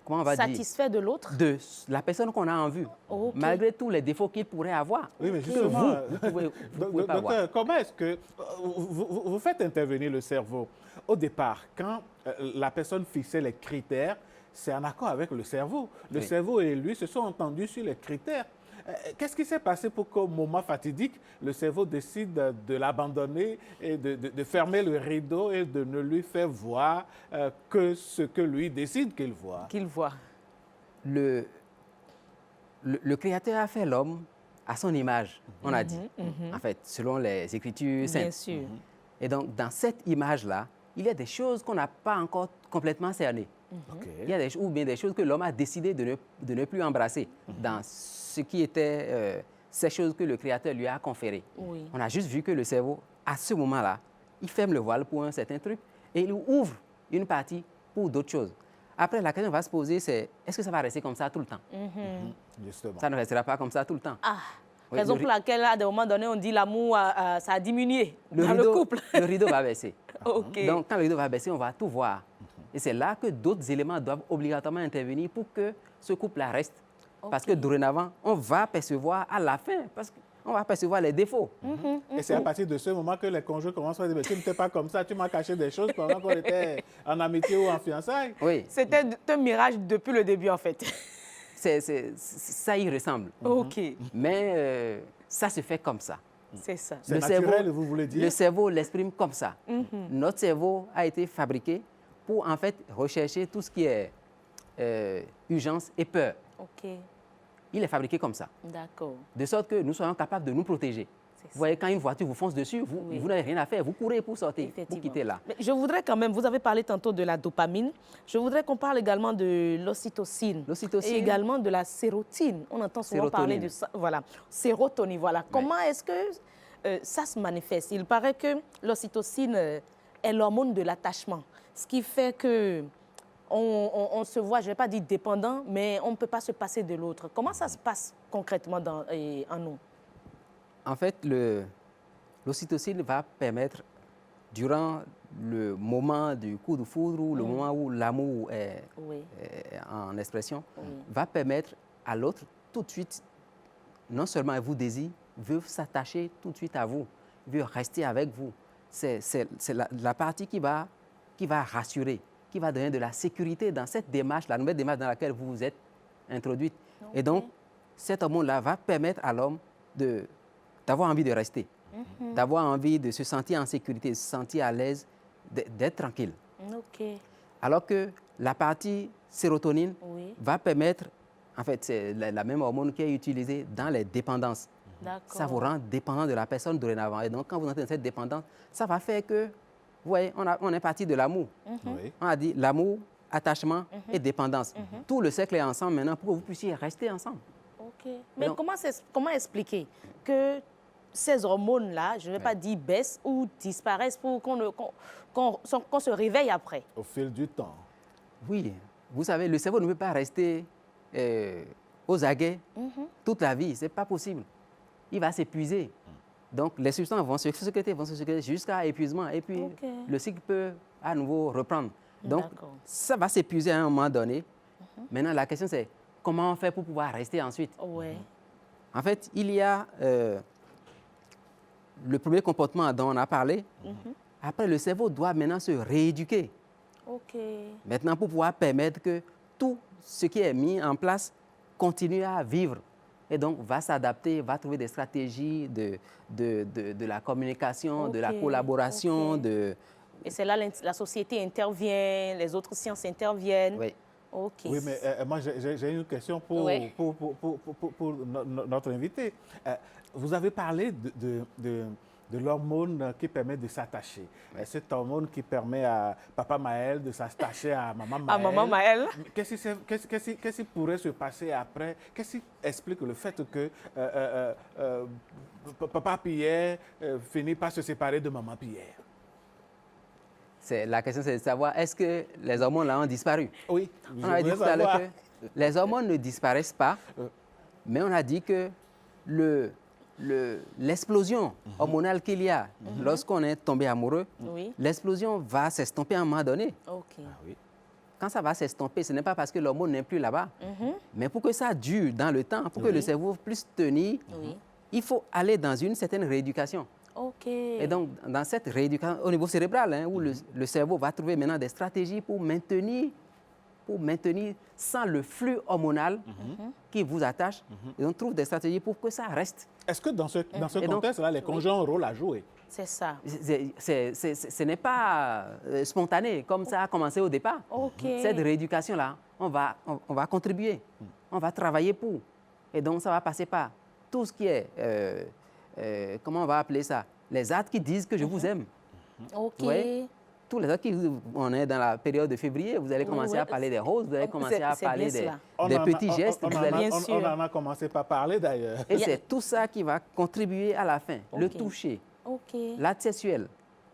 comment on va satisfait de l'autre? De la personne qu'on a en vue, malgré tous les défauts qu'il pourrait avoir. Oui, mais justement, vous pouvez pas voir. Docteur, comment est-ce que vous faites intervenir le cerveau? Au départ, quand la personne fixait les critères, c'est en accord avec le cerveau. Le cerveau et lui se sont entendus sur les critères. Qu'est-ce qui s'est passé pour qu'au moment fatidique, le cerveau décide de l'abandonner et de fermer le rideau et de ne lui faire voir que ce que lui décide qu'il voit? Qu'il voit. Le Créateur a fait l'homme à son image, on a dit, en fait, selon les Écritures saintes. Bien sûr. Et donc, dans cette image-là, il y a des choses qu'on n'a pas encore complètement cernées. Il y a ou bien des choses que l'homme a décidé de ne plus embrasser dans ce qui était ces choses que le Créateur lui a conférées. Oui. On a juste vu que le cerveau, à ce moment-là, il ferme le voile pour un certain truc et il ouvre une partie pour d'autres choses. Après, la question va se poser, c'est est-ce que ça va rester comme ça tout le temps? Justement. Ça ne restera pas comme ça tout le temps. Ah, Oui, raison pour laquelle, à des moments donnés, on dit l'amour, ça a diminué dans le couple. Le rideau va baisser. OK. Donc, quand le rideau va baisser, on va tout voir. Et c'est là que d'autres éléments doivent obligatoirement intervenir pour que ce couple-là reste. Parce que dorénavant, on va percevoir à la fin, parce qu'on va percevoir les défauts. Et c'est à partir de ce moment que les conjoints commencent à dire, mais tu n'étais pas comme ça, tu m'as caché des choses pendant qu'on était en amitié ou en fiançailles. Oui. C'était un mirage depuis le début, en fait. Ça y ressemble. OK. Mais ça se fait comme ça. C'est ça. C'est naturel, vous voulez dire? Le cerveau l'exprime comme ça. Notre cerveau a été fabriqué pour, en fait, rechercher tout ce qui est urgence et peur. OK. Il est fabriqué comme ça. D'accord. De sorte que nous soyons capables de nous protéger. Vous voyez, quand une voiture vous fonce dessus, vous n'avez rien à faire. Vous courez pour sortir, pour quitter là. Mais je voudrais quand même, vous avez parlé tantôt de la dopamine. Je voudrais qu'on parle également de l'ocytocine. L'ocytocine. Et également de la sérotine. On entend souvent parler de ça. Voilà. Sérotonine, voilà. Comment est-ce que ça se manifeste? Il paraît que l'ocytocine est l'hormone de l'attachement. Ce qui fait que on se voit, je ne vais pas dire dépendant, mais on ne peut pas se passer de l'autre. Comment ça se passe concrètement en nous? En fait, l'ocytocine va permettre, durant le moment du coup de foudre ou le moment où l'amour est en expression, va permettre à l'autre tout de suite, non seulement elle vous désire, veut s'attacher tout de suite à vous, veut rester avec vous. C'est la partie qui va rassurer, qui va donner de la sécurité dans cette démarche, la nouvelle démarche dans laquelle vous vous êtes introduite. Et donc, cet hormone-là va permettre à l'homme d'avoir envie de rester, d'avoir envie de se sentir en sécurité, de se sentir à l'aise, d'être tranquille. Alors que la partie sérotonine va permettre, en fait, c'est la même hormone qui est utilisée dans les dépendances. Ça vous rend dépendant de la personne dorénavant. Et donc, quand vous entrez dans cette dépendance, ça va faire que, vous voyez, on est parti de l'amour. On a dit l'amour, attachement et dépendance. Tout le cercle est ensemble maintenant pour que vous puissiez rester ensemble. Mais donc, comment expliquer que ces hormones-là, je ne vais pas dire baissent ou disparaissent pour qu'on se réveille après? Au fil du temps. Oui. Vous savez, le cerveau ne peut pas rester aux aguets toute la vie. Ce n'est pas possible. Il va s'épuiser. Donc, les substances vont se sécréter jusqu'à épuisement. Et puis, le cycle peut à nouveau reprendre. Donc, ça va s'épuiser à un moment donné. Maintenant, la question, c'est comment on fait pour pouvoir rester ensuite? En fait, il y a le premier comportement dont on a parlé. Après, le cerveau doit maintenant se rééduquer. Maintenant, pour pouvoir permettre que tout ce qui est mis en place continue à vivre. Et donc, va s'adapter, va trouver des stratégies de la communication, de la collaboration. Et c'est là que la société intervient, les autres sciences interviennent. Oui. Oui, mais moi, j'ai une question pour notre invité. Vous avez parlé de l'hormone qui permet de s'attacher. Cette hormone qui permet à Papa Maël de s'attacher à Maman Maël. À Maman Maël. Qu'est-ce qui pourrait se passer après? Qu'est-ce qui explique le fait que Papa Pierre finit par se séparer de Maman Pierre? La question, c'est de savoir, est-ce que les hormones là ont disparu? Oui. On a dit tout à l'heure que les hormones ne disparaissent pas, mais on a dit que l'explosion hormonale qu'il y a lorsqu'on est tombé amoureux, l'explosion va s'estomper à un moment donné. Quand ça va s'estomper, ce n'est pas parce que l'hormone n'est plus là-bas, mais pour que ça dure dans le temps, pour que le cerveau puisse tenir, il faut aller dans une certaine rééducation. Et donc, dans cette rééducation au niveau cérébral, où le cerveau va trouver maintenant des stratégies pour maintenir pour maintenir sans le flux hormonal qui vous attache. Et on trouve des stratégies pour que ça reste. Est-ce que dans ce contexte-là, les conjoints ont un rôle à jouer? C'est ça. Ce n'est pas spontané, comme ça a commencé au départ. Cette rééducation-là, on va contribuer. On va travailler pour. Et donc, ça va passer par tout ce qui est, comment on va appeler ça? Les actes qui disent que je vous aime. Ouais. Tous les actes on est dans la période de février, vous allez commencer à parler des roses, vous allez commencer à parler des petits gestes. On en a commencé par parler d'ailleurs. Et c'est tout ça qui va contribuer à la fin. Le toucher, l'acte sexuel.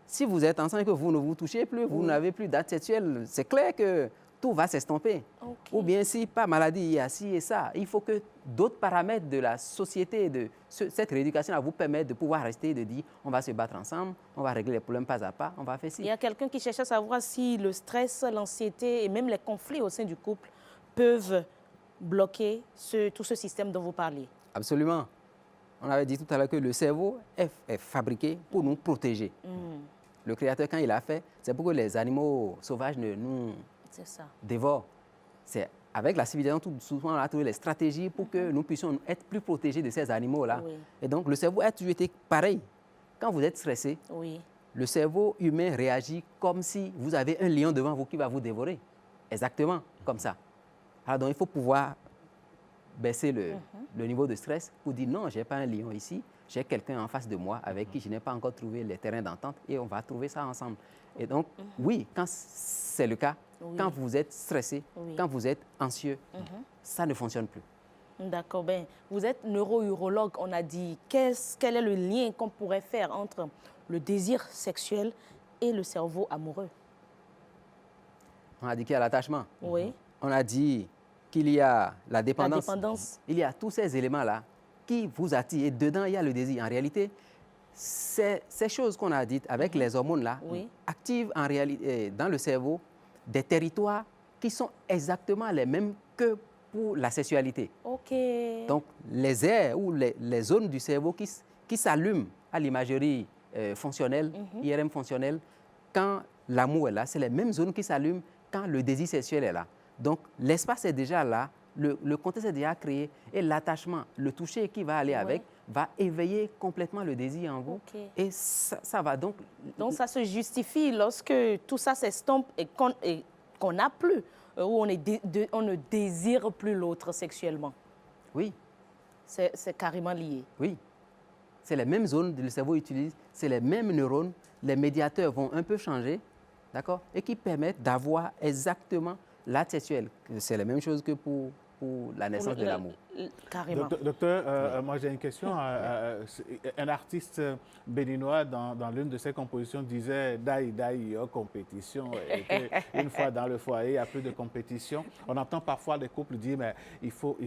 Si vous êtes ensemble et que vous ne vous touchez plus, vous n'avez plus d'acte sexuel, c'est clair que tout va s'estomper. Ou bien si pas maladie, il y a ci et ça. Il faut que d'autres paramètres de la société, de cette rééducation vous permettent de pouvoir rester et de dire on va se battre ensemble, on va régler les problèmes pas à pas, on va faire ci. Il y a quelqu'un qui cherche à savoir si le stress, l'anxiété et même les conflits au sein du couple peuvent bloquer tout ce système dont vous parliez. Absolument. On avait dit tout à l'heure que le cerveau est fabriqué pour nous protéger. Le Créateur, quand il a fait, c'est pour que les animaux sauvages ne nous dévorent. C'est avec la civilisation, tout souvent, on a trouvé les stratégies pour que nous puissions être plus protégés de ces animaux-là. Et donc, le cerveau a toujours été pareil. Quand vous êtes stressé, le cerveau humain réagit comme si vous avez un lion devant vous qui va vous dévorer. Exactement comme ça. Alors, donc, il faut pouvoir baisser le niveau de stress pour dire non, je n'ai pas un lion ici, j'ai quelqu'un en face de moi avec qui je n'ai pas encore trouvé les terrains d'entente et on va trouver ça ensemble. Et donc, oui, quand c'est le cas, quand vous êtes stressé, quand vous êtes anxieux, ça ne fonctionne plus. D'accord. Ben, vous êtes neuro-urologue. On a dit quel est le lien qu'on pourrait faire entre le désir sexuel et le cerveau amoureux? On a dit qu'il y a l'attachement. Oui. On a dit qu'il y a la dépendance. La dépendance. Il y a tous ces éléments-là qui vous attirent. Et dedans, il y a le désir. En réalité, ces choses qu'on a dites avec les hormones-là activent en réalité dans le cerveau des territoires qui sont exactement les mêmes que pour la sexualité. Donc, les aires ou les zones du cerveau qui s'allument à l'imagerie fonctionnelle, IRM fonctionnelle, quand l'amour est là, c'est les mêmes zones qui s'allument quand le désir sexuel est là. Donc, l'espace est déjà là, le contexte est déjà créé et l'attachement, le toucher qui va aller avec, va éveiller complètement le désir en vous. Et ça va donc... Donc, ça se justifie lorsque tout ça s'estompe et qu'on n'a plus, où on ne désire plus l'autre sexuellement. Oui. C'est carrément lié. Oui. C'est les mêmes zones que le cerveau utilise, c'est les mêmes neurones, les médiateurs vont un peu changer, d'accord, et qui permettent d'avoir exactement l'acte sexuel. C'est la même chose que pour la naissance de l'amour. Carrément. Docteur, moi j'ai une question. Un artiste béninois dans l'une de ses compositions disait « Dai, dai, compétition ». Une fois dans le foyer, il n'y a plus de compétition. On entend parfois les couples dire « mais il faut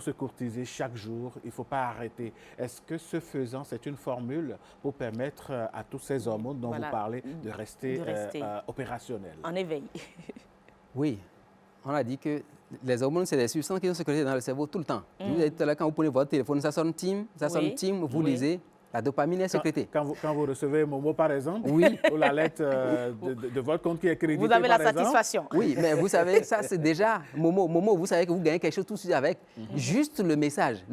se courtiser chaque jour, il ne faut pas arrêter ». Est-ce que ce faisant, c'est une formule pour permettre à tous ces hormones dont vous parlez de rester opérationnels? En éveil. Oui. On a dit que les hormones, c'est des substances qui sont sécrétées dans le cerveau tout le temps. Je vous ai dit tout à l'heure, quand vous prenez votre téléphone, ça sonne tim, vous lisez, la dopamine est sécrétée. Quand vous recevez Momo, par exemple, ou la lettre de votre compte qui est crédité, vous avez la satisfaction. Oui, mais vous savez, ça c'est déjà Momo. Momo, vous savez que vous gagnez quelque chose tout de suite avec. Juste le message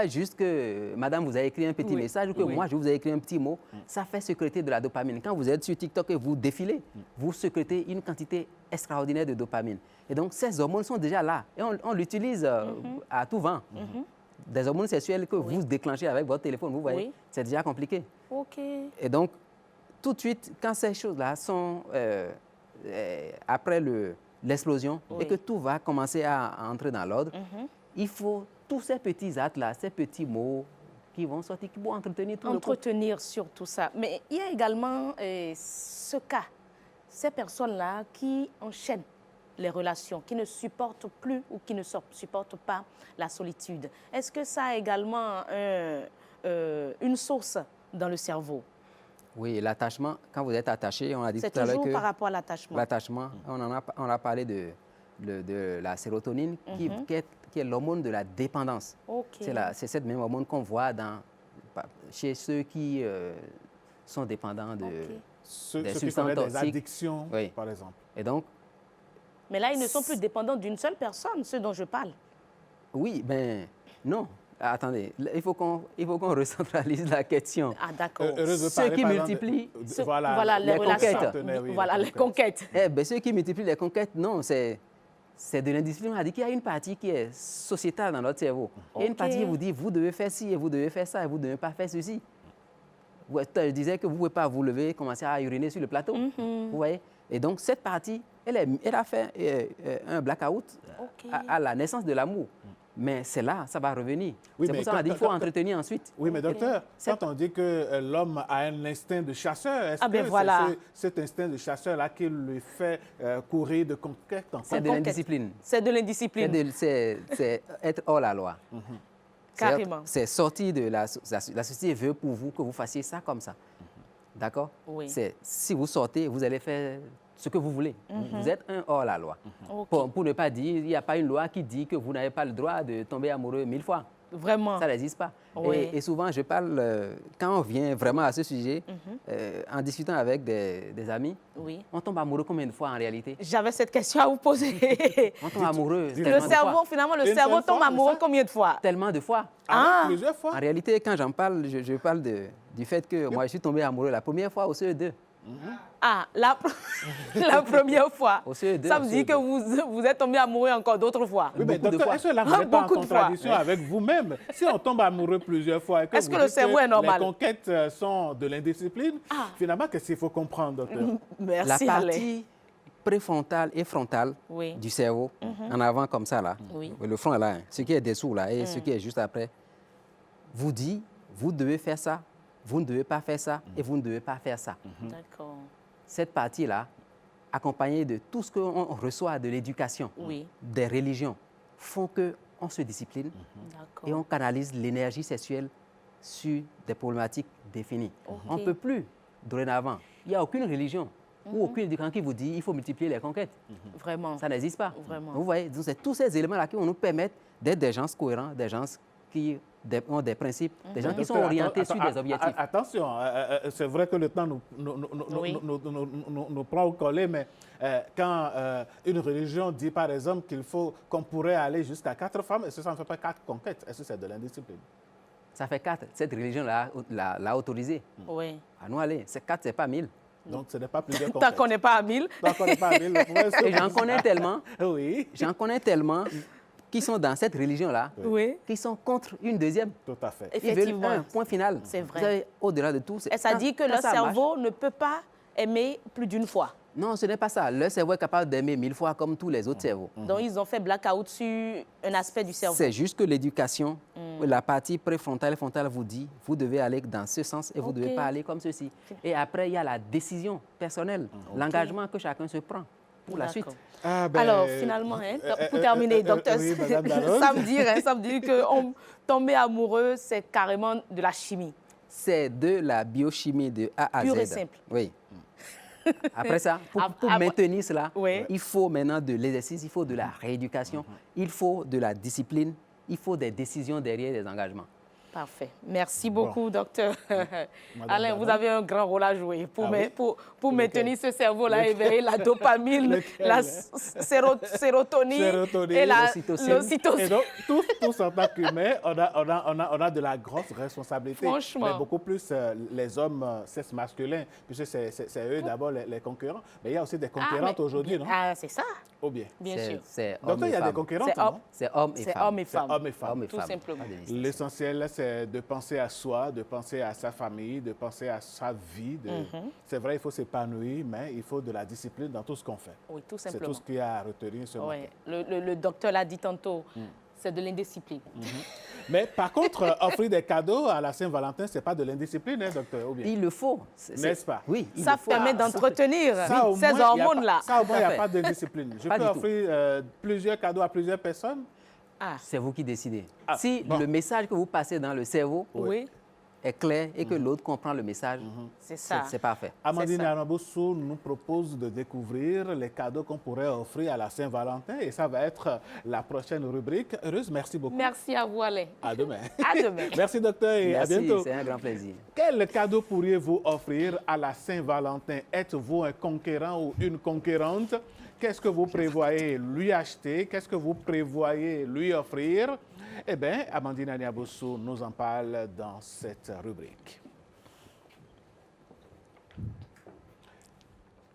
juste que madame vous a écrit un petit message ou que moi je vous ai écrit un petit mot, ça fait sécréter de la dopamine. Quand vous êtes sur TikTok et vous défilez, vous sécrétez une quantité extraordinaire de dopamine. Et donc ces hormones sont déjà là et on l'utilise à tout vent. Des hormones sexuelles que vous déclenchez avec votre téléphone, vous voyez, c'est déjà compliqué. Et donc, tout de suite, quand ces choses-là sont après l'explosion et que tout va commencer à entrer dans l'ordre, il faut tous ces petits actes-là, ces petits mots qui vont sortir, qui vont entretenir tout le couple. Entretenir sur tout ça. Mais il y a également ce cas, ces personnes-là qui enchaînent les relations, qui ne supportent plus ou qui ne supportent pas la solitude. Est-ce que ça a également une source dans le cerveau? Oui, l'attachement, quand vous êtes attaché, on a dit tout à l'heure que... C'est toujours par rapport à l'attachement. L'attachement, on a parlé de la sérotonine qui est l'hormone de la dépendance. C'est cette même hormone qu'on voit chez ceux qui sont dépendants de des substances toxiques. Des addictions, par exemple. Et donc, Mais là, ils ne sont plus dépendants d'une seule personne, ceux dont je parle. Oui, ben non. Attendez, il faut qu'on recentralise la question. Ah, d'accord. Ceux qui multiplient les conquêtes. Voilà, les conquêtes. Eh ben, ceux qui multiplient les conquêtes, non, c'est de l'indiscipline. On a dit qu'il y a une partie qui est sociétale dans notre cerveau. Il y a une partie qui vous dit, vous devez faire ci, et vous devez faire ça, et vous ne devez pas faire ceci. Je disais que vous ne pouvez pas vous lever et commencer à uriner sur le plateau. Vous voyez? Et donc, cette partie, elle a fait un blackout à la naissance de l'amour. Mais c'est là, ça va revenir. Oui, c'est pour ça qu'on a dit qu'il faut entretenir ensuite. Oui, mais docteur, quand on dit que l'homme a un instinct de chasseur, est-ce que c'est cet instinct de chasseur-là qui lui fait courir de conquête en conquête? C'est de l'indiscipline. C'est de l'indiscipline. C'est être hors la loi. Carrément. C'est sortir de la société veut pour vous que vous fassiez ça comme ça. D'accord? Oui. Si vous sortez, vous allez faire ce que vous voulez. Vous êtes un hors la loi. Pour ne pas dire, il n'y a pas une loi qui dit que vous n'avez pas le droit de tomber amoureux 1000 fois. Vraiment. Ça n'existe pas. Oui. Et souvent, je parle, quand on vient vraiment à ce sujet, en discutant avec des amis, on tombe amoureux combien de fois en réalité? J'avais cette question à vous poser. On tombe amoureux. Le cerveau, finalement, le cerveau tombe amoureux combien de fois? Tellement de fois. Plusieurs fois. En réalité, quand j'en parle, je parle du fait que moi, je suis tombé amoureux la première fois au CE2. Ah, la première fois. Au CE2, ça veut dire que vous êtes tombé amoureux encore d'autres fois. Oui, mais docteur, est-ce que là, vous n'êtes pas en contradiction avec vous-même? Si on tombe amoureux plusieurs fois et que, est-ce que le cerveau est normal? Les conquêtes sont de l'indiscipline, finalement, qu'est-ce qu'il faut comprendre, docteur? Merci, la partie préfrontale et frontale du cerveau, en avant comme ça, là, le front là, ce qui est dessous là et ce qui est juste après, vous dit, vous devez faire ça. Vous ne devez pas faire ça et vous ne devez pas faire ça. D'accord. Cette partie-là, accompagnée de tout ce qu'on reçoit de l'éducation, des religions, font qu'on se discipline et on canalise l'énergie sexuelle sur des problématiques définies. On ne peut plus, dorénavant, il n'y a aucune religion ou aucun éducation qui vous dit qu'il faut multiplier les conquêtes. Vraiment. Ça n'existe pas. Vraiment. Vous voyez, c'est tous ces éléments-là qui vont nous permettre d'être des gens cohérents, des gens qui ont des principes, des gens qui sont orientés sur des objectifs. Attention, c'est vrai que le temps nous prend au collet, mais quand une religion dit par exemple qu'on pourrait aller jusqu'à 4 femmes, est-ce que ça ne fait pas 4 conquêtes? Est-ce que c'est de l'indiscipline? Ça fait 4. Cette religion-là l'a autorisé. Oui. À nous aller. C'est 4, ce n'est pas 1000. Donc, ce n'est pas plusieurs conquêtes. Tant qu'on n'est pas à 1000. Tant qu'on n'est pas à 1000. Et j'en connais tellement. Oui. J'en connais tellement qui sont dans cette religion-là, qui sont contre une deuxième. Tout à fait. Ils veulent un point final. C'est vrai. Vous savez, au-delà de tout... Et ça dit que le cerveau ne peut pas aimer plus d'une fois. Non, ce n'est pas ça. Le cerveau est capable d'aimer 1000 fois comme tous les autres cerveaux. Donc, ils ont fait blackout sur un aspect du cerveau. C'est juste que l'éducation, la partie préfrontale et frontale vous dit, vous devez aller dans ce sens et vous ne devez pas aller comme ceci. Et après, il y a la décision personnelle, l'engagement que chacun se prend pour la suite. Ah ben, alors, finalement, pour terminer, docteur, ça me dit que tomber amoureux, c'est carrément de la chimie. C'est de la biochimie de A à Z. Pure et simple. Oui. Après ça, pour maintenir cela, il faut maintenant de l'exercice, il faut de la rééducation, il faut de la discipline, il faut des décisions derrière des engagements. Parfait. Merci beaucoup, docteur. Alain, vous avez un grand rôle à jouer pour maintenir ce cerveau-là éveillé, la dopamine, la sérotonine et l'ocytocine. Et donc, tous en tant qu'humains, on a de la grosse responsabilité. Franchement. Mais beaucoup plus les hommes sexe masculin, puisque c'est eux d'abord les concurrents. Mais il y a aussi des concurrentes aujourd'hui, non? Ah, c'est ça? Ou bien? Bien sûr. Donc, il y a des concurrentes, non? C'est hommes et femmes. C'est hommes et femmes. Tout simplement. L'essentiel, c'est de penser à soi, de penser à sa famille, de penser à sa vie. C'est vrai, il faut s'épanouir, mais il faut de la discipline dans tout ce qu'on fait. Oui, tout simplement. C'est tout ce qu'il y a à retenir ce matin. Le docteur l'a dit tantôt, c'est de l'indiscipline. Mais par contre, offrir des cadeaux à la Saint-Valentin, ce n'est pas de l'indiscipline, hein, docteur? Ou bien? Il le faut. N'est-ce pas? Oui. Ça permet d'entretenir ces hormones-là. Ça, au moins, il n'y a pas d'indiscipline. Je peux offrir plusieurs cadeaux à plusieurs personnes? C'est vous qui décidez. Si le message que vous passez dans le cerveau est clair et que l'autre comprend le message, c'est parfait. Amandine Arnabossou nous propose de découvrir les cadeaux qu'on pourrait offrir à la Saint-Valentin et ça va être la prochaine rubrique. Heureuse, merci beaucoup. Merci à vous, Alain. À demain. À demain. Merci, docteur, et à bientôt. C'est un grand plaisir. Quel cadeau pourriez-vous offrir à la Saint-Valentin? Êtes-vous un conquérant ou une conquérante? Qu'est-ce que vous prévoyez lui acheter? Qu'est-ce que vous prévoyez lui offrir? Eh bien, Amandine Arnabossou nous en parle dans cette rubrique.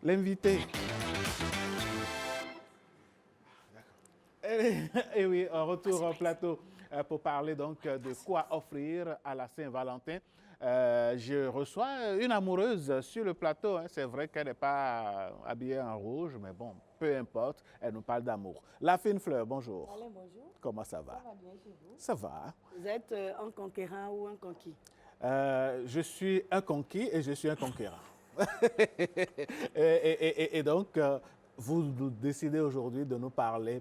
L'invité. Et oui, un retour au plateau pour parler donc de quoi offrir à la Saint-Valentin. Je reçois une amoureuse sur le plateau. Hein. C'est vrai qu'elle n'est pas habillée en rouge, mais bon, peu importe, elle nous parle d'amour. La fine fleur, bonjour. Alain, bonjour. Comment ça va? Ça va bien chez vous? Ça va. Vous êtes un conquérant ou un conquis? Je suis un conquis et je suis un conquérant. et donc, vous décidez aujourd'hui de nous parler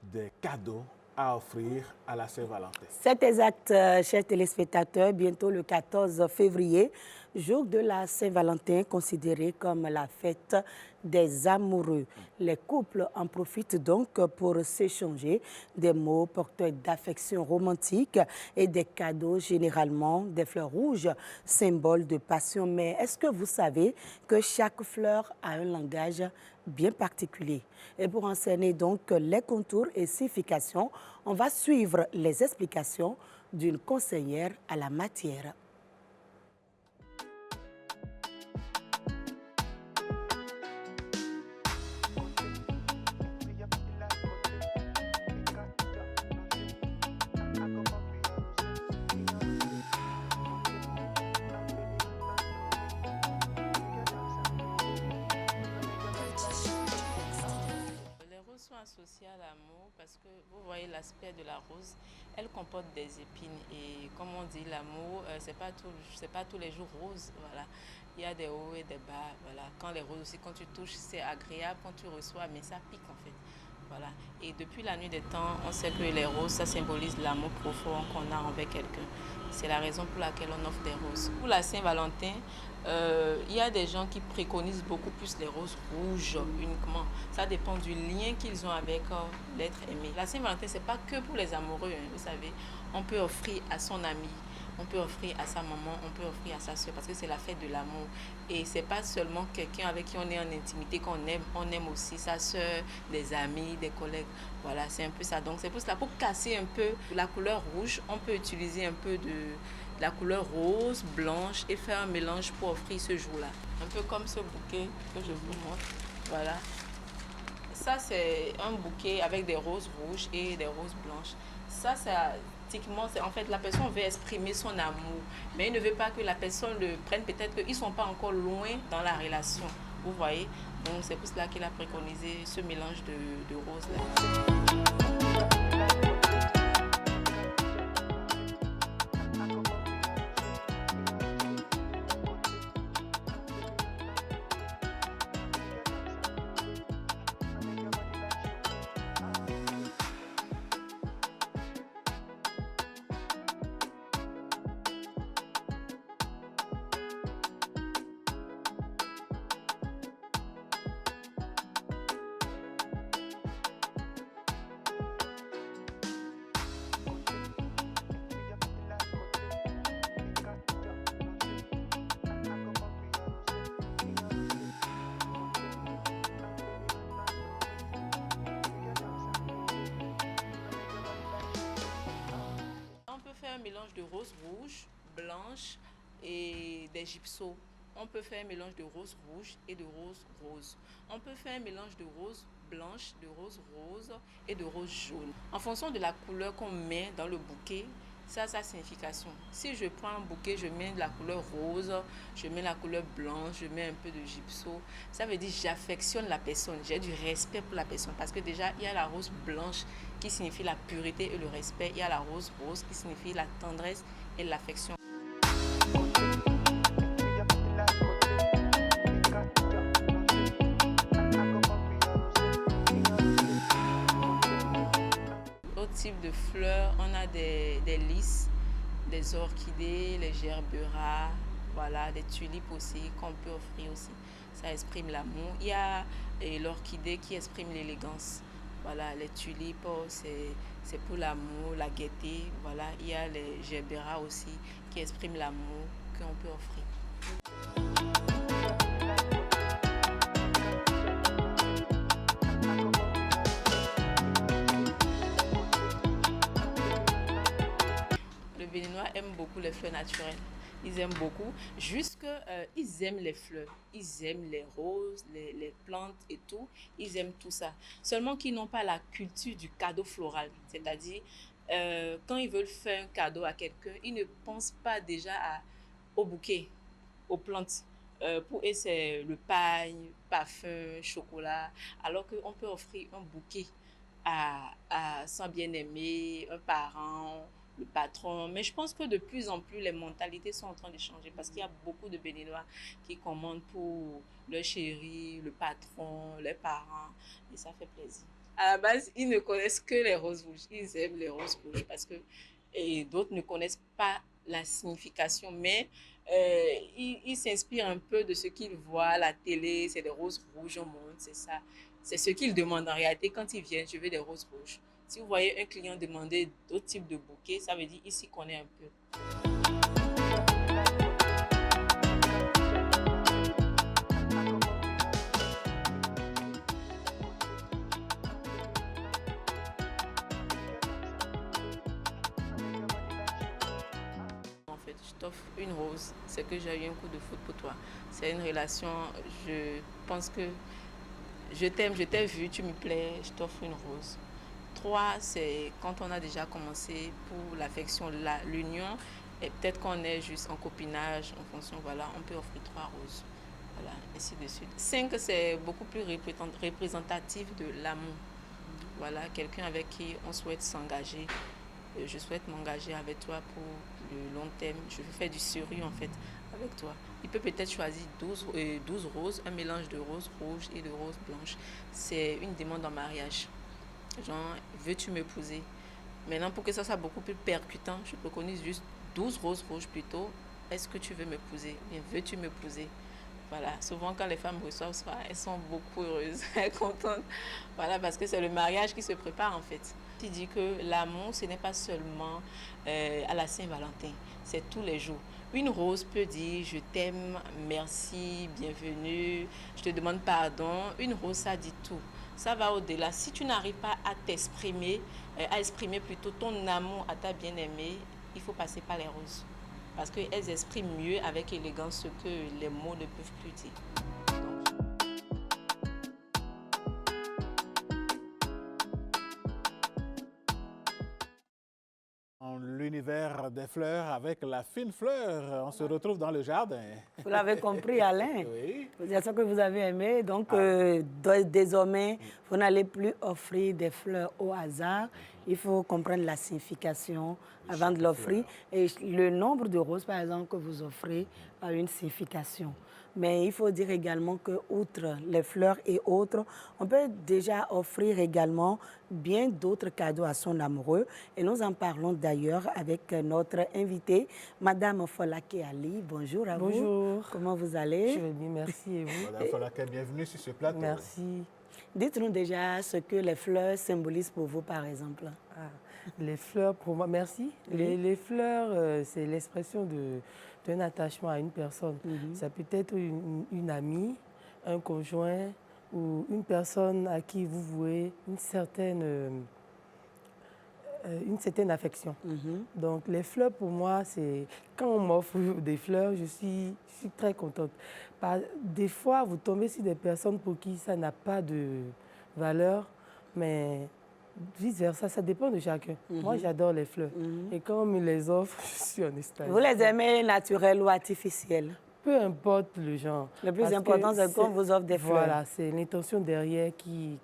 des cadeaux à offrir à la Saint-Valentin. C'est exact, chers téléspectateurs. Bientôt le 14 février, jour de la Saint-Valentin, considéré comme la fête des amoureux. Les couples en profitent donc pour s'échanger des mots porteurs d'affection romantique et des cadeaux, généralement des fleurs rouges, symbole de passion. Mais est-ce que vous savez que chaque fleur a un langage bien particulier? Et pour en cerner donc les contours et significations, on va suivre les explications d'une conseillère à la matière. Associée à l'amour parce que vous voyez l'aspect de la rose, elle comporte des épines et comme on dit l'amour c'est pas tous les jours rose, voilà. Il y a des hauts et des bas, voilà. Quand les roses aussi, quand tu touches c'est agréable, quand tu reçois mais ça pique en fait, voilà. Et depuis la nuit des temps on sait que les roses ça symbolise l'amour profond qu'on a envers quelqu'un. C'est la raison pour laquelle on offre des roses. Pour la Saint-Valentin, il y a des gens qui préconisent beaucoup plus les roses rouges uniquement. Ça dépend du lien qu'ils ont avec l'être aimé. La Saint-Valentin, ce n'est pas que pour les amoureux, hein, vous savez. On peut offrir à son ami, on peut offrir à sa maman, on peut offrir à sa soeur parce que c'est la fête de l'amour. Et ce n'est pas seulement quelqu'un avec qui on est en intimité qu'on aime, on aime aussi sa soeur, des amis, des collègues. Voilà, c'est un peu ça. Donc c'est pour cela, pour casser un peu la couleur rouge, on peut utiliser un peu de la couleur rose, blanche et faire un mélange pour offrir ce jour-là. Un peu comme ce bouquet que je vous montre. Voilà. Ça, c'est un bouquet avec des roses rouges et des roses blanches. Ça, en fait, la personne veut exprimer son amour, mais il ne veut pas que la personne le prenne. Peut-être qu'ils ne sont pas encore loin dans la relation. Vous voyez? Donc, c'est pour cela qu'il a préconisé ce mélange de roses-là. Un mélange de rose rouge, blanche et des gypsos. On peut faire un mélange de rose rouge et de rose rose. On peut faire un mélange de rose blanche, de rose rose et de rose jaune. En fonction de la couleur qu'on met dans le bouquet, ça a sa signification. Si je prends un bouquet, je mets de la couleur rose, je mets la couleur blanche, je mets un peu de gypso. Ça veut dire j'affectionne la personne, j'ai du respect pour la personne. Parce que déjà, il y a la rose blanche qui signifie la pureté et le respect. Il y a la rose rose qui signifie la tendresse et l'affection. Autre type de fleurs, on a des lys, des orchidées, les gerberas, voilà, des tulipes aussi qu'on peut offrir aussi. Ça exprime l'amour. Il y a l'orchidée qui exprime l'élégance. Voilà, les tulipes, c'est pour l'amour, la gaieté. Voilà, il y a les gerberas aussi qui expriment l'amour qu'on peut offrir. Le Béninois aime beaucoup les fleurs naturelles. Ils aiment beaucoup. Ils aiment les fleurs. Ils aiment les roses, les plantes et tout. Ils aiment tout ça. Seulement qu'ils n'ont pas la culture du cadeau floral. C'est-à-dire, quand ils veulent faire un cadeau à quelqu'un, ils ne pensent pas déjà au bouquet, aux plantes. Pour eux, c'est le pain, parfum, chocolat. Alors qu'on peut offrir un bouquet à son bien-aimé, un parent, le patron. Mais je pense que de plus en plus, les mentalités sont en train de changer parce qu'il y a beaucoup de Béninois qui commandent pour leur chéri, le patron, les parents. Et ça fait plaisir. À la base, ils ne connaissent que les roses rouges. Ils aiment les roses rouges parce que d'autres ne connaissent pas la signification. Mais ils s'inspirent un peu de ce qu'ils voient à la télé. C'est des roses rouges au monde, c'est ça. C'est ce qu'ils demandent en réalité quand ils viennent. Je veux des roses rouges. Si vous voyez un client demander d'autres types de bouquets, ça veut dire ici qu'on est un peu. En fait, je t'offre une rose. C'est que j'ai eu un coup de foot pour toi. C'est une relation, je pense que je t'aime, je t'ai vu, tu me plais, je t'offre une rose. 3, c'est quand on a déjà commencé pour l'affection, l'union, et peut-être qu'on est juste en copinage, en fonction, voilà, on peut offrir 3 roses. Voilà, ainsi de suite. 5, c'est beaucoup plus représentatif de l'amour. Voilà, quelqu'un avec qui on souhaite s'engager. Je souhaite m'engager avec toi pour le long terme. Je veux faire du sérieux, en fait, avec toi. Il peut peut-être choisir 12 roses, un mélange de roses rouges et de roses blanches. C'est une demande en mariage. Genre, veux-tu m'épouser? Maintenant, pour que ça soit beaucoup plus percutant, je préconise juste 12 roses rouges plutôt. Est-ce que tu veux m'épouser? Bien, veux-tu m'épouser? Voilà, souvent quand les femmes reçoivent ça, elles sont beaucoup heureuses, contentes. Voilà, parce que c'est le mariage qui se prépare en fait. Tu dis que l'amour, ce n'est pas seulement à la Saint-Valentin, c'est tous les jours. Une rose peut dire je t'aime, merci, bienvenue, je te demande pardon. Une rose, ça dit tout. Ça va au-delà. Si tu n'arrives pas à t'exprimer, à exprimer plutôt ton amour à ta bien-aimée, il faut passer par les roses. Parce qu'elles expriment mieux avec élégance ce que les mots ne peuvent plus dire. L'univers des fleurs avec la fine fleur. On se retrouve dans le jardin. Vous l'avez compris, Alain. Oui. C'est ça que vous avez aimé. Donc, désormais, vous n'allez plus offrir des fleurs au hasard. Il faut comprendre la signification avant de l'offrir. Et le nombre de roses, par exemple, que vous offrez a une signification. Mais il faut dire également que, outre les fleurs et autres, on peut déjà offrir également bien d'autres cadeaux à son amoureux. Et nous en parlons d'ailleurs avec notre invitée, Madame Folake Ali. Bonjour à vous. Bonjour. Comment vous allez? Je vais bien, merci. Et vous? Madame Folake, bienvenue sur ce plateau. Merci. Dites-nous déjà ce que les fleurs symbolisent pour vous, par exemple. Les fleurs, pour moi, merci. Oui. Les fleurs, c'est l'expression d'un attachement à une personne. Ça peut être une amie, un conjoint ou une personne à qui vous vouez une certaine affection. Donc, les fleurs, pour moi, c'est... Quand on m'offre des fleurs, je suis très contente. Des fois, vous tombez sur des personnes pour qui ça n'a pas de valeur, mais vice-versa, ça dépend de chacun. Moi, j'adore les fleurs. Et quand on me les offre, je suis en extase. Vous les aimez naturelles ou artificielles? Peu importe le genre. Le plus important, c'est qu'on vous offre des fleurs. Voilà, c'est l'intention derrière qui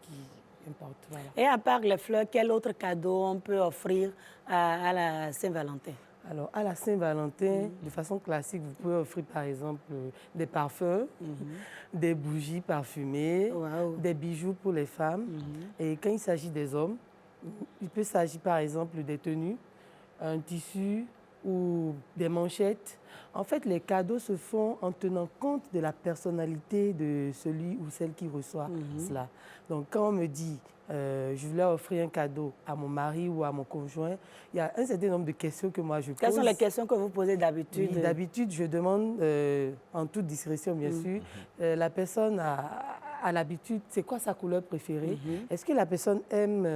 importe. Voilà. Et à part les fleurs, quel autre cadeau on peut offrir à la Saint-Valentin? Alors, à la Saint-Valentin, de façon classique, vous pouvez offrir par exemple des parfums, des bougies parfumées, des bijoux pour les femmes. Et quand il s'agit des hommes, il peut s'agir par exemple des tenues, un tissu, ou des manchettes. En fait, les cadeaux se font en tenant compte de la personnalité de celui ou celle qui reçoit cela. Donc, quand on me dit je voulais offrir un cadeau à mon mari ou à mon conjoint, il y a un certain nombre de questions que moi je pose. Quelles sont les questions que vous posez d'habitude? Oui, d'habitude, je demande, en toute discrétion bien sûr, la personne a l'habitude, c'est quoi sa couleur préférée? Est-ce que la personne aime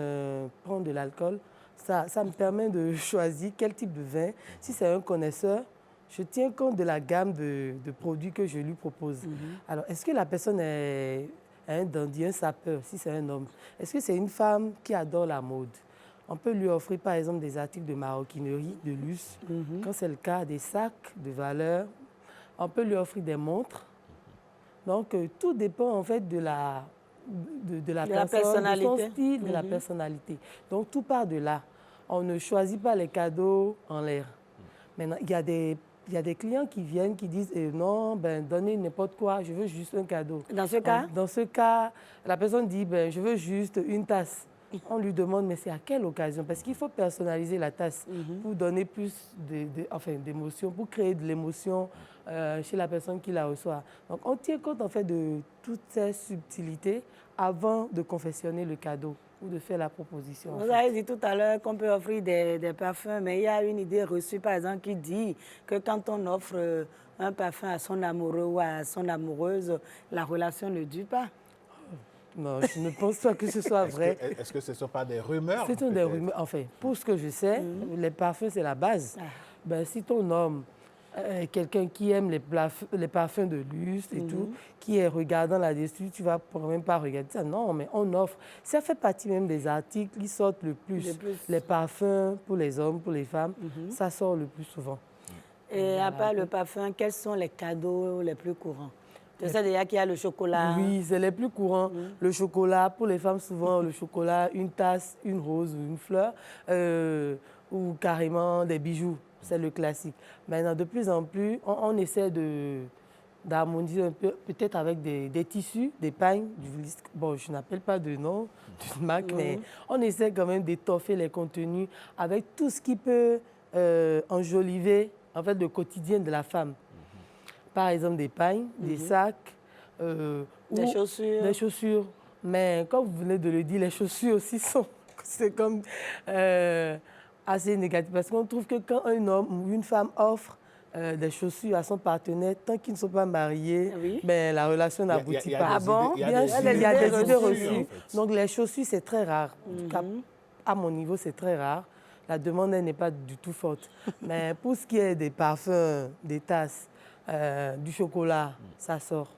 prendre de l'alcool? Ça me permet de choisir quel type de vin. Si c'est un connaisseur, je tiens compte de la gamme de produits que je lui propose. Alors, est-ce que la personne est un dandy, un sapeur, si c'est un homme? Est-ce que c'est une femme qui adore la mode? On peut lui offrir, par exemple, des articles de maroquinerie, de luxe. Quand c'est le cas, des sacs de valeur. On peut lui offrir des montres. Donc, tout dépend, en fait, de la personne, de son style, de la personnalité. Donc, tout part de là. On ne choisit pas les cadeaux en l'air. Maintenant, il y a des clients qui viennent, qui disent non, donnez n'importe quoi, je veux juste un cadeau. Dans ce cas? Dans ce cas, la personne dit je veux juste une tasse. On lui demande, mais c'est à quelle occasion? Parce qu'il faut personnaliser la tasse pour donner plus d'émotion, pour créer de l'émotion chez la personne qui la reçoit. Donc, on tient compte en fait de toutes ces subtilités avant de confectionner le cadeau ou de faire la proposition. Vous avez dit tout à l'heure qu'on peut offrir des parfums, mais il y a une idée reçue, par exemple, qui dit que quand on offre un parfum à son amoureux ou à son amoureuse, la relation ne dure pas. Non, je ne pense pas que ce soit vrai. Est-ce que ce ne sont pas des rumeurs? Ce sont des rumeurs. Enfin, pour ce que je sais, les parfums, c'est la base. Si ton homme quelqu'un qui aime les parfums de luxe et tout, qui est regardant là-dessus, tu ne vas quand même pas regarder ça. Non, mais on offre. Ça fait partie même des articles qui sortent le plus. Les parfums pour les hommes, pour les femmes, ça sort le plus souvent. Et à part le parfum, quels sont les cadeaux les plus courants? Tu sais déjà qu'il y a le chocolat. Oui, c'est les plus courants. Le chocolat, pour les femmes, souvent, le chocolat, une tasse, une rose ou une fleur, ou carrément des bijoux. C'est le classique. Maintenant, de plus en plus, on essaie d'harmoniser un peu, peut-être avec des tissus, des pagnes. Bon, je n'appelle pas de nom d'une marque, mais on essaie quand même d'étoffer les contenus avec tout ce qui peut enjoliver en fait, le quotidien de la femme. Par exemple, des pagnes, des sacs. Des chaussures. Des chaussures. Mais comme vous venez de le dire, les chaussures aussi sont... C'est comme... assez négatif parce qu'on trouve que quand un homme ou une femme offre des chaussures à son partenaire, tant qu'ils ne sont pas mariés, la relation n'aboutit pas. Ah bon? Bien sûr, il y a des idées reçues. Donc les chaussures, c'est très rare. En tout cas, à mon niveau, c'est très rare. La demande n'est pas du tout forte. Mais pour ce qui est des parfums, des tasses, du chocolat, ça sort.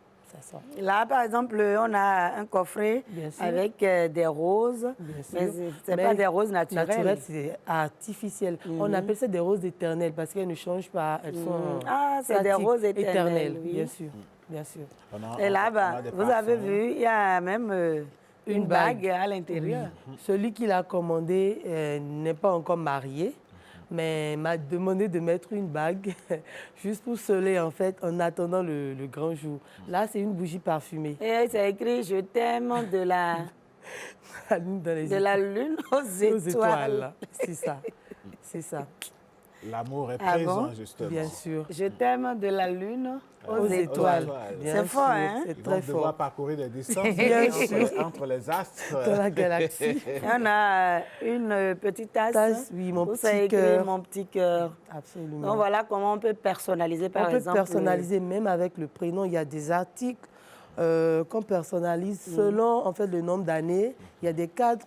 Là, par exemple, on a un coffret avec des roses, mais ce n'est pas des roses naturelles. C'est artificiel. On appelle ça des roses éternelles parce qu'elles ne changent pas. Elles sont c'est des roses éternelles, oui. Bien sûr. Bien sûr. Et là, vous avez vu, il y a même une bague à l'intérieur. Oui. Celui qui l'a commandé n'est pas encore marié, mais m'a demandé de mettre une bague juste pour sceller, en fait, en attendant le grand jour. Là, c'est une bougie parfumée. Et c'est écrit « Je t'aime de la lune aux étoiles. » C'est ça, c'est ça. L'amour est présent, justement. Bien sûr. Je t'aime de la lune aux étoiles. C'est fort, hein? C'est très fort. On va parcourir des distances entre les astres. Dans la galaxie. On a une petite tasse. Oui, mon petit cœur. Absolument. Donc voilà comment on peut personnaliser, par exemple. On peut personnaliser même avec le prénom. Il y a des articles qu'on personnalise selon en fait, le nombre d'années. Il y a des cadres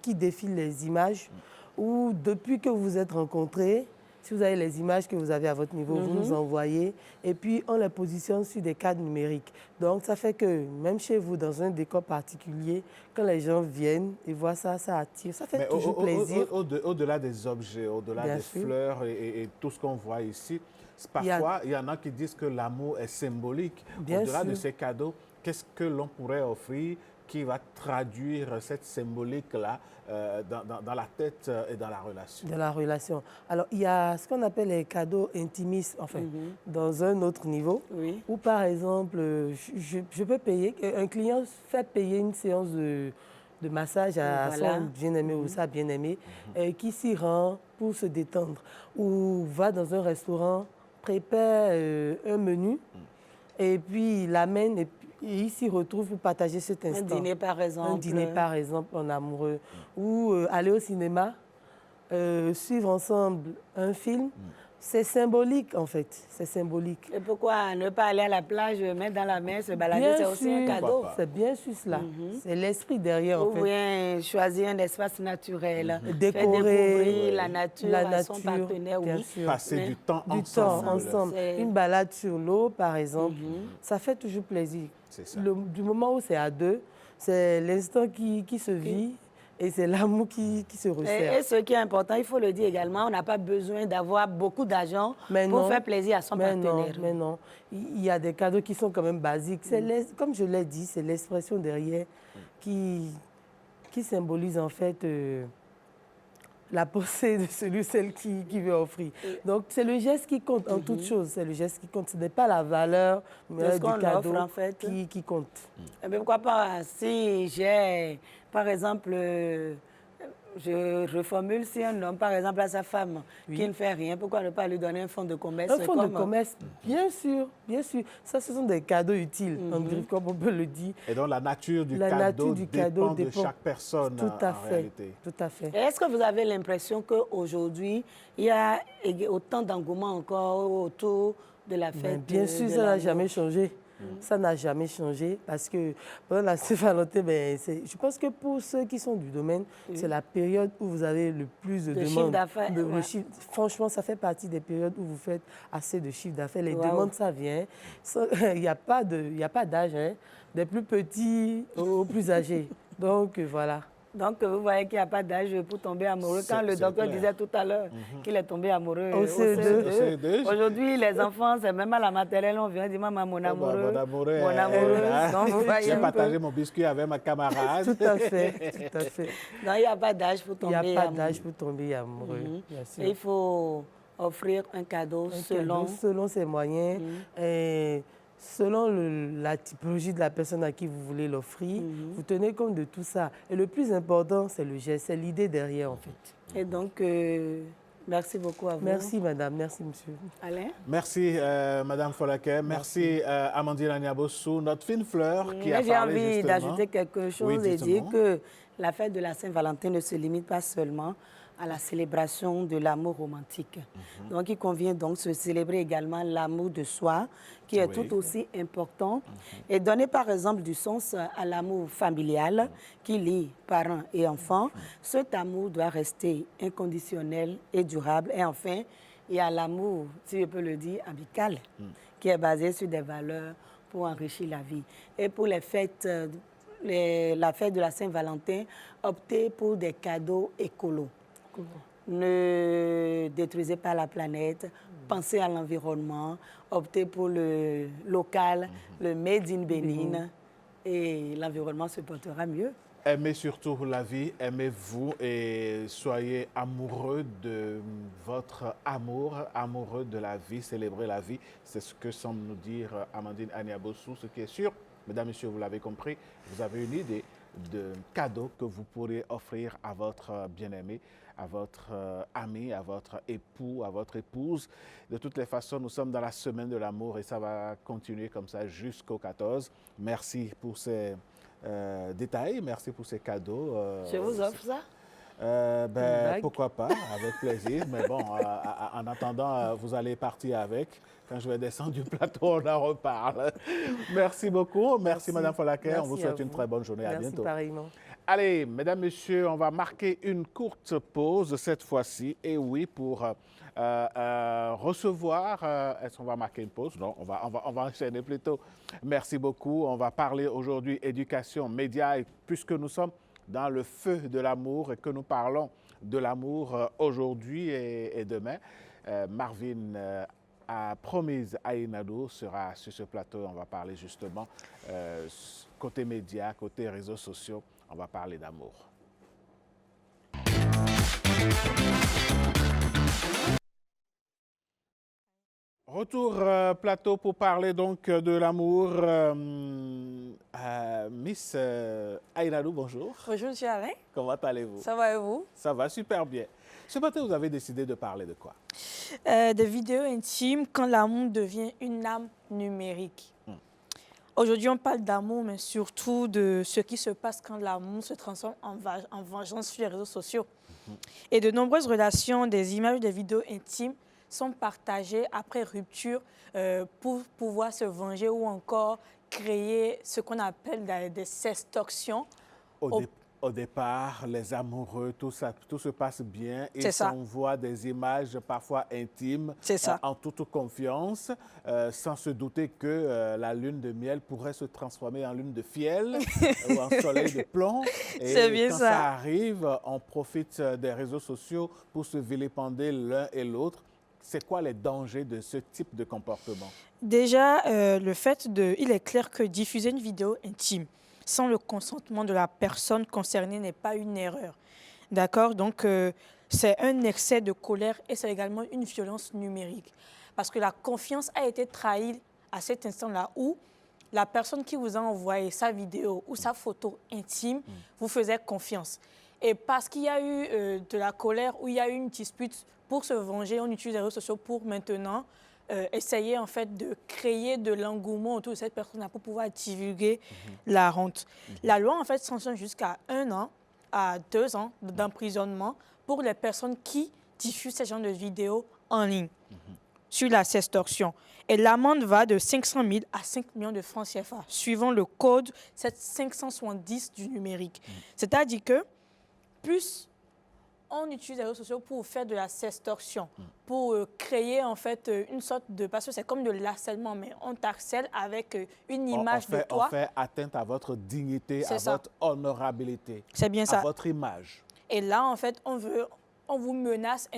qui défilent les images où depuis que vous vous êtes rencontrés, si vous avez les images que vous avez à votre niveau, vous nous envoyez et puis on les positionne sur des cadres numériques. Donc ça fait que même chez vous, dans un décor particulier, quand les gens viennent et voient ça, ça attire. Ça fait toujours plaisir. Au-delà des objets, au-delà des fleurs et tout ce qu'on voit ici, parfois il y en a qui disent que l'amour est symbolique. Au-delà de ces cadeaux, qu'est-ce que l'on pourrait offrir qui va traduire cette symbolique-là dans la tête et dans la relation? Dans la relation. Alors, il y a ce qu'on appelle les cadeaux intimistes, enfin, dans un autre niveau, où, par exemple, je peux payer, un client fait payer une séance de massage à son bien-aimé ou sa bien-aimée, qui s'y rend pour se détendre, ou va dans un restaurant, prépare un menu, et puis l'amène, et il s'y retrouve pour partager cet instant. Un dîner par exemple. Un dîner par exemple en amoureux. Ou aller au cinéma, suivre ensemble un film. C'est symbolique, en fait. C'est symbolique. Et pourquoi ne pas aller à la plage, mettre dans la mer, se balader, c'est aussi un cadeau. C'est bien sûr cela. C'est l'esprit derrière, en fait. Ou bien choisir un espace naturel. Décorer la nature à son partenaire, bien sûr. Passer du temps ensemble. Une balade sur l'eau, par exemple, ça fait toujours plaisir. C'est ça. Du moment où c'est à deux, c'est l'instant qui se vit. Et c'est l'amour qui se resserre. Et ce qui est important, il faut le dire également, on n'a pas besoin d'avoir beaucoup d'argent pour faire plaisir à son partenaire. Mais non, il y a des cadeaux qui sont quand même basiques. Comme je l'ai dit, c'est l'expression derrière qui symbolise en fait la pensée de celui ou celle qui veut offrir. Donc c'est le geste qui compte en toute chose. C'est le geste qui compte. Ce n'est pas la valeur du cadeau offre, en fait, qui compte. Mais pourquoi pas, si j'ai, par exemple, je reformule, si un homme, par exemple, à sa femme, qui ne fait rien, pourquoi ne pas lui donner un fonds de commerce? Un fonds de commerce, bien sûr, bien sûr. Ça, ce sont des cadeaux utiles, comme on peut le dire. Et donc, la nature du cadeau dépend de chaque personne, tout à en fait, réalité. Tout à fait. Est-ce que vous avez l'impression qu'aujourd'hui, il y a autant d'engouement encore autour de la fête? Bien sûr, ça n'a jamais changé. Ça n'a jamais changé parce que pendant la Saint-Valentin, je pense que pour ceux qui sont du domaine, c'est la période où vous avez le plus de demandes. Chiffre d'affaires. Franchement, ça fait partie des périodes où vous faites assez de chiffre d'affaires. Les demandes, ça vient. Il n'y a pas d'âge, hein, des plus petits aux plus âgés. Donc, voilà. Donc, vous voyez qu'il n'y a pas d'âge pour tomber amoureux. Quand le docteur disait tout à l'heure qu'il est tombé amoureux au CE2. Aujourd'hui, les enfants, c'est même à la maternelle, on vient dire, maman, mon amoureux. Mon amoureux. J'ai partagé mon biscuit avec ma camarade. Tout à fait, tout à fait. Non, il n'y a pas d'âge pour tomber amoureux. Il n'y a pas d'âge pour tomber amoureux, bien sûr. Et il faut offrir un cadeau selon ses moyens. Et selon la typologie de la personne à qui vous voulez l'offrir, vous tenez compte de tout ça. Et le plus important, c'est le geste, c'est l'idée derrière, en fait. Et donc, merci beaucoup à vous. Merci, madame. Merci, monsieur. Alain? Merci, madame Folake. Merci, Amandine Aniabossou, notre fine fleur qui a parlé. J'ai envie d'ajouter quelque chose et dire que la fête de la Saint-Valentin ne se limite pas seulement à la célébration de l'amour romantique. Donc, il convient donc de se célébrer également l'amour de soi, qui est tout aussi important, et donner par exemple du sens à l'amour familial qui lie parents et enfants. Cet amour doit rester inconditionnel et durable. Et enfin, il y a l'amour, si je peux le dire, amical, qui est basé sur des valeurs pour enrichir la vie. Et pour les fêtes, la fête de la Saint-Valentin, optez pour des cadeaux écolos. Ne détruisez pas la planète, pensez à l'environnement, optez pour le local, le Made in Bénin, et l'environnement se portera mieux. Aimez surtout la vie, aimez-vous et soyez amoureux de votre amour, amoureux de la vie, célébrez la vie. C'est ce que semble nous dire Amandine Aniabossou. Ce qui est sûr, mesdames, messieurs, vous l'avez compris, vous avez une idée de cadeaux que vous pourrez offrir à votre bien-aimé, à votre ami, à votre époux, à votre épouse. De toutes les façons, nous sommes dans la semaine de l'amour et ça va continuer comme ça jusqu'au 14. Merci pour ces détails, merci pour ces cadeaux. Je vous offre ça? Pourquoi pas, avec plaisir. Mais bon, en attendant, vous allez partir avec. Quand je vais descendre du plateau, on en reparle. Merci beaucoup. Merci Madame Folake. On vous souhaite une très bonne journée. À bientôt. Pareillement. Allez, mesdames, messieurs, on va marquer une courte pause cette fois-ci. Et oui, pour recevoir... Est-ce qu'on va marquer une pause? Non, on va enchaîner plutôt. Merci beaucoup. On va parler aujourd'hui éducation, médias, et puisque nous sommes dans le feu de l'amour et que nous parlons de l'amour aujourd'hui et demain, Marvin Promise Aïnadou sera sur ce plateau. On va parler justement côté médias, côté réseaux sociaux. On va parler d'amour. Retour plateau pour parler donc de l'amour. Miss Aïnadou, bonjour. Bonjour, monsieur Alain. Comment allez-vous? Ça va et vous? Ça va super bien. Ce matin, vous avez décidé de parler de quoi? Des vidéos intimes quand l'amour devient une âme numérique. Aujourd'hui, on parle d'amour, mais surtout de ce qui se passe quand l'amour se transforme en vengeance sur les réseaux sociaux. Et de nombreuses relations, des images, des vidéos intimes sont partagées après rupture pour pouvoir se venger ou encore créer ce qu'on appelle des sextorsions. Au départ, les amoureux, tout se passe bien et s'envoient des images parfois intimes en toute confiance, sans se douter que la lune de miel pourrait se transformer en lune de fiel ou en soleil de plomb. Et quand ça arrive, on profite des réseaux sociaux pour se vilipender l'un et l'autre. C'est quoi les dangers de ce type de comportement? Déjà, il est clair que diffuser une vidéo intime sans le consentement de la personne concernée n'est pas une erreur. D'accord? Donc, c'est un excès de colère et c'est également une violence numérique. Parce que la confiance a été trahie à cet instant-là où la personne qui vous a envoyé sa vidéo ou sa photo intime vous faisait confiance. Et parce qu'il y a eu de la colère ou il y a eu une dispute pour se venger, on utilise les réseaux sociaux pour maintenant essayer en fait de créer de l'engouement autour de cette personne-là pour pouvoir divulguer la honte. La loi en fait sanctionne jusqu'à 1 an à 2 ans d'emprisonnement pour les personnes qui diffusent ce genre de vidéos en ligne sur la sextorsion. Et l'amende va de 500 000 à 5 millions de francs CFA, suivant le code 570 du numérique. C'est-à-dire que plus on utilise les réseaux sociaux pour faire de la sextorsion, pour créer en fait une sorte de... Parce que c'est comme de l'harcèlement, mais on t'harcèle avec une image de toi. On fait atteinte à votre dignité, à votre honorabilité. C'est bien ça. À votre image. Et là, en fait, on vous menace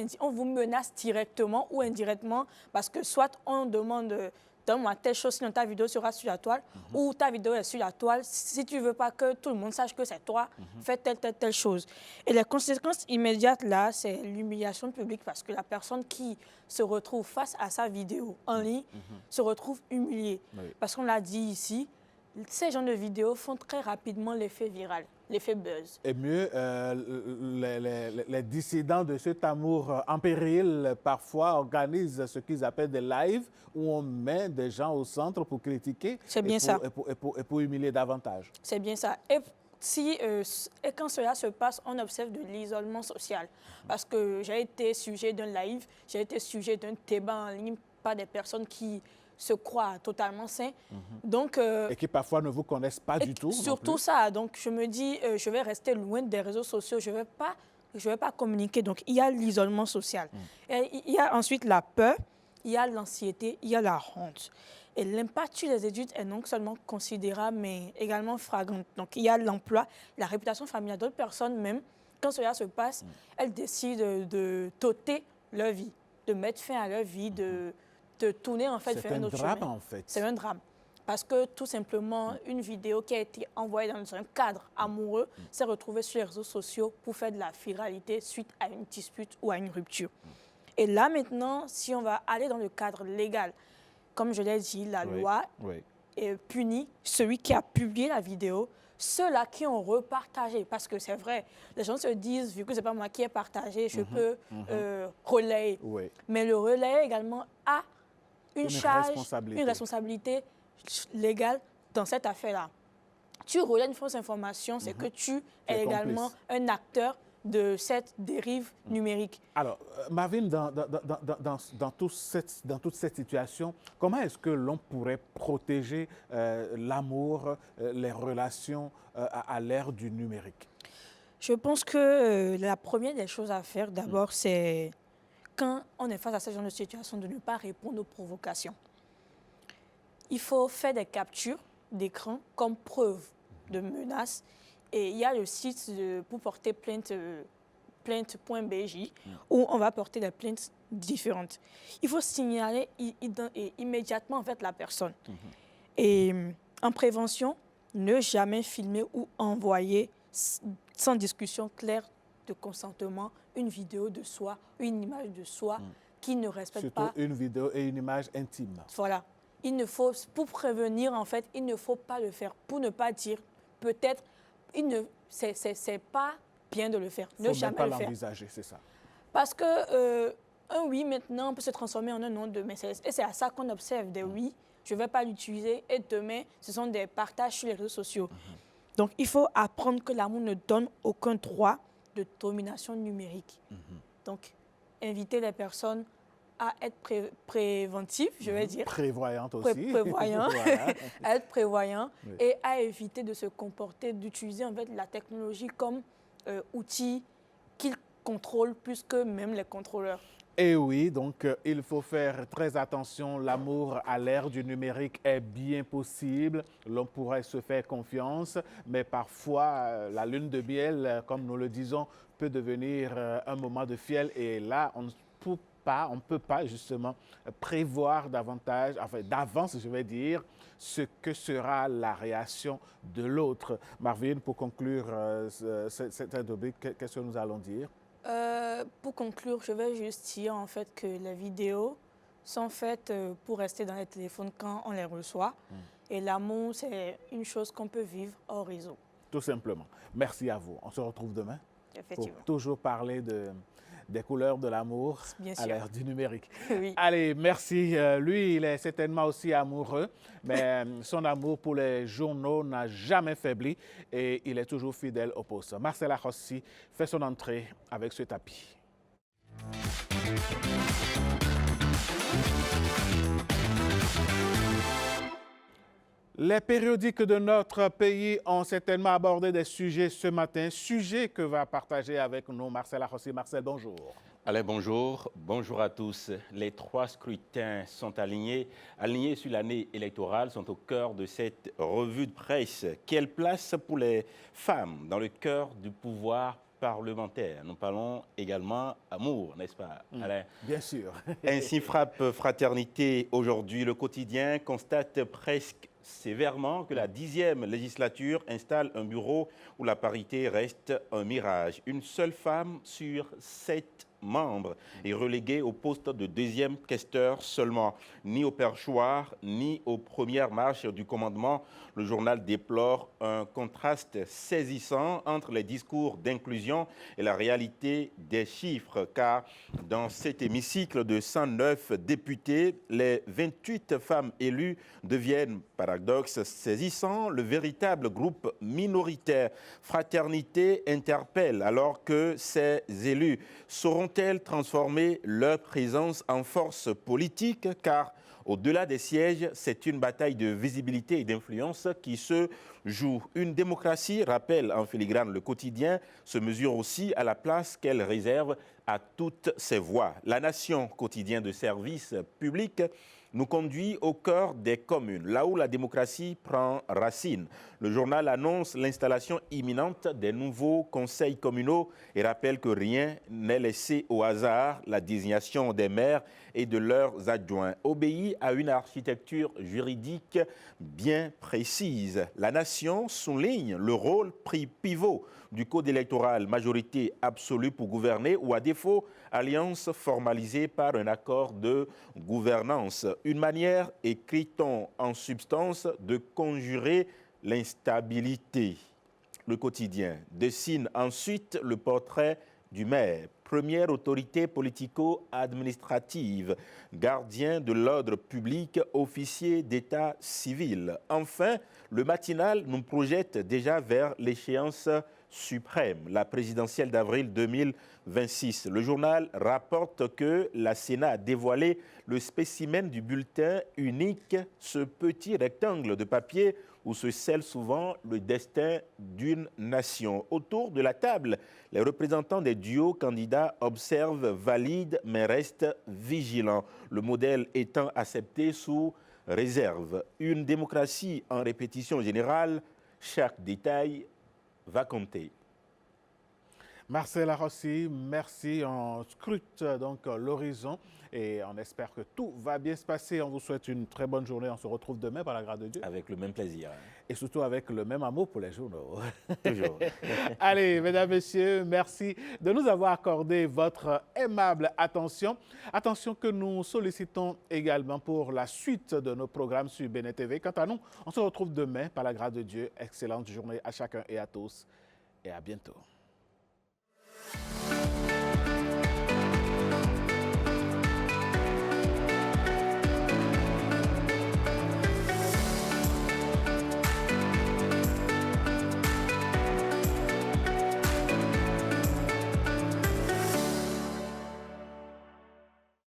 directement ou indirectement parce que soit on demande... Donne-moi telle chose, sinon ta vidéo sera sur la toile, ou ta vidéo est sur la toile. Si tu ne veux pas que tout le monde sache que c'est toi, fais telle chose. Et les conséquences immédiates, là, c'est l'humiliation publique parce que la personne qui se retrouve face à sa vidéo en ligne se retrouve humiliée. Parce qu'on l'a dit ici, ces genres de vidéos font très rapidement l'effet viral, l'effet buzz. Et mieux, les dissidents de cet amour en péril, parfois, organisent ce qu'ils appellent des lives où on met des gens au centre pour critiquer et pour humilier davantage. C'est bien ça. Et quand cela se passe, on observe de l'isolement social. Parce que j'ai été sujet d'un live, j'ai été sujet d'un débat en ligne par des personnes qui se croient totalement sains. Donc, et qui parfois ne vous connaissent pas du tout. Surtout ça. Donc, je me dis, je vais rester loin des réseaux sociaux. Je vais pas communiquer. Donc, il y a l'isolement social. Et il y a ensuite la peur, il y a l'anxiété, il y a la honte. Et l'impact sur les adultes est non seulement considérable, mais également flagrant. Donc, il y a l'emploi, la réputation familiale. D'autres personnes, même, quand cela se passe, elles décident de t'ôter leur vie, de mettre fin à leur vie, de tourner en fait vers un autre chemin. C'est un drame en fait. C'est un drame. Parce que tout simplement, une vidéo qui a été envoyée dans un cadre amoureux s'est retrouvée sur les réseaux sociaux pour faire de la viralité suite à une dispute ou à une rupture. Et là maintenant, si on va aller dans le cadre légal, comme je l'ai dit, la loi punit celui qui a publié la vidéo, ceux-là qui ont repartagé. Parce que c'est vrai, les gens se disent, vu que ce n'est pas moi qui ai partagé, je peux relayer. Mais le relais également a une responsabilité légale dans cette affaire-là. Tu relais une fausse information, c'est que tu es également un acteur de cette dérive numérique. Alors, Marvin, dans toute cette situation, comment est-ce que l'on pourrait protéger l'amour, les relations à l'ère du numérique? Je pense que la première des choses à faire, d'abord, c'est quand on est face à ce genre de situation, de ne pas répondre aux provocations. Il faut faire des captures d'écran comme preuve de menace. Et il y a le site pour porter plainte, plainte.bj, où on va porter des plaintes différentes. Il faut signaler immédiatement en fait, la personne. Et en prévention, ne jamais filmer ou envoyer sans discussion claire de consentement une vidéo de soi, une image de soi qui ne respectent surtout pas... une vidéo et une image intime. Voilà. Il ne faut, pour prévenir, en fait, il ne faut pas le faire. Pour ne pas dire, peut-être, c'est pas bien de le faire. Ne jamais le faire. Il ne faut pas l'envisager, c'est ça. Parce que un oui, maintenant, peut se transformer en un non demain. Et c'est à ça qu'on observe des oui. Je ne vais pas l'utiliser. Et demain, ce sont des partages sur les réseaux sociaux. Donc, il faut apprendre que l'amour ne donne aucun droit de domination numérique. Donc, inviter les personnes à être préventifs, je vais dire. Prévoyantes aussi. Prévoyants, voilà. à être prévoyants et à éviter de se comporter, d'utiliser en fait la technologie comme outil qu'ils contrôlent plus que même les contrôleurs. Et oui, donc il faut faire très attention. L'amour à l'ère du numérique est bien possible. L'on pourrait se faire confiance, mais parfois la lune de miel, comme nous le disons, peut devenir un moment de fiel. Et là, on ne peut pas justement prévoir davantage, enfin d'avance, je vais dire, ce que sera la réaction de l'autre. Marvin, pour conclure cette rubrique, qu'est-ce que nous allons dire? Pour conclure, je vais juste dire en fait que les vidéos sont faites pour rester dans les téléphones quand on les reçoit. Et l'amour, c'est une chose qu'on peut vivre hors réseau. Tout simplement. Merci à vous. On se retrouve demain pour toujours parler des couleurs de l'amour à l'ère du numérique. Oui. Allez, merci. Lui, il est certainement aussi amoureux, mais son amour pour les journaux n'a jamais faibli et il est toujours fidèle au poste. Marcella Rossi fait son entrée avec ce tapis. Les périodiques de notre pays ont certainement abordé des sujets ce matin, sujets que va partager avec nous Marcella Rossi. Marcel, bonjour. Alain, bonjour. Bonjour à tous. Les 3 scrutins sont alignés sur l'année électorale, sont au cœur de cette revue de presse. Quelle place pour les femmes dans le cœur du pouvoir parlementaire? Nous parlons également amour, n'est-ce pas, Alain? Bien sûr. Ainsi frappe Fraternité aujourd'hui. Le quotidien constate presque sévèrement que la 10e législature installe un bureau où la parité reste un mirage. Une seule femme sur 7 membres est reléguée au poste de 2e questeur seulement. Ni au perchoir, ni aux premières marches du commandement. Le journal déplore un contraste saisissant entre les discours d'inclusion et la réalité des chiffres, car dans cet hémicycle de 109 députés, les 28 femmes élues deviennent, paradoxe saisissant, le véritable groupe minoritaire. Fraternité interpelle alors que ces élus sauront-elles transformer leur présence en force politique, car au-delà des sièges, c'est une bataille de visibilité et d'influence qui se joue. Une démocratie, rappelle en filigrane le quotidien, se mesure aussi à la place qu'elle réserve à toutes ses voix. La nation, quotidien de service public, nous conduit au cœur des communes, là où la démocratie prend racine. Le journal annonce l'installation imminente des nouveaux conseils communaux et rappelle que rien n'est laissé au hasard. La désignation des maires et de leurs adjoints obéit à une architecture juridique bien précise. La nation souligne le rôle pivot du code électoral, majorité absolue pour gouverner ou à défaut, alliance formalisée par un accord de gouvernance. Une manière, écrit-on en substance, de conjurer l'instabilité. Le quotidien dessine ensuite le portrait du maire, première autorité politico-administrative, gardien de l'ordre public, officier d'état civil. Enfin, le matinal nous projette déjà vers l'échéance suprême, la présidentielle d'avril 2026. Le journal rapporte que la Sénat a dévoilé le spécimen du bulletin unique, ce petit rectangle de papier où se scelle souvent le destin d'une nation. Autour de la table, les représentants des duos candidats observent, valident, mais restent vigilants. Le modèle étant accepté sous réserve. Une démocratie en répétition générale, chaque détail va compter. Marcella Rossi, merci. On scrute donc l'horizon et on espère que tout va bien se passer. On vous souhaite une très bonne journée. On se retrouve demain par la grâce de Dieu. Avec le même plaisir. Et surtout avec le même amour pour les journaux. Toujours. Allez, mesdames, messieurs, merci de nous avoir accordé votre aimable attention. Attention que nous sollicitons également pour la suite de nos programmes sur Bénin TV. Quant à nous, on se retrouve demain par la grâce de Dieu. Excellente journée à chacun et à tous. Et à bientôt.